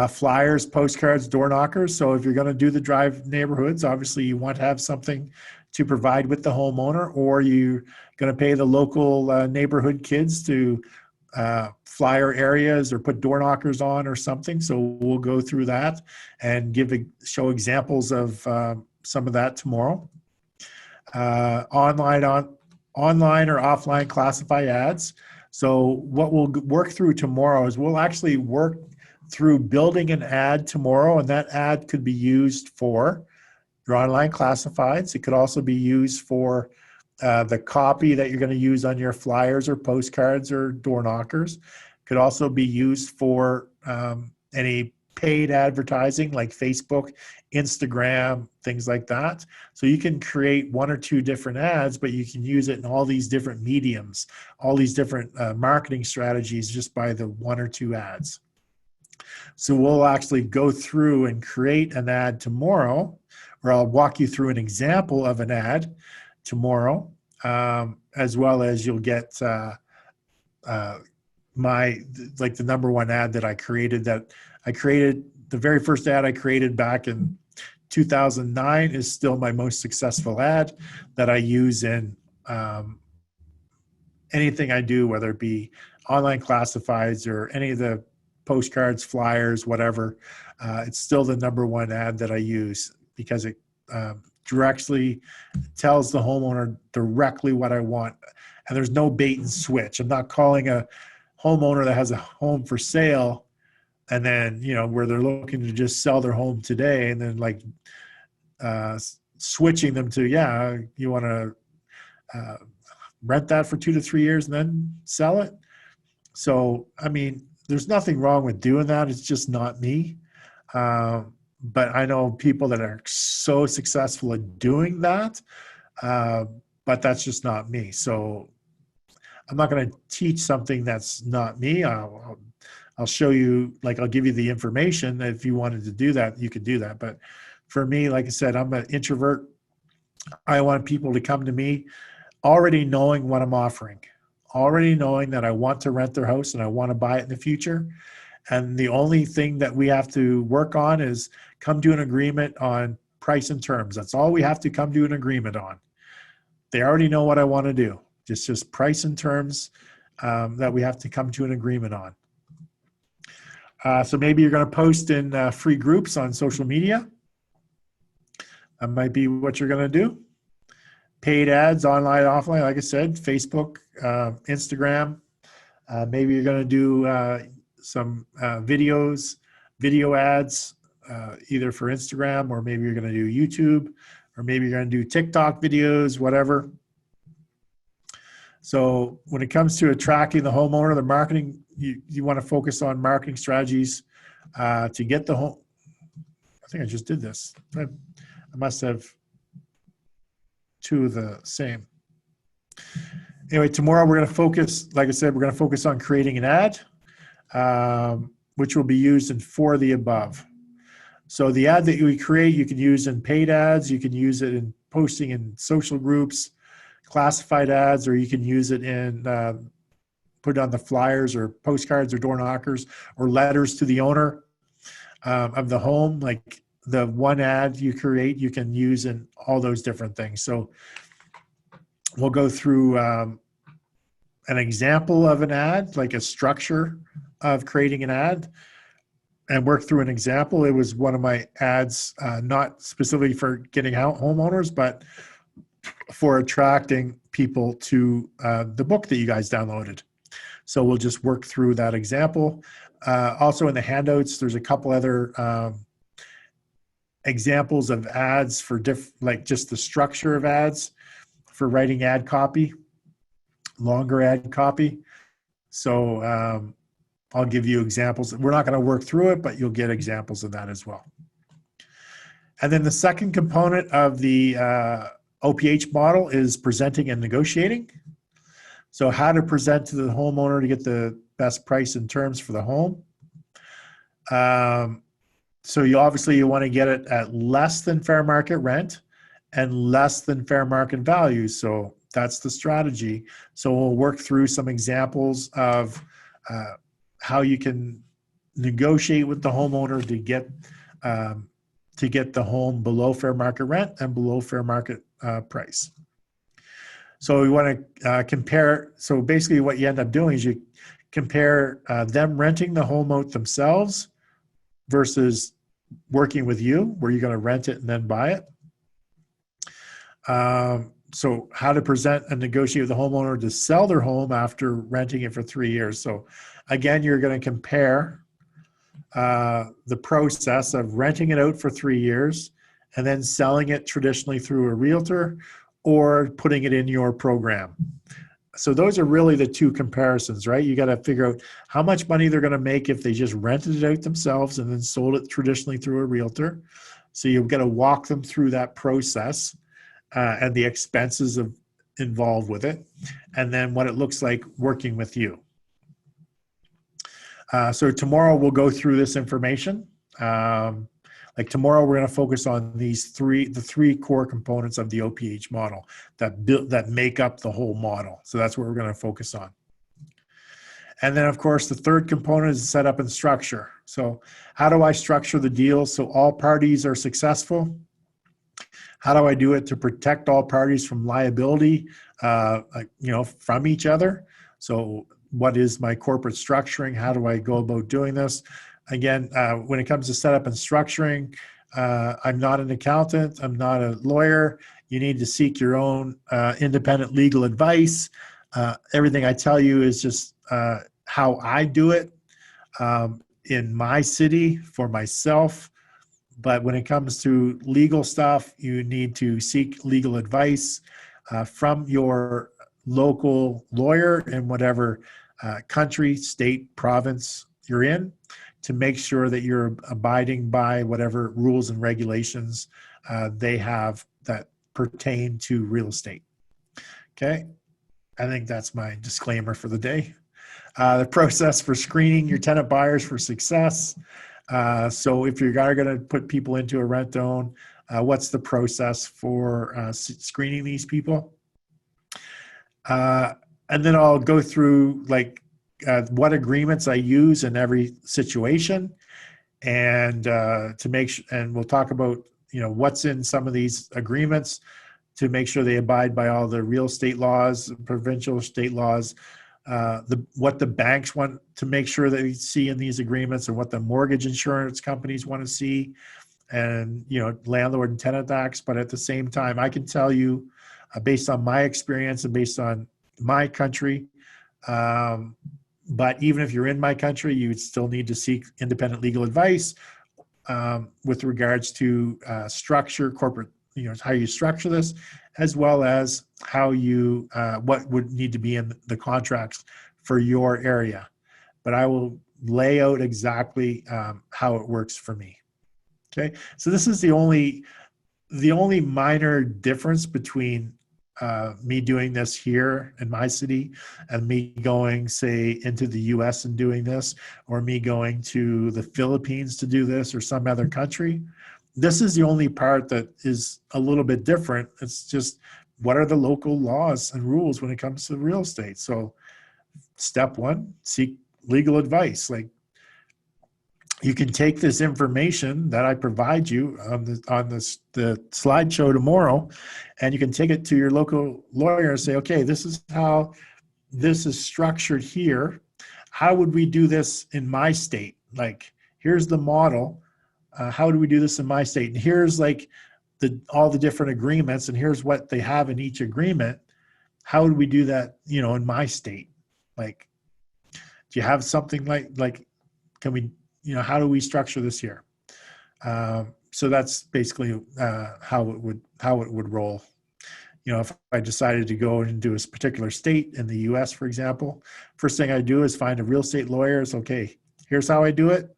Speaker 1: Flyers, postcards, door knockers. So if you're going to do the drive neighborhoods, obviously you want to have something to provide with the homeowner, or you're going to pay the local neighborhood kids to flyer areas or put door knockers on or something. So we'll go through that and show examples of some of that tomorrow. Online or offline classify ads. So what we'll work through tomorrow is we'll actually work through building an ad tomorrow, and that ad could be used for your online classifieds. It could also be used for the copy that you're going to use on your flyers or postcards or door knockers. Could also be used for any paid advertising like Facebook, Instagram, things like that. So you can create 1 or 2 different ads, but you can use it in all these different mediums, all these different marketing strategies just by the 1 or 2 ads. So we'll actually go through and create an ad tomorrow, or I'll walk you through an example of an ad tomorrow, as well as you'll get the number 1 ad that I created. The very first ad I created back in 2009 is still my most successful ad that I use in anything I do, whether it be online classifieds or any of the postcards, flyers, whatever. It's still the number 1 ad that I use because it directly tells the homeowner directly what I want. And there's no bait and switch. I'm not calling a homeowner that has a home for sale and then, where they're looking to just sell their home today and then switching them to, you want to rent that for 2 to 3 years and then sell it. So, I mean, there's nothing wrong with doing that. It's just not me. But I know people that are so successful at doing that, but that's just not me. So I'm not going to teach something that's not me. I'll show you, I'll give you the information. If you wanted to do that, you could do that. But for me, like I said, I'm an introvert. I want people to come to me already knowing what I'm offering, already knowing that I want to rent their house and I want to buy it in the future. And the only thing that we have to work on is come to an agreement on price and terms. That's all we have to come to an agreement on. They already know what I want to do. Just price and terms that we have to come to an agreement on. So maybe you're going to post in free groups on social media. That might be what you're going to do. paid ads, online, offline, like I said, Facebook, Instagram. Maybe you're going to do some video ads, either for Instagram, or maybe you're going to do YouTube, or maybe you're going to do TikTok videos, whatever. So when it comes to attracting the homeowner, the marketing, you want to focus on marketing strategies to get the home. I think I just did this. I must have two of the same. Anyway, tomorrow we're going to focus, like I said, we're going to focus on creating an ad, which will be used in 4 of the above. So the ad that we create, you can use in paid ads, you can use it in posting in social groups, classified ads, or you can use it in put it on the flyers or postcards or door knockers or letters to the owner of the home. Like the one ad you create, you can use in all those different things. So we'll go through an example of an ad, like a structure of creating an ad, and work through an example. It was one of my ads, not specifically for getting out homeowners, but for attracting people to the book that you guys downloaded. So we'll just work through that example. Also in the handouts, there's a couple other examples of ads for like just the structure of ads for writing ad copy, longer ad copy. So I'll give you examples. We're not going to work through it, but you'll get examples of that as well. And then the second component of the OPH model is presenting and negotiating. So how to present to the homeowner to get the best price and terms for the home. So you want to get it at less than fair market rent and less than fair market value. So that's the strategy. So we'll work through some examples of how you can negotiate with the homeowner to get the home below fair market rent and below fair market price. So we want to compare. So basically what you end up doing is you compare them renting the home out themselves versus working with you, where you're going to rent it and then buy it. So how to present and negotiate with the homeowner to sell their home after renting it for 3 years. So again, you're going to compare the process of renting it out for 3 years and then selling it traditionally through a realtor or putting it in your program. So those are really the two comparisons, right? You got to figure out how much money they're going to make if they just rented it out themselves and then sold it traditionally through a realtor. So you've got to walk them through that process and the expenses involved with it, and then what it looks like working with you. So tomorrow we'll go through this information. Like tomorrow we're going to focus on the three core components of the OPH model that make up the whole model. So that's what we're going to focus on. And then of course the third component is setup and structure. So how do I structure the deal so all parties are successful? How do I do it to protect all parties from liability, from each other? So what is my corporate structuring? How do I go about doing this? Again, when it comes to setup and structuring, I'm not an accountant. I'm not a lawyer. You need to seek your own independent legal advice. Everything I tell you is just how I do it in my city for myself. But when it comes to legal stuff, you need to seek legal advice from your local lawyer in whatever country, state, province you're in, to make sure that you're abiding by whatever rules and regulations they have that pertain to real estate. Okay, I think that's my disclaimer for the day. The process for screening your tenant buyers for success. So if you're going to put people into a rent own, what's the process for screening these people? And then I'll go through what agreements I use in every situation, and to make sure, and we'll talk about what's in some of these agreements to make sure they abide by all the real estate laws, provincial state laws, what the banks want to make sure they see in these agreements, and what the mortgage insurance companies want to see, and landlord and tenant acts. But at the same time, I can tell you based on my experience and based on my country. But even if you're in my country, you would still need to seek independent legal advice with regards to structure, corporate, how you structure this, as well as how you, what would need to be in the contracts for your area. But I will lay out exactly how it works for me. Okay, so this is the only minor difference between me doing this here in my city and me going, say, into the US and doing this, or me going to the Philippines to do this, or some other country. This is the only part that is a little bit different. It's just, what are the local laws and rules when it comes to real estate? So step one, seek legal advice. Like, you can take this information that I provide you on the slideshow tomorrow, and you can take it to your local lawyer and say, okay, this is how this is structured here. How would we do this in my state? Like, here's the model. How do we do this in my state? And here's like all the different agreements, and here's what they have in each agreement. How would we do that, in my state? Like, do you have something like, can we, how do we structure this here? So that's basically how it would roll. If I decided to go into a particular state in the US, for example, first thing I do is find a real estate lawyer. It's okay, here's how I do it.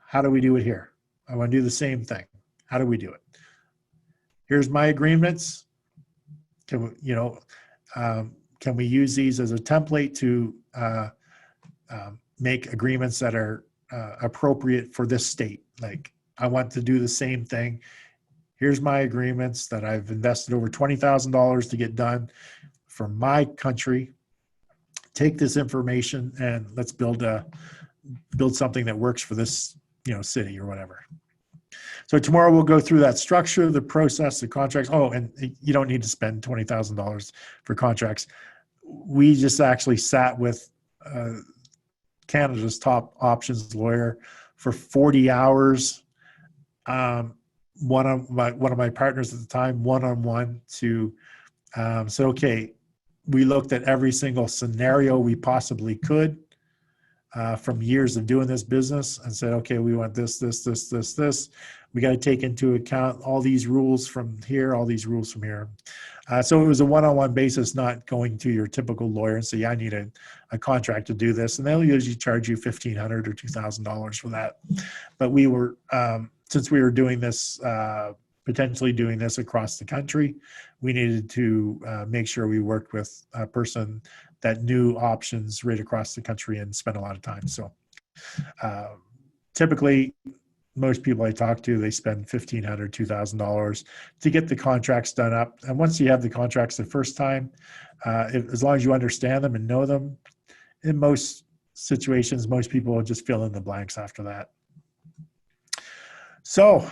Speaker 1: How do we do it here? I want to do the same thing. How do we do it? Here's my agreements. Can we use these as a template to make agreements that are appropriate for this state? Like, I want to do the same thing. Here's my agreements that I've invested over $20,000 to get done for my country. Take this information and let's build something that works for this, city or whatever. So tomorrow we'll go through that structure, the process, the contracts. Oh, and you don't need to spend $20,000 for contracts. We just actually sat with Canada's top options lawyer for 40 hours. One of my partners at the time, one-on-one, to said, okay, we looked at every single scenario we possibly could from years of doing this business, and said, okay, we want this. We got to take into account all these rules from here, all these rules from here. So it was a one-on-one basis, not going to your typical lawyer and say, yeah, I need a contract to do this. And they'll usually charge you $1,500 or $2,000 for that. But we were, since we were doing this, potentially doing this across the country, we needed to make sure we worked with a person that knew options right across the country and spent a lot of time. So typically, most people I talk to, they spend $1,500, $2,000 to get the contracts done up. And once you have the contracts the first time, as long as you understand them and know them, in most situations, most people will just fill in the blanks after that. So